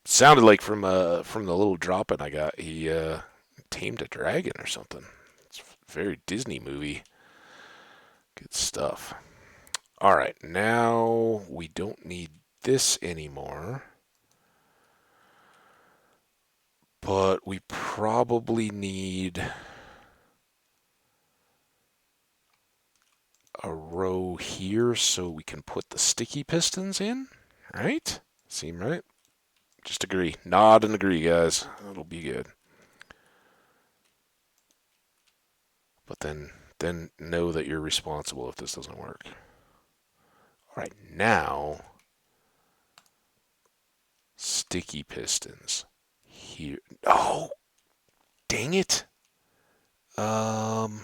Sounded like from the little drop in I got, he tamed a dragon or something. It's a very Disney movie. Good stuff. All right, now we don't need this anymore, but we probably need a row here so we can put the sticky pistons in, right? Seem right? Just agree. Nod and agree, guys. It'll be good. But then know that you're responsible if this doesn't work. All right, now sticky pistons here. Oh, dang it. Um,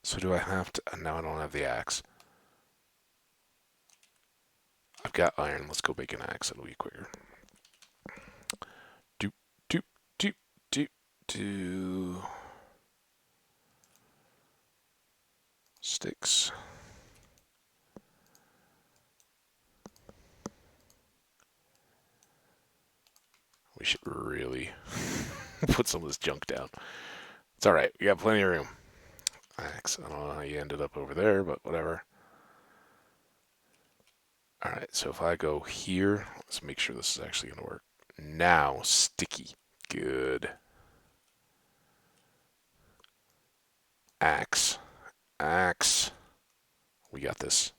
so do I have to? Now I don't have the axe. I've got iron. Let's go make an axe. It'll be quicker. Doop, doop, doop, doop, doop. Sticks. We should really put some of this junk down. It's alright. We got plenty of room. Axe. I don't know how you ended up over there, but whatever. Alright, so if I go here, let's make sure this is actually going to work. Now, sticky. Good. Axe. Axe. We got this.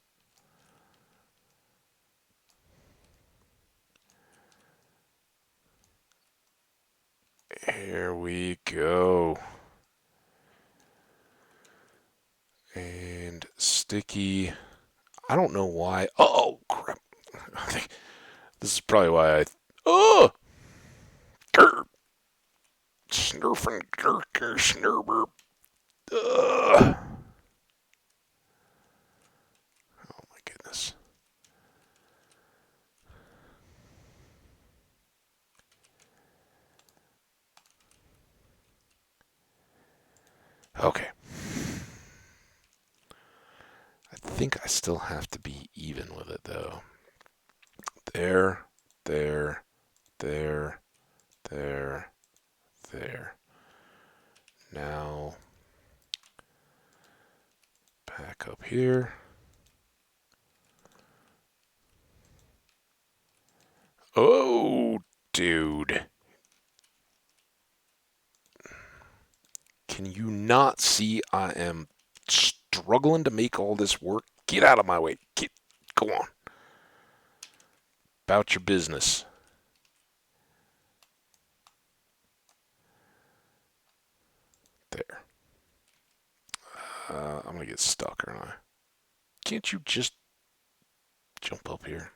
Here we go. And sticky. I don't know why. Oh, crap. I think this is probably why I. Oh! Grr! Snurfing, gurker, snurber. Ugh. Oh my goodness. Okay. I think I still have to be even with it though. There, there, there, there, there. Now, back up here. Oh, dude. Can you not see I am struggling to make all this work? Get out of my way. Go on. About your business. There. I'm going to get stuck, aren't I? Can't you just jump up here?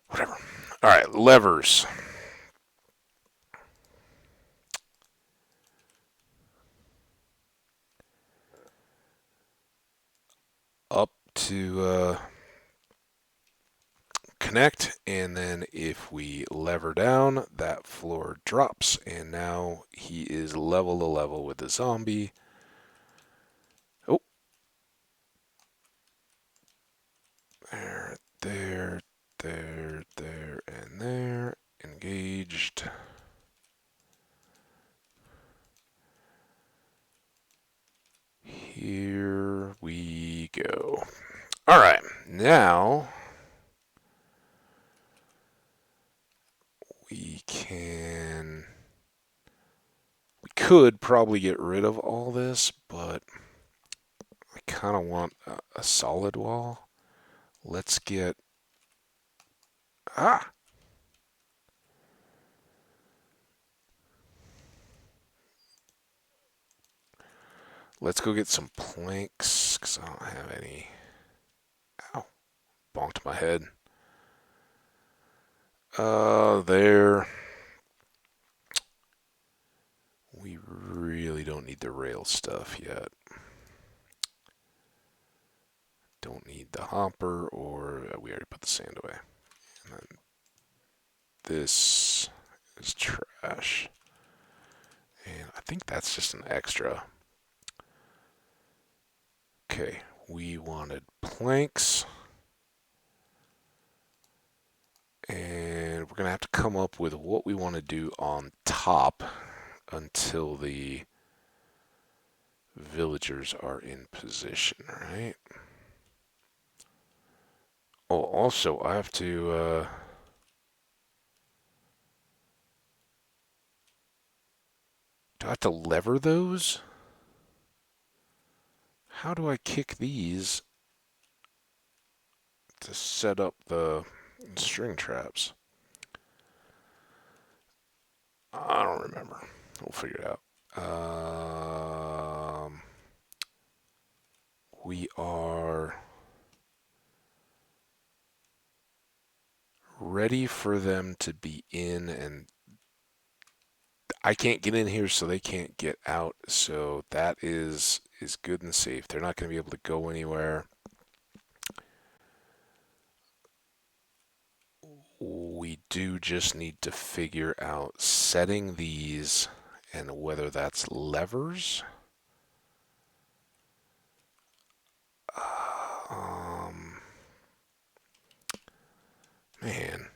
Whatever. All right, levers. Up to connect, and then if we lever down, that floor drops, and now he is level to level with the zombie. Oh, there, there, there, there, and there. Engaged. Here we go. All right, now we could probably get rid of all this, but I kind of want a solid wall. Let's get ah. Let's go get some planks because I don't have any. Ow, bonked my head. There. We really don't need the rail stuff yet. Don't need the hopper, or we already put the sand away. And then this is trash. And I think that's just an extra. Okay, we wanted planks. And we're going to have to come up with what we want to do on top until the villagers are in position, right? Oh, also, I have to, do I have to lever those? How do I kick these to set up the string traps? I don't remember. We'll figure it out. We are ready for them to be in, and I can't get in here, so they can't get out. So that is good and safe. They're not going to be able to go anywhere. We do just need to figure out setting these and whether that's levers. Um, man.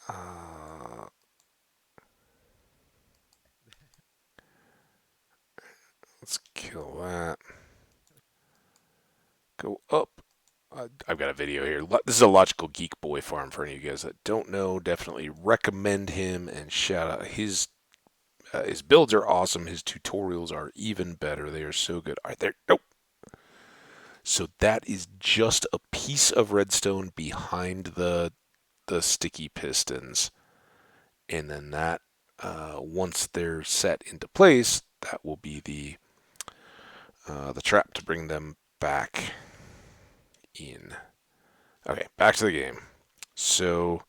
Uh, let's kill that. Go up. I've got a video here. This is a Logical Geek Boy farm for any of you guys that don't know. Definitely recommend him and shout out his builds are awesome. His tutorials are even better. They are so good. All right, there. Nope. So that is just a piece of redstone behind the sticky pistons, and then that once they're set into place, that will be the trap to bring them back in. Okay, back to the game. So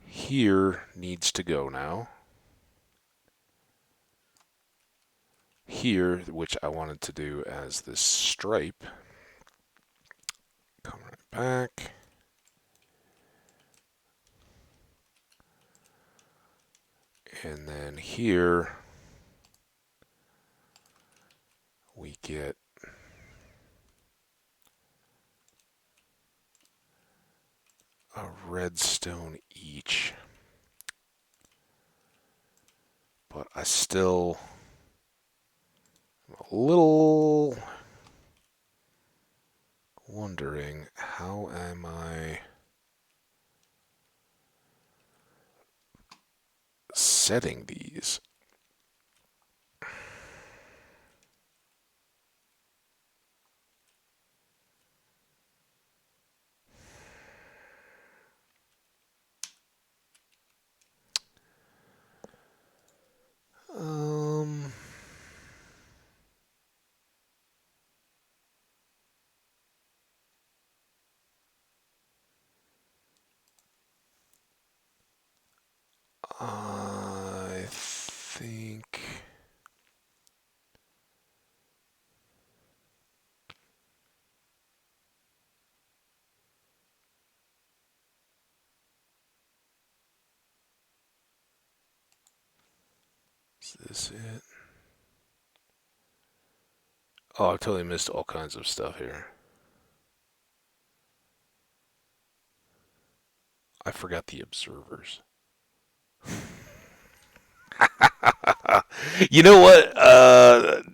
here needs to go now. Here, which I wanted to do as this stripe. Come right back. And then here we get a redstone each. But I still am a little wondering, how am I setting these? Um, I think is this it? Oh, I totally missed all kinds of stuff here. I forgot the observers. You know what?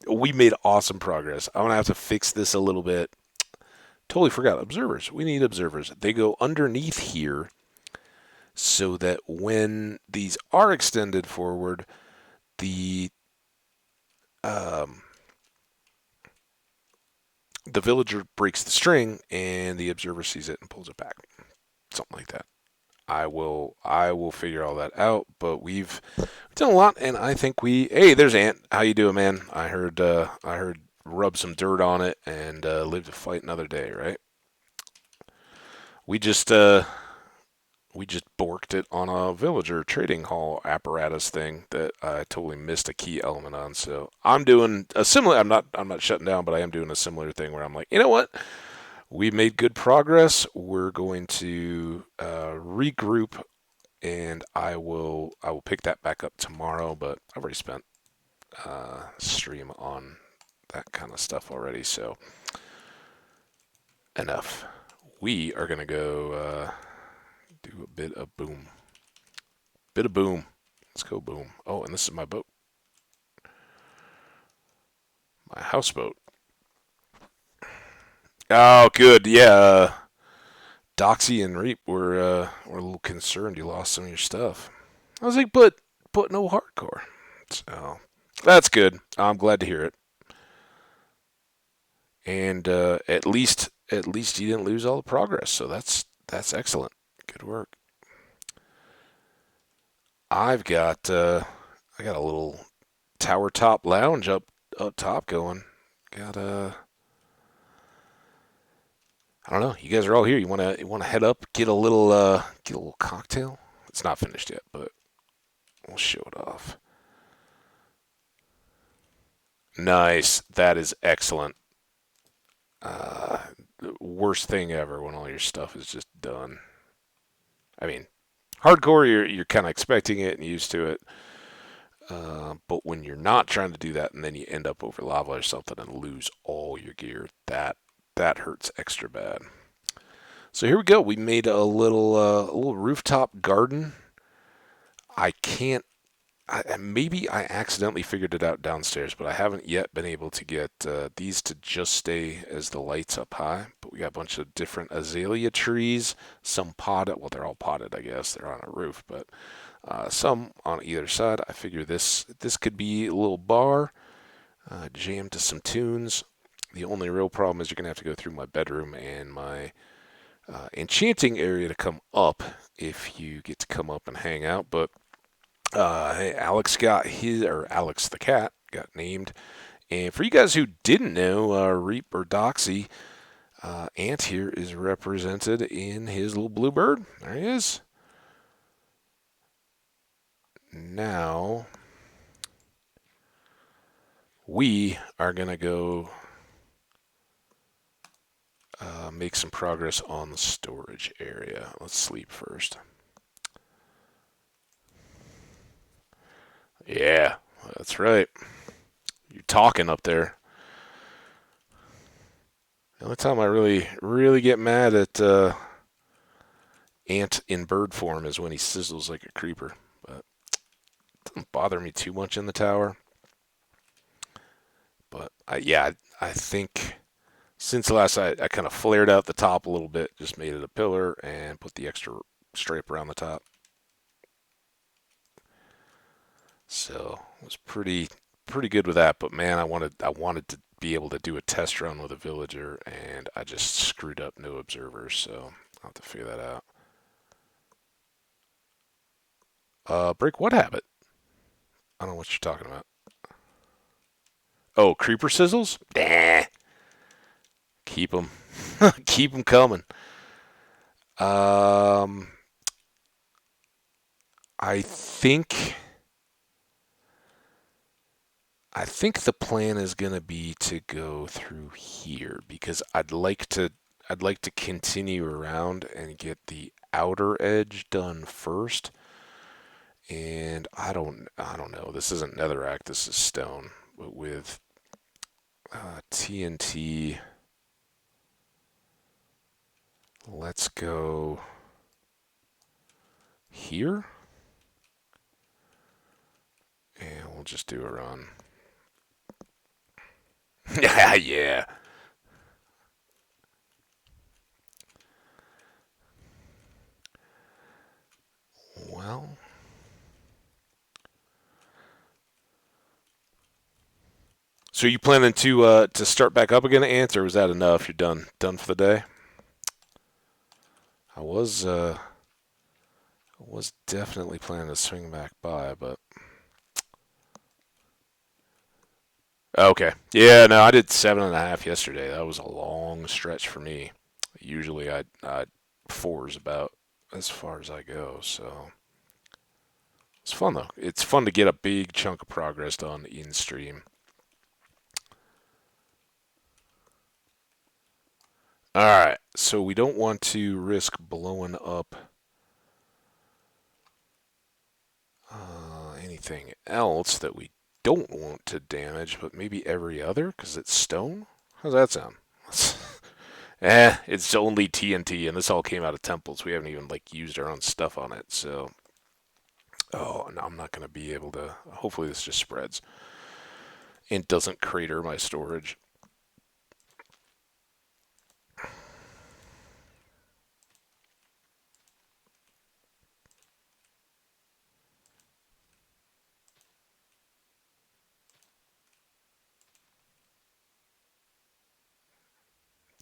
We made awesome progress. I'm gonna have to fix this a little bit. Totally forgot observers. We need observers. They go underneath here so that when these are extended forward, the um, the villager breaks the string and the observer sees it and pulls it back. Something like that. I will figure all that out. But we've done a lot, and I think we. Hey, there's Ant. How you doing, man? I heard rub some dirt on it and live to fight another day. Right? We just uh, we just borked it on a villager trading hall apparatus thing that I totally missed a key element on. So I'm doing a similar. I'm not shutting down, but I am doing a similar thing where I'm like, you know what? We made good progress. We're going to regroup, and I will pick that back up tomorrow. But I've already spent stream on that kind of stuff already, so enough. We are gonna go do a bit of boom. Bit of boom. Let's go boom. Oh, and this is my boat. My houseboat. Oh, good. Yeah. Doxy and Reap were a little concerned you lost some of your stuff. I was like, but no hardcore. So that's good. I'm glad to hear it. And at least you didn't lose all the progress. So that's excellent. Good work. I've got I got a little tower top lounge up up top going. Got I don't know. You guys are all here. You wanna head up, get a little cocktail. It's not finished yet, but we'll show it off. Nice. That is excellent. Uh, Worst thing ever when all your stuff is just done. I mean, hardcore, you're kind of expecting it and used to it. But when you're not trying to do that and then you end up over lava or something and lose all your gear, that hurts extra bad. So here we go. We made a little rooftop garden. I can't. Maybe I accidentally figured it out downstairs, but I haven't yet been able to get these to just stay as the lights up high. But we got a bunch of different azalea trees, some potted. Well, they're all potted, I guess. They're on a roof, but some on either side. I figure this could be a little bar, jammed to some tunes. The only real problem is you're gonna have to go through my bedroom and my enchanting area to come up if you get to come up and hang out. But hey, Alex the cat got named. And for you guys who didn't know, Reap or Doxy, Ant here is represented in his little blue bird. There he is. Now, we are going to go make some progress on the storage area. Let's sleep first. Yeah, that's right. You're talking up there. The only time I really get mad at Ant in bird form is when he sizzles like a creeper. But it doesn't bother me too much in the tower. But yeah, I think since last I kind of flared out the top a little bit, just made it a pillar and put the extra stripe around the top. So it was pretty good with that. But man, I wanted to be able to do a test run with a villager, and I just screwed up no observers. So I'll have to figure that out. Break what habit? I don't know what you're talking about. Oh, creeper sizzles? Nah, keep them, keep them coming. Um, I think I think the plan is going to be to go through here because I'd like to continue around and get the outer edge done first. And I don't know. This isn't netherrack. This is stone. But with TNT, let's go here, and we'll just do a run. Yeah. Well, so you planning to start back up again, Ant, or was that enough? You're done for the day. I was definitely planning to swing back by, but okay. Yeah, no, I did 7.5 yesterday. That was a long stretch for me. Usually I four is about as far as I go, so it's fun though. It's fun to get a big chunk of progress done in stream. All right, so we don't want to risk blowing up anything else that we don't want to damage, but maybe every other because it's stone. How's that sound? It's only TNT, and this all came out of temples. We haven't even like used our own stuff on it, so oh, no, I'm not gonna be able to. Hopefully, this just spreads and doesn't crater my storage.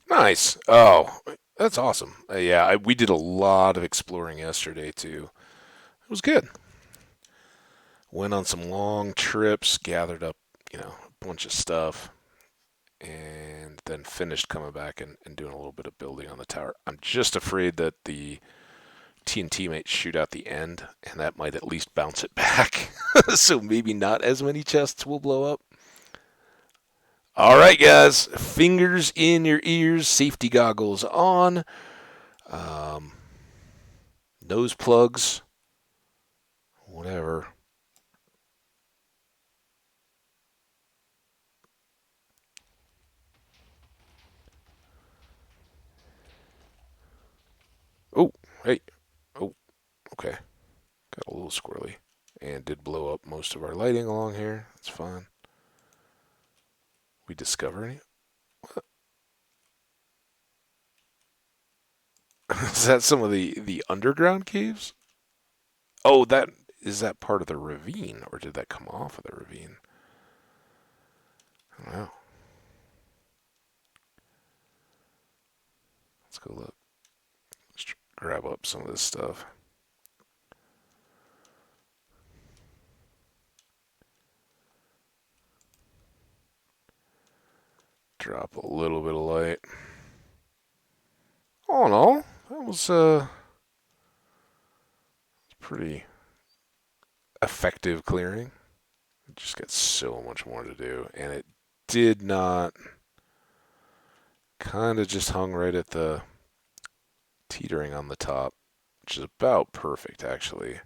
Nice. Oh, that's awesome. Yeah, we did a lot of exploring yesterday too. It was good. Went on some long trips, gathered up, bunch of stuff, and then finished coming back and doing a little bit of building on the tower. I'm just afraid that the TNT might shoot out the end, and that might at least bounce it back. So maybe not as many chests will blow up. All right, guys, fingers in your ears, safety goggles on, um, nose plugs, whatever. Oh, hey, oh, okay, got a little squirrely, and did blow up most of our lighting along here. That's fine. We discover any? Is that some of the underground caves? Oh, that is that part of the ravine, or did that come off of the ravine? I don't know. Let's go look. Let's grab up some of this stuff. Drop a little bit of light. All in all, that was pretty effective clearing. It just got so much more to do, and it did not kind of just hung right at the teetering on the top, which is about perfect actually.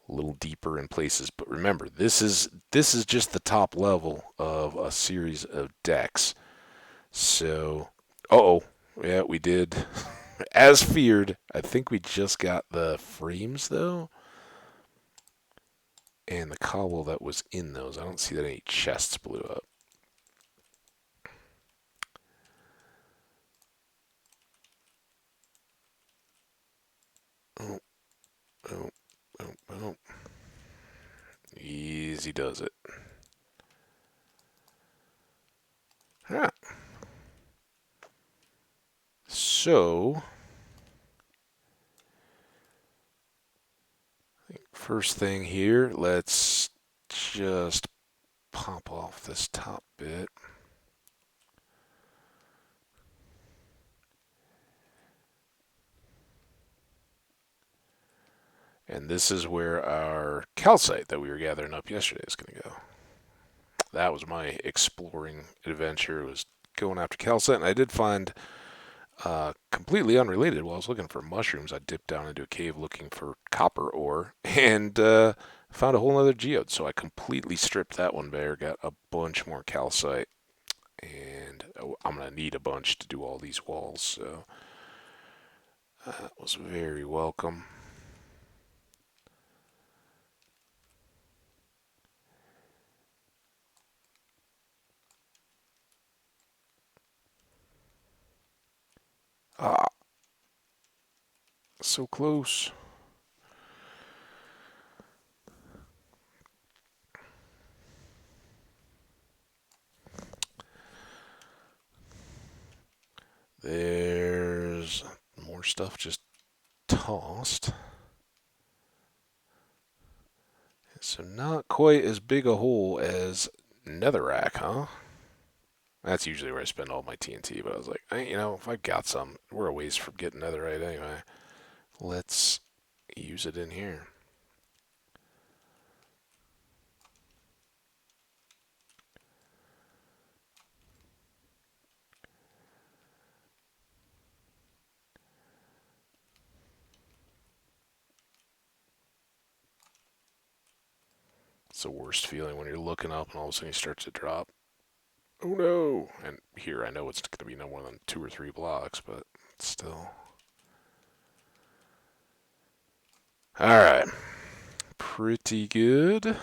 A little deeper in places, but remember, this is just the top level of a series of decks. So, oh, yeah, we did as feared. I think we just got the frames though, and the cobble that was in those. I don't see that any chests blew up. Oh, oh, oh, oh. Easy does it. Yeah. So, first thing here, let's just pop off this top bit. And this is where our calcite that we were gathering up yesterday is going to go. That was my exploring adventure, was going after calcite. And I did find, completely unrelated, while I was looking for mushrooms, I dipped down into a cave looking for copper ore and found a whole other geode. So I completely stripped that one bare, got a bunch more calcite. And I'm going to need a bunch to do all these walls. So that was very welcome. Ah, so close. There's more stuff just tossed. So not quite as big a hole as netherrack, huh? That's usually where I spend all my TNT, but I was like, if I got some, we're a ways from getting netherite anyway. Let's use it in here. It's the worst feeling when you're looking up and all of a sudden you start to drop. Oh no! And here I know it's going to be no more than 2 or 3 blocks, but still. Alright. Pretty good.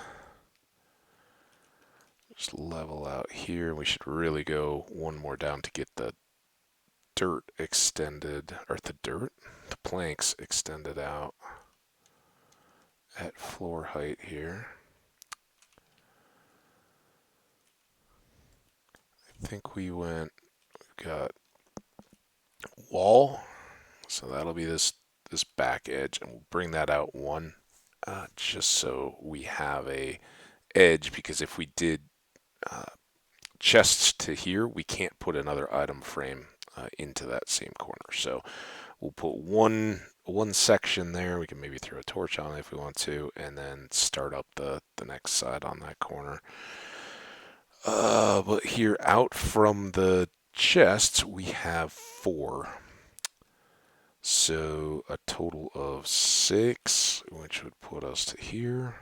Just level out here. We should really go one more down to get the dirt extended, or the planks extended out at floor height here. I think we've got wall, so that'll be this back edge, and we'll bring that out one, just so we have a edge, because if we did chests to here, we can't put another item frame into that same corner. So we'll put one section there. We can maybe throw a torch on it if we want to, and then start up the next side on that corner. But here, out from the chests, we have four. So a total of six, which would put us to here.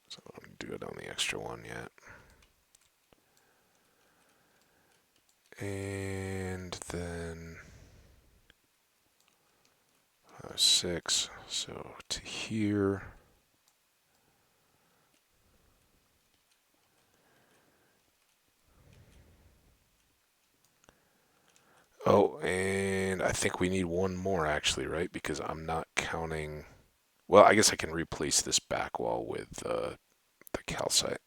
So I don't do it on the extra one yet. And then six, so to here. Oh, and I think we need one more actually, right? Because I'm not counting. Well, I guess I can replace this back wall with the calcite.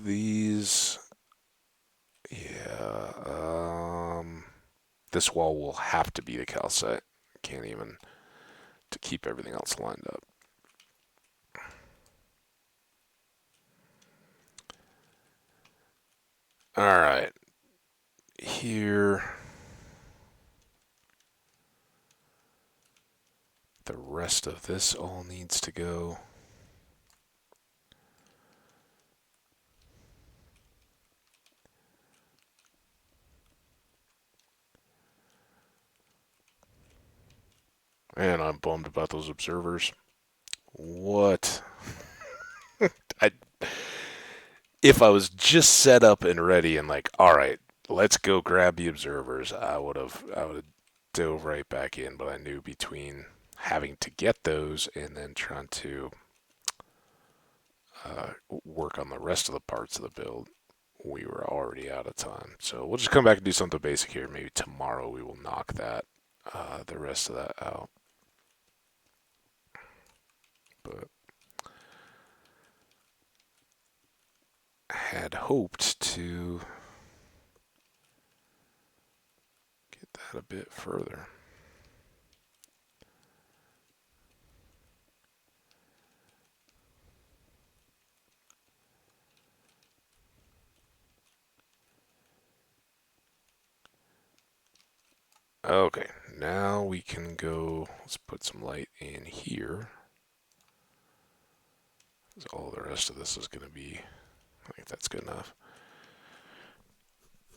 These, yeah. This wall will have to be the calcite. Can't even to keep everything else lined up. All right, here. The rest of this all needs to go. And I'm bummed about those observers. What? I If I was just set up and ready and like, all right, let's go grab the observers, I would have dove right back in. But I knew between having to get those and then trying to work on the rest of the parts of the build, we were already out of time. So we'll just come back and do something basic here. Maybe tomorrow we will knock that the rest of that out. But had hoped to get that a bit further. Okay, now we can go. Let's put some light in here. All the rest of this is going to be, I think that's good enough.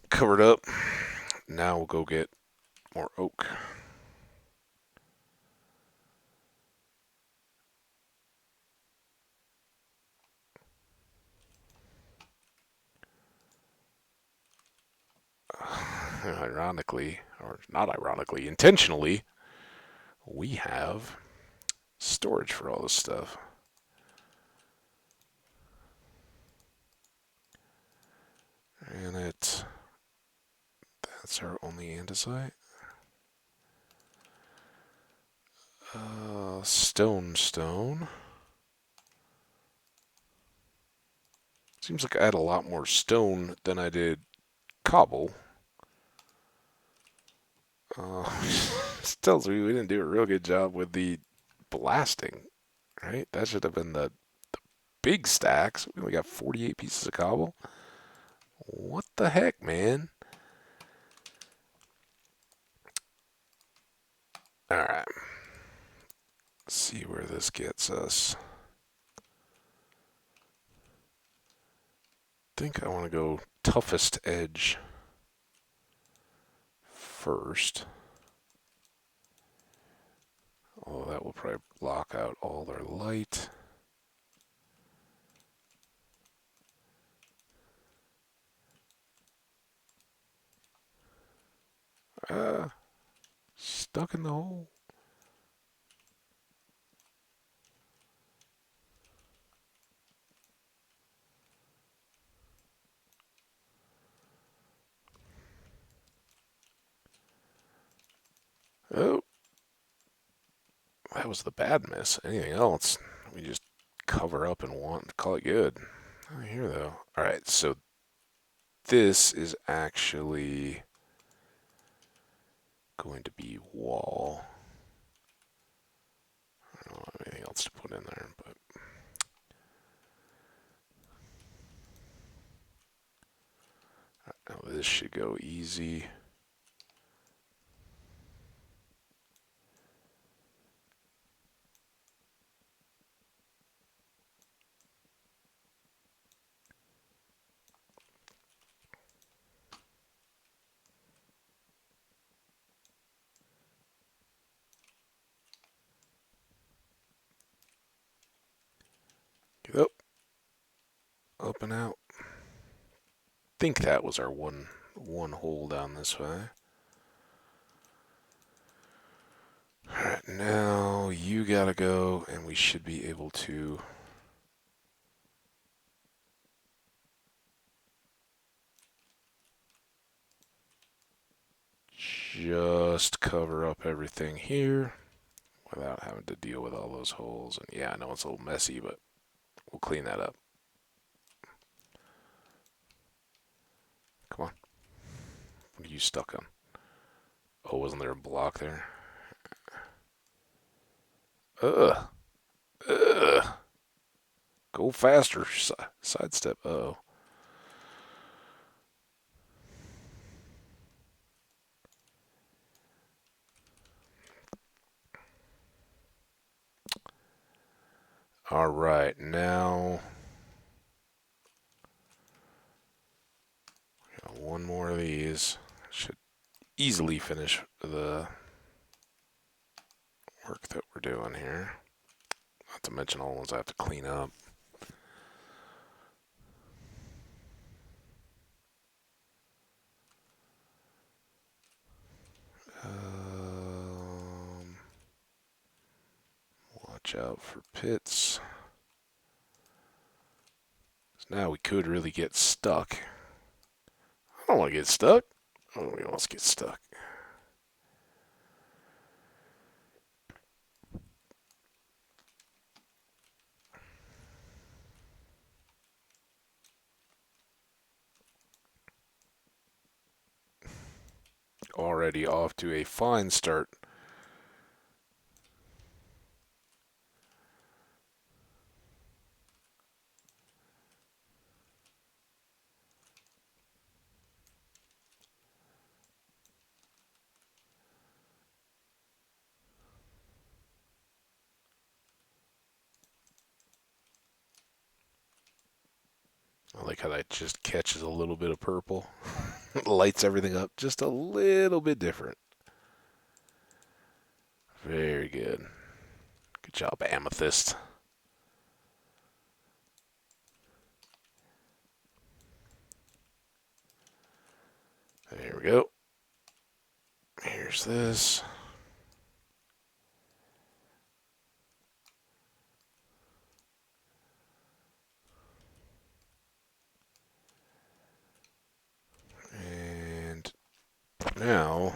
Covered up. Now we'll go get more oak. Ironically, or not ironically, intentionally, we have storage for all this stuff. And that's our only andesite. Stone. Seems like I had a lot more stone than I did cobble. This tells me we didn't do a real good job with the blasting, right? That should have been the big stacks. We only got 48 pieces of cobble. What the heck, man? All right. Let's see where this gets us. I think I want to go toughest edge first. Oh, that will probably block out all their light. Stuck in the hole. Oh, that was the bad miss. Anything else, we just cover up and call it good. Not here though. All right, so this is actually going to be wall. I don't have anything else to put in there, but now this should go easy. Get up and out. Think that was our one hole down this way. Alright, now you gotta go, and we should be able to just cover up everything here without having to deal with all those holes. And yeah, I know it's a little messy, but we'll clean that up. Come on. What are you stuck on? Oh, wasn't there a block there? Ugh. Ugh. Go faster. Sidestep. Uh-oh. All right, now got one more of these. Should easily finish the work that we're doing here. Not to mention all the ones I have to clean up. Watch out for pits. Now we could really get stuck. I don't want to get stuck. Nobody wants to get stuck. Already off to a fine start. I like how that just catches a little bit of purple. Lights everything up just a little bit different. Very good. Good job, Amethyst. There we go. Here's this. And now,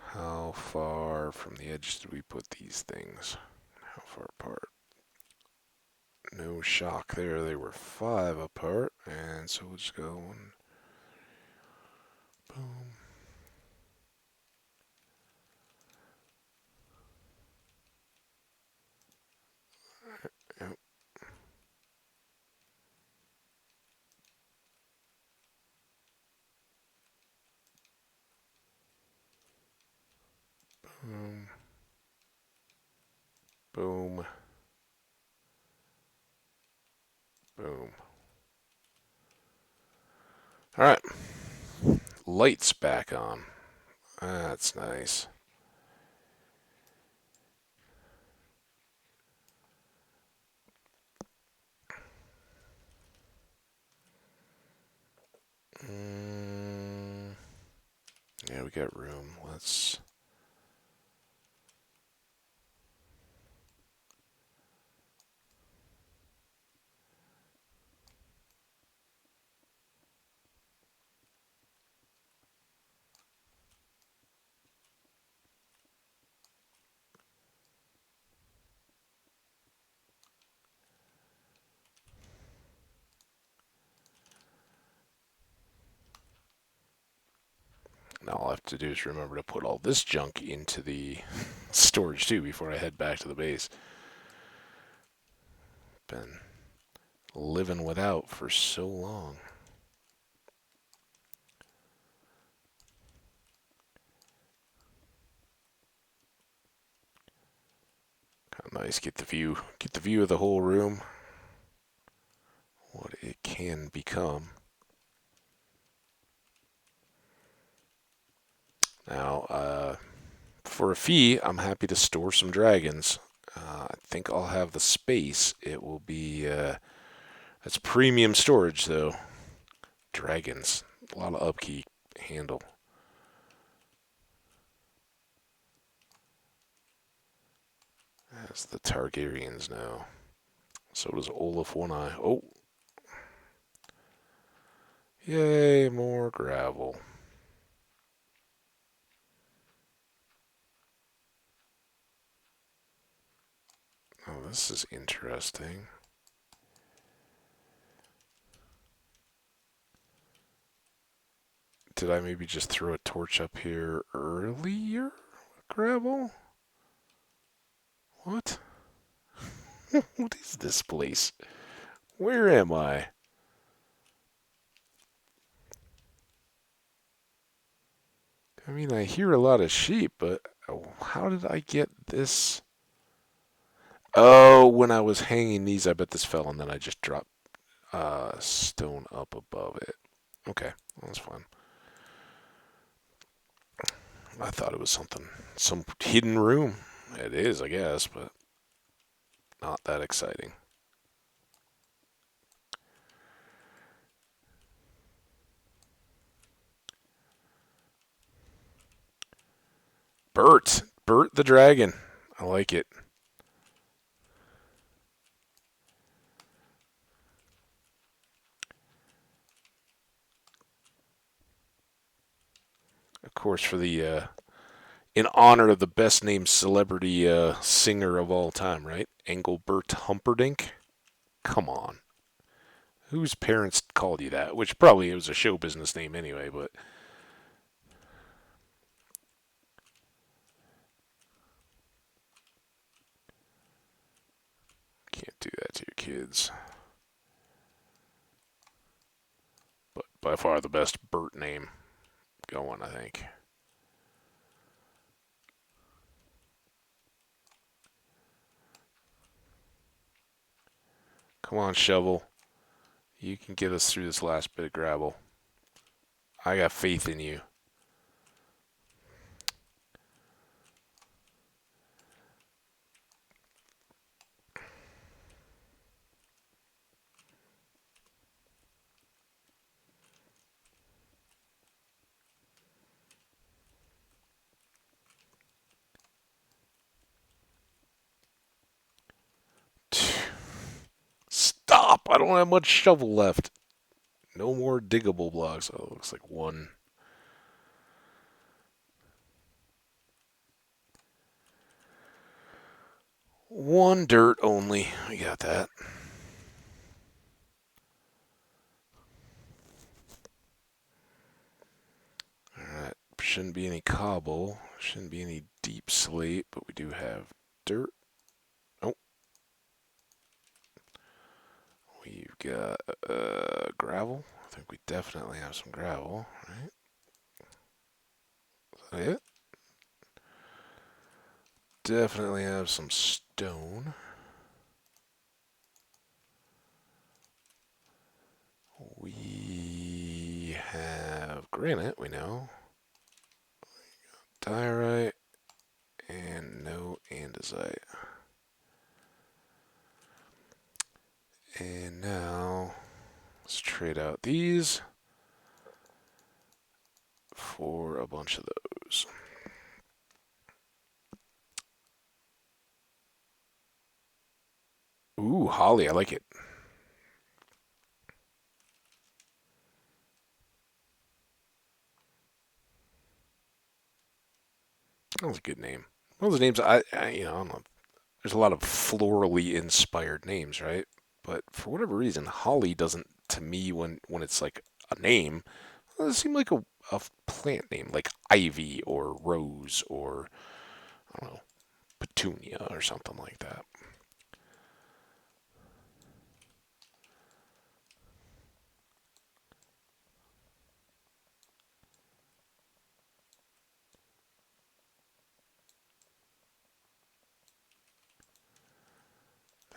how far from the edge did we put these things? How far apart? No shock there. They were 5 apart. And so we'll just go one. Boom. Yep. Boom. Boom. Boom. All right. Lights back on. That's nice. Mm, yeah, we got room. Let's. to do is remember to put all this junk into the storage too before I head back to the base. Been living without for so long. Kind of nice. Get the view. Get the view of the whole room. What it can become. Now, for a fee, I'm happy to store some dragons. I think I'll have the space. It will be that's premium storage though. Dragons, a lot of upkeep. Handle. That's the Targaryens now. So does Olaf One Eye. Oh, yay! More gravel. Oh, this is interesting. Did I maybe just throw a torch up here earlier? Gravel? What? What is this place? Where am I? I mean, I hear a lot of sheep, but how did I get this? Oh, when I was hanging these, I bet this fell, and then I just dropped stone up above it. Okay, that's fine. I thought it was something, some hidden room. It is, I guess, but not that exciting. Bert the dragon. I like it. Of course, for the in honor of the best named celebrity singer of all time, right? Engelbert Humperdinck. Come on, whose parents called you that? Which probably it was a show business name anyway, but can't do that to your kids. But by far the best Bert name going, I think. Come on, shovel. You can get us through this last bit of gravel. I got faith in you. Stop! I don't have much shovel left. No more diggable blocks. Oh, it looks like one. One dirt only. We got that. Alright. Shouldn't be any cobble. Shouldn't be any deep slate, but we do have dirt. Oh. We've got gravel. I think we definitely have some gravel, right? Is that it? Definitely have some stone. We have granite, we know. Diorite and no andesite. And now let's trade out these for a bunch of those. Ooh, holly, I like it. That was a good name. One of the names I don't know. There's a lot of florally inspired names, right? But for whatever reason, holly doesn't, to me, when it's like a name, it doesn't seem like a plant name like ivy or rose or I don't know, petunia or something like that.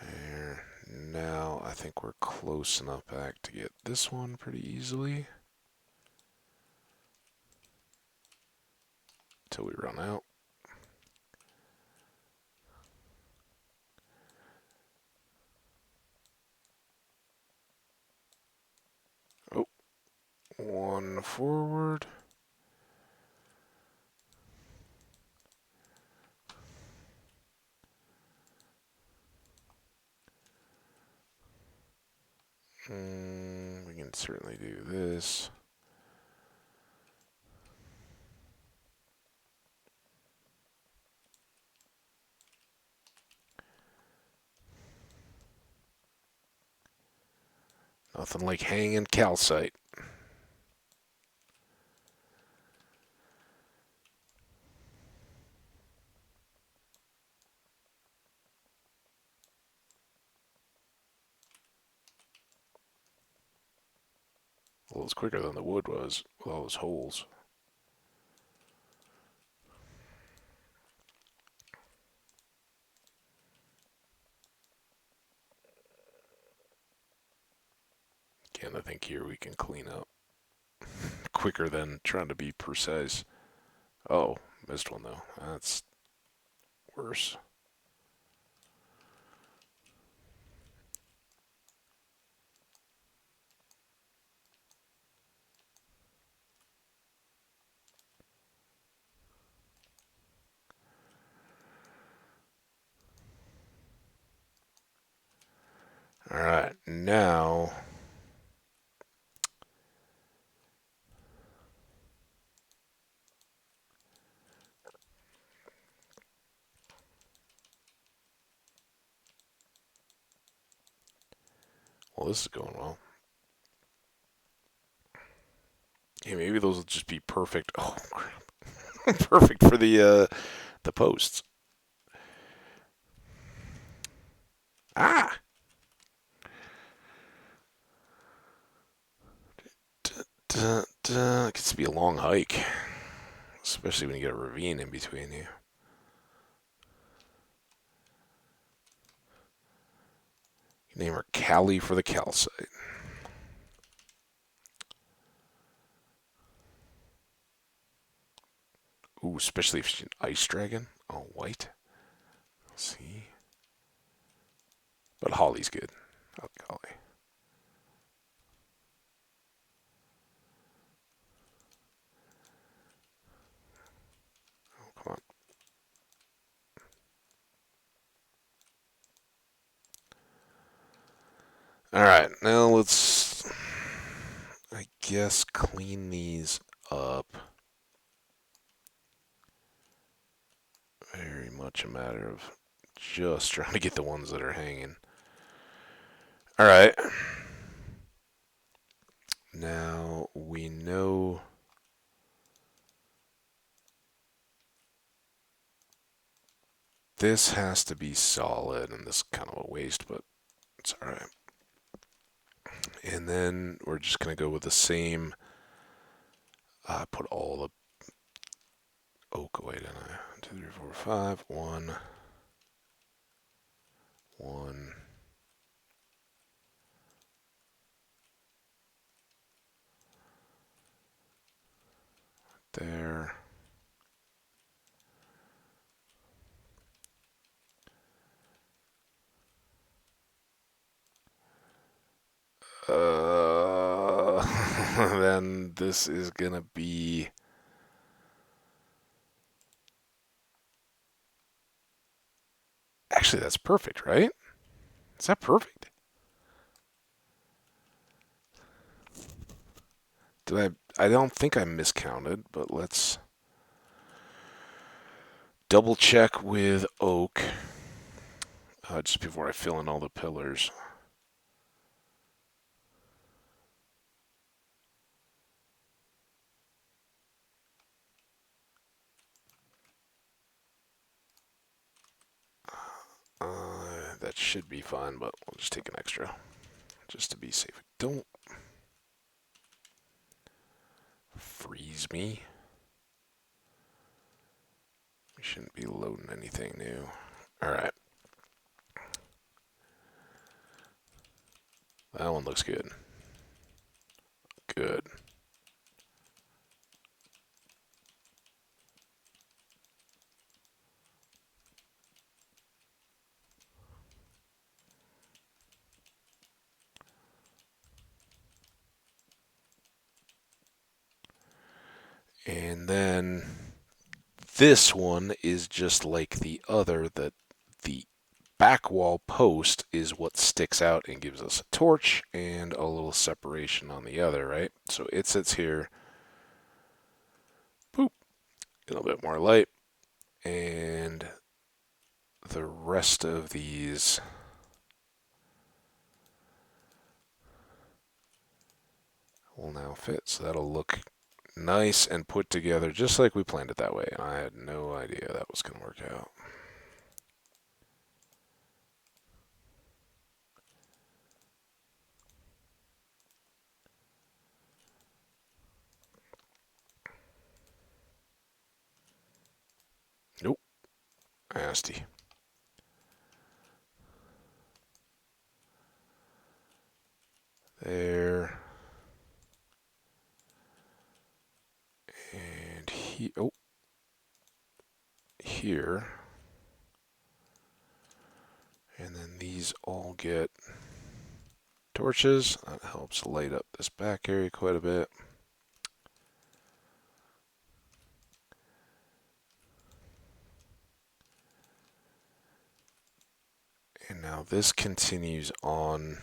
There. Now I think we're close enough back to get this one pretty easily. Till we run out. Oh, one forward. We can certainly do this. Nothing like hanging calcite. Well, it's quicker than the wood was with all those holes. Again, I think here we can clean up quicker than trying to be precise. Oh, missed one though. That's worse. Alright, now. Well, this is going well. Hey, maybe those will just be perfect. Oh, crap. Perfect for the posts. Ah! Duh, duh. It gets to be a long hike, especially when you get a ravine in between you. You name her Callie for the calcite. Ooh, especially if she's an ice dragon. Oh, white. See? But Holly's good. I like Holly. Oh, come on. Alright, now let's, I guess, clean these up. Very much a matter of just trying to get the ones that are hanging. Alright. Now we know this has to be solid, and this is kind of a waste, but it's alright. And then we're just going to go with the same. Put all the oak away, didn't I? 1, 2, 3, 4, 5. 1. 1. There. Then this is going to be. Actually, that's perfect, right? Is that perfect? Did I don't think I miscounted, but let's double check with oak just before I fill in all the pillars. that should be fine, but we'll just take an extra just to be safe. Don't freeze me. We shouldn't be loading anything new. Alright. That one looks good. Good. And then this one is just like the other, that the back wall post is what sticks out and gives us a torch and a little separation on the other, right? So it sits here, boop, a little bit more light, and the rest of these will now fit. So that'll look nice and put together just like we planned it that way. And I had no idea that was going to work out. Nope. Nasty. There. And oh, here. And then these all get torches. That helps light up this back area quite a bit. And now this continues on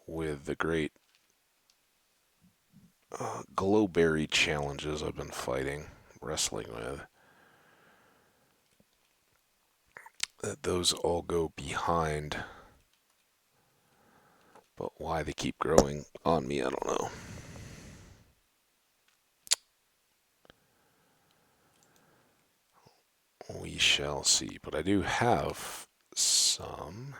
with the great glowberry challenges I've been fighting, wrestling with. That those all go behind. But why they keep growing on me, I don't know. We shall see. But I do have some.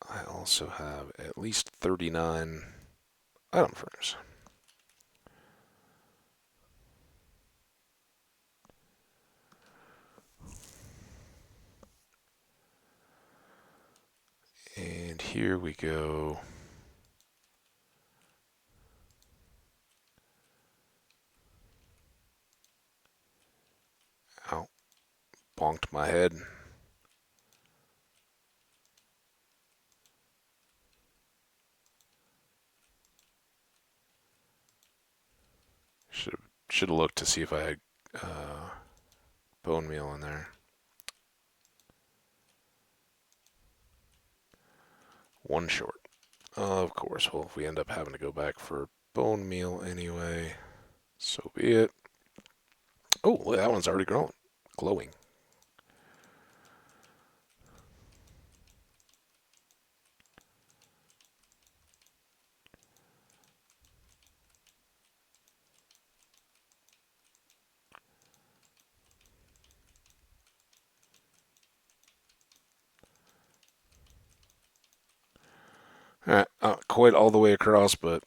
I also have at least 39 item frames. And here we go. Ow. Bonked my head. Should have looked to see if I had bone meal in there. One short. Of course. Well, if we end up having to go back for bone meal anyway, so be it. Oh, look, that one's already growing. Glowing. Alright, not quite all the way across, but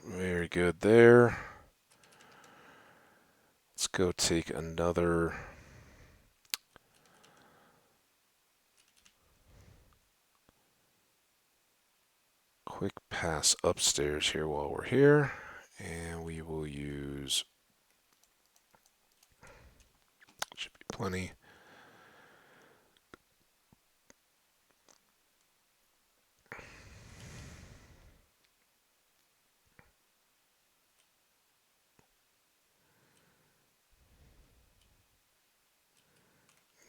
very good there. Let's go take another quick pass upstairs here while we're here. And we will use, should be plenty.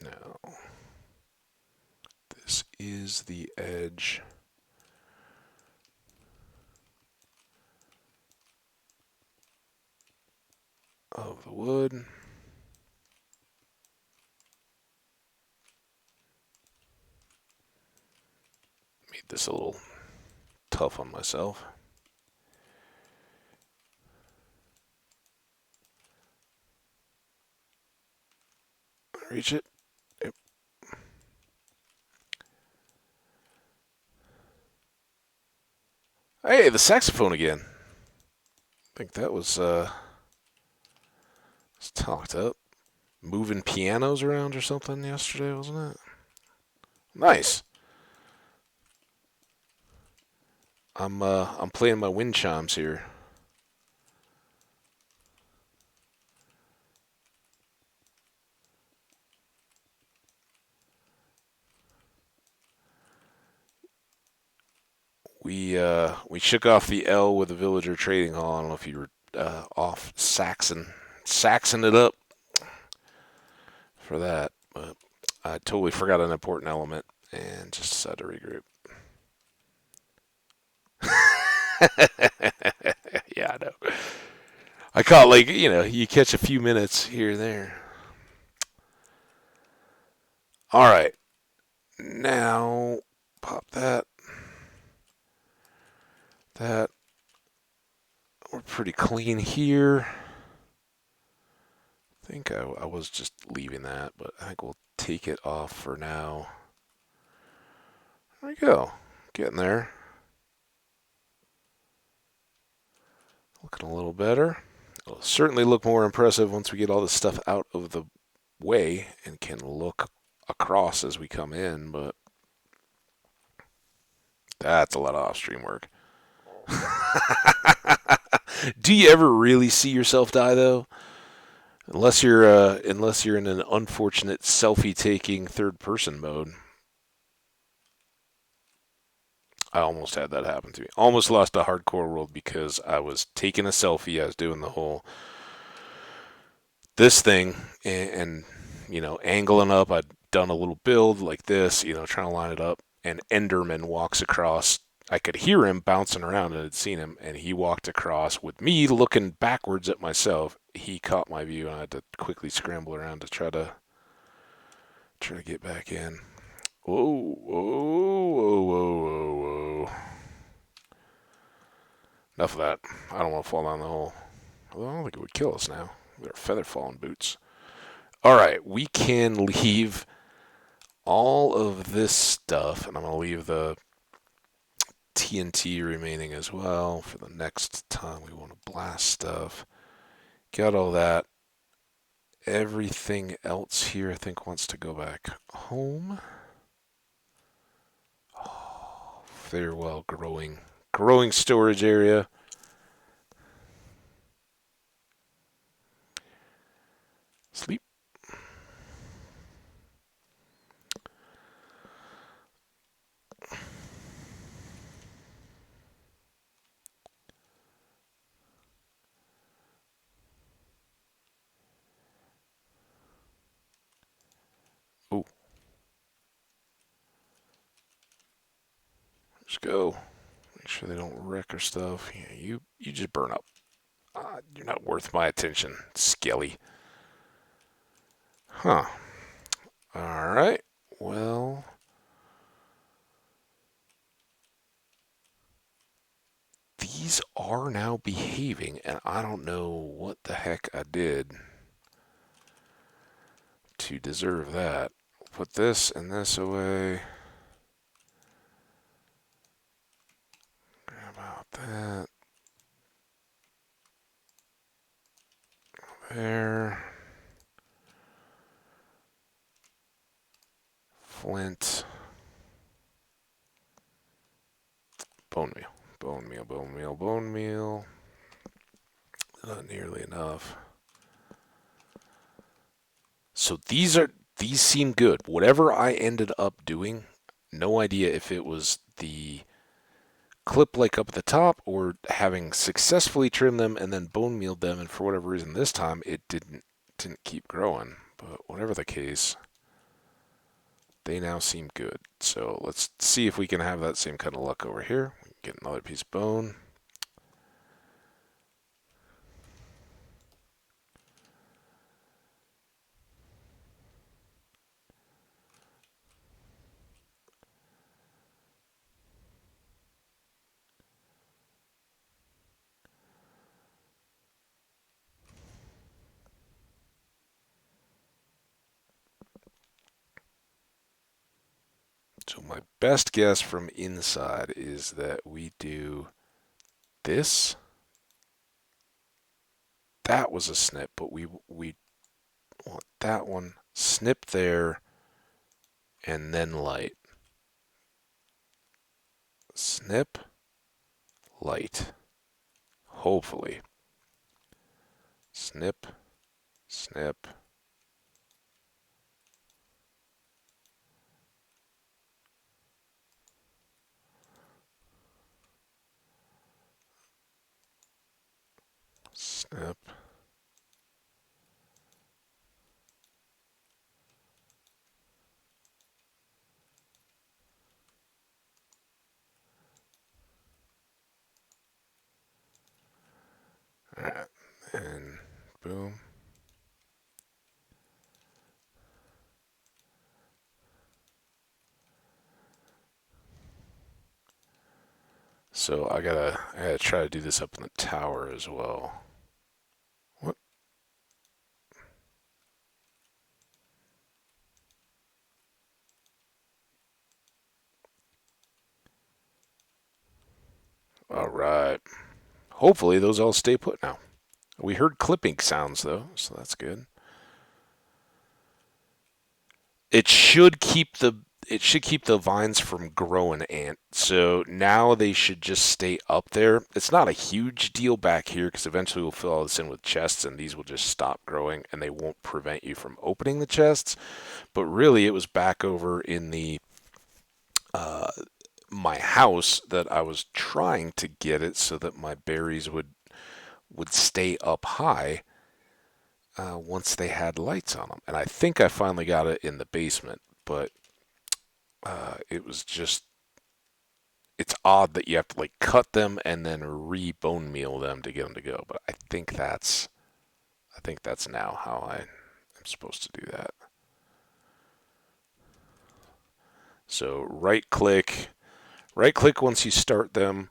Now, this is the edge of the wood. Made this a little tough on myself. Reach it. Yep. Hey, the saxophone again. I think that was talked up. Moving pianos around or something yesterday, wasn't it? Nice. I'm playing my wind chimes here. We shook off the L with the Villager Trading Hall. I don't know if you were off Saxon it up for that, but I totally forgot an important element and just decided to regroup. Yeah, I know. I caught you catch a few minutes here and there. All right, now pop that. That we're pretty clean here. I think I was just leaving that, but I think we'll take it off for now. There we go. Getting there. Looking a little better. It'll certainly look more impressive once we get all this stuff out of the way and can look across as we come in, but that's a lot of off-stream work. Do you ever really see yourself die though? Unless you're in an unfortunate selfie-taking third-person mode. I almost had that happen to me. Almost lost a hardcore world because I was taking a selfie. I was doing the whole this thing and angling up. I'd done a little build like this, trying to line it up. And Enderman walks across. I could hear him bouncing around and had seen him, and he walked across with me looking backwards at myself. He caught my view, and I had to quickly scramble around to try to get back in. Whoa, whoa, whoa, whoa, whoa, whoa. Enough of that. I don't want to fall down the hole. Well, I don't think it would kill us now. They're feather falling boots. All right, we can leave all of this stuff, and I'm going to leave the TNT remaining as well for the next time we want to blast stuff. Got all that. Everything else here, I think, wants to go back home. Oh, farewell, growing storage area. Sleep. Oh, let's go. Make sure they don't wreck our stuff. Yeah, you just burn up. You're not worth my attention, Skelly. Huh. Alright. Well, these are now behaving, and I don't know what the heck I did to deserve that. Put this and this away. Grab out that. There. Flint. Bone meal. Bone meal, bone meal, bone meal. Not nearly enough. So these seem good. Whatever I ended up doing, no idea if it was the clip like up at the top or having successfully trimmed them and then bone mealed them, and for whatever reason this time it didn't keep growing. But whatever the case, they now seem good. So let's see if we can have that same kind of luck over here. We can get another piece of bone. So my best guess from inside is that we do this. That was a snip, but we want that one. Snip there, and then light. Snip, light. Hopefully. Snip, snip. Snip. Alright, and boom. So I gotta try to do this up in the tower as well. What? All right. Hopefully those all stay put now. We heard clipping sounds though, so that's good. It should keep the it should keep the vines from growing, ant. So now they should just stay up there. It's not a huge deal back here because eventually we'll fill all this in with chests and these will just stop growing and they won't prevent you from opening the chests. But really, it was back over in the uh, my house that I was trying to get it so that my berries would stay up high once they had lights on them. And I think I finally got it in the basement, but it was just it's odd that you have to like cut them and then re-bone meal them to get them to go. But I think that's now how I am supposed to do that. So right click once you start them,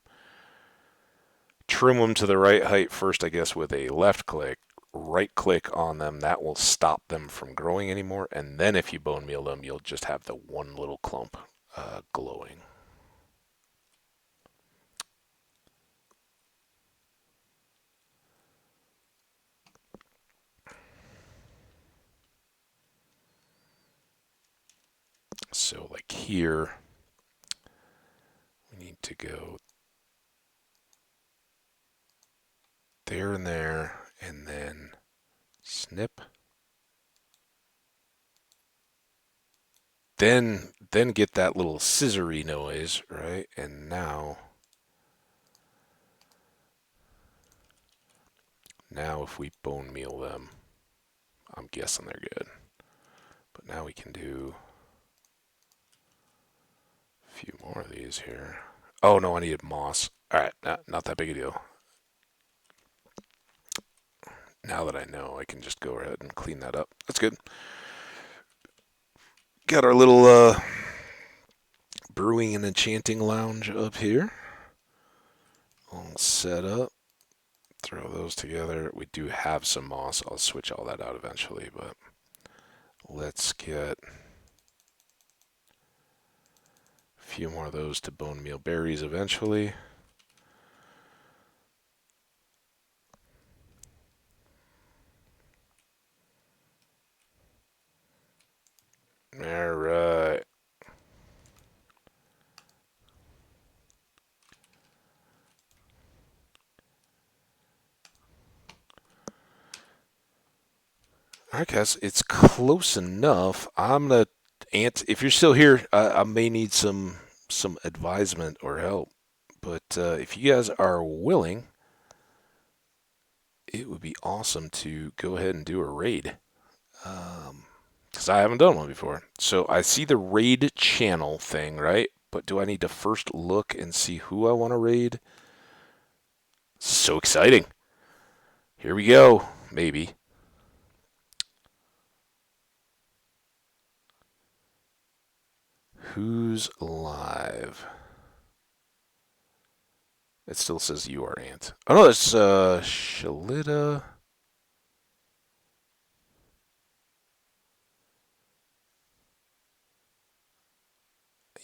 trim them to the right height first, I guess, with a left click. Right click on them, that will stop them from growing anymore. And then if you bone meal them, you'll just have the one little clump glowing. So, like here, we need to go there and then snip. Then get that little scissory noise, right? And now if we bone meal them, I'm guessing they're good. But now we can do a few more of these here. Oh no, I needed moss. All right, not that big a deal. Now that I know, I can just go ahead and clean that up. That's good. Got our little brewing and enchanting lounge up here. All set up. Throw those together. We do have some moss. I'll switch all that out eventually, but let's get a few more of those to bone meal berries eventually. All right. All right, guys, it's close enough. I'm gonna, Ant. If you're still here, I may need some advisement or help. But if you guys are willing, it would be awesome to go ahead and do a raid. Because I haven't done one before. So I see the raid channel thing, right? But do I need to first look and see who I want to raid? So exciting. Here we go. Maybe. Who's live? It still says you are Ant. Oh no, it's Shalita.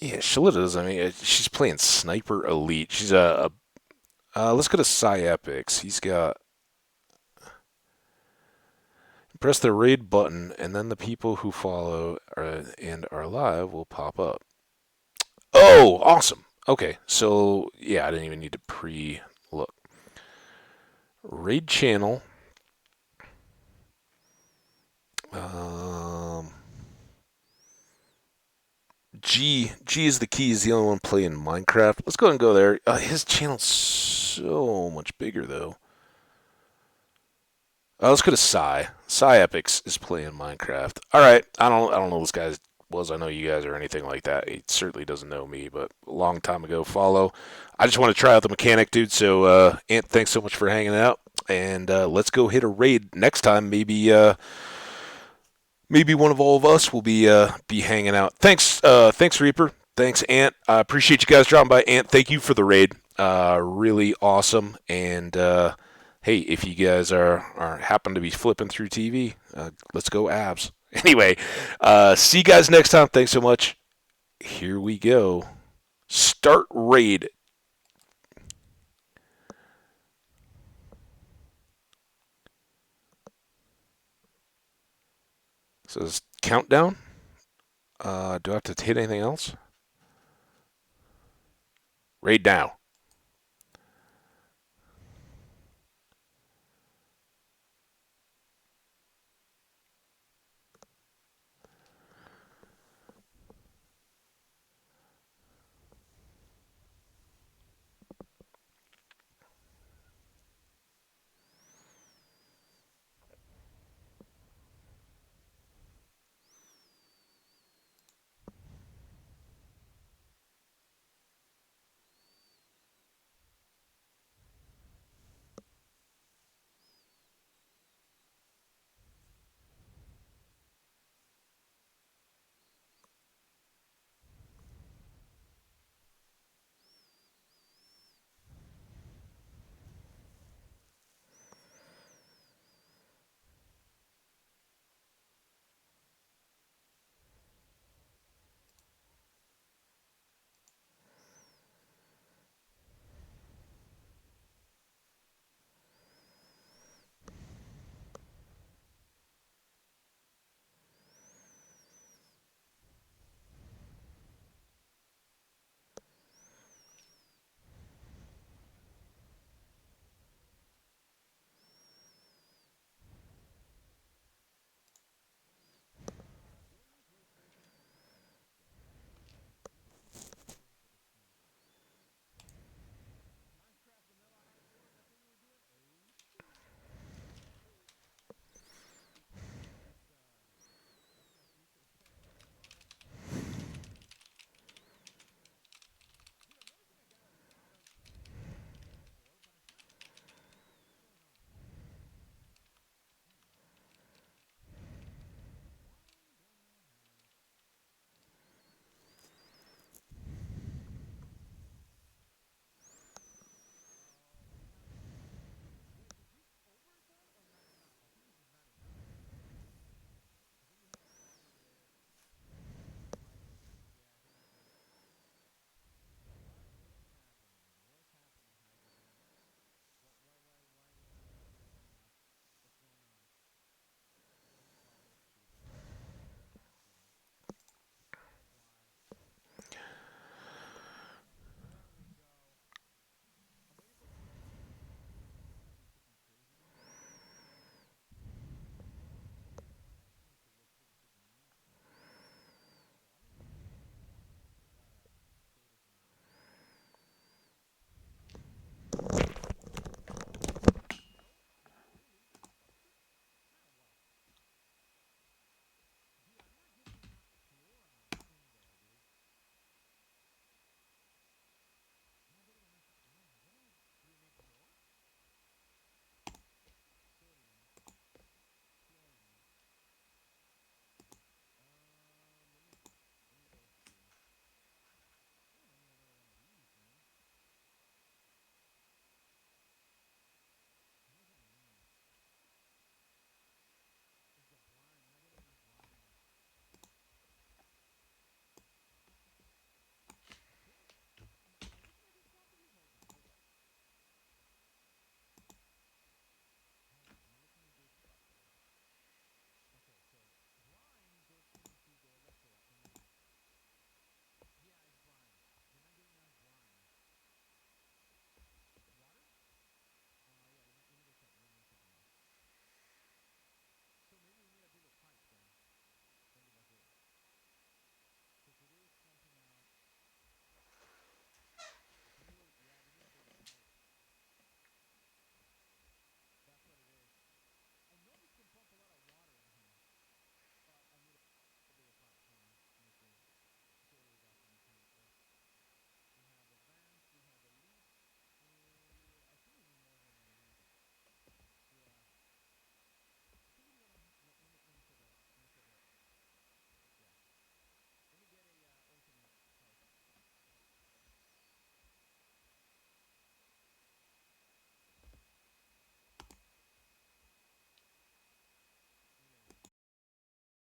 Yeah, Shalita does. I mean, she's playing Sniper Elite. She's let's go to Psy Epics. He's got press the raid button, and then the people who follow and are live will pop up. Oh, awesome. Okay, so yeah, I didn't even need to pre-look. Raid channel. Um, G is the key. Is the only one playing Minecraft. Let's go ahead and go there. His channel's so much bigger though. Let's go to Psy Epics is playing Minecraft. All right, I don't know who this guy was. I know you guys or anything like that. He certainly doesn't know me, but a long time ago. Follow. I just want to try out the mechanic, dude. So, Ant, thanks so much for hanging out, and let's go hit a raid next time. Maybe one of all of us will be hanging out. Thanks Reaper. Thanks Ant. I appreciate you guys dropping by. Ant, thank you for the raid. Really awesome. And hey, if you guys are happen to be flipping through TV, let's go abs. Anyway, see you guys next time. Thanks so much. Here we go. Start raid. Says countdown. Do I have to hit anything else? Raid now.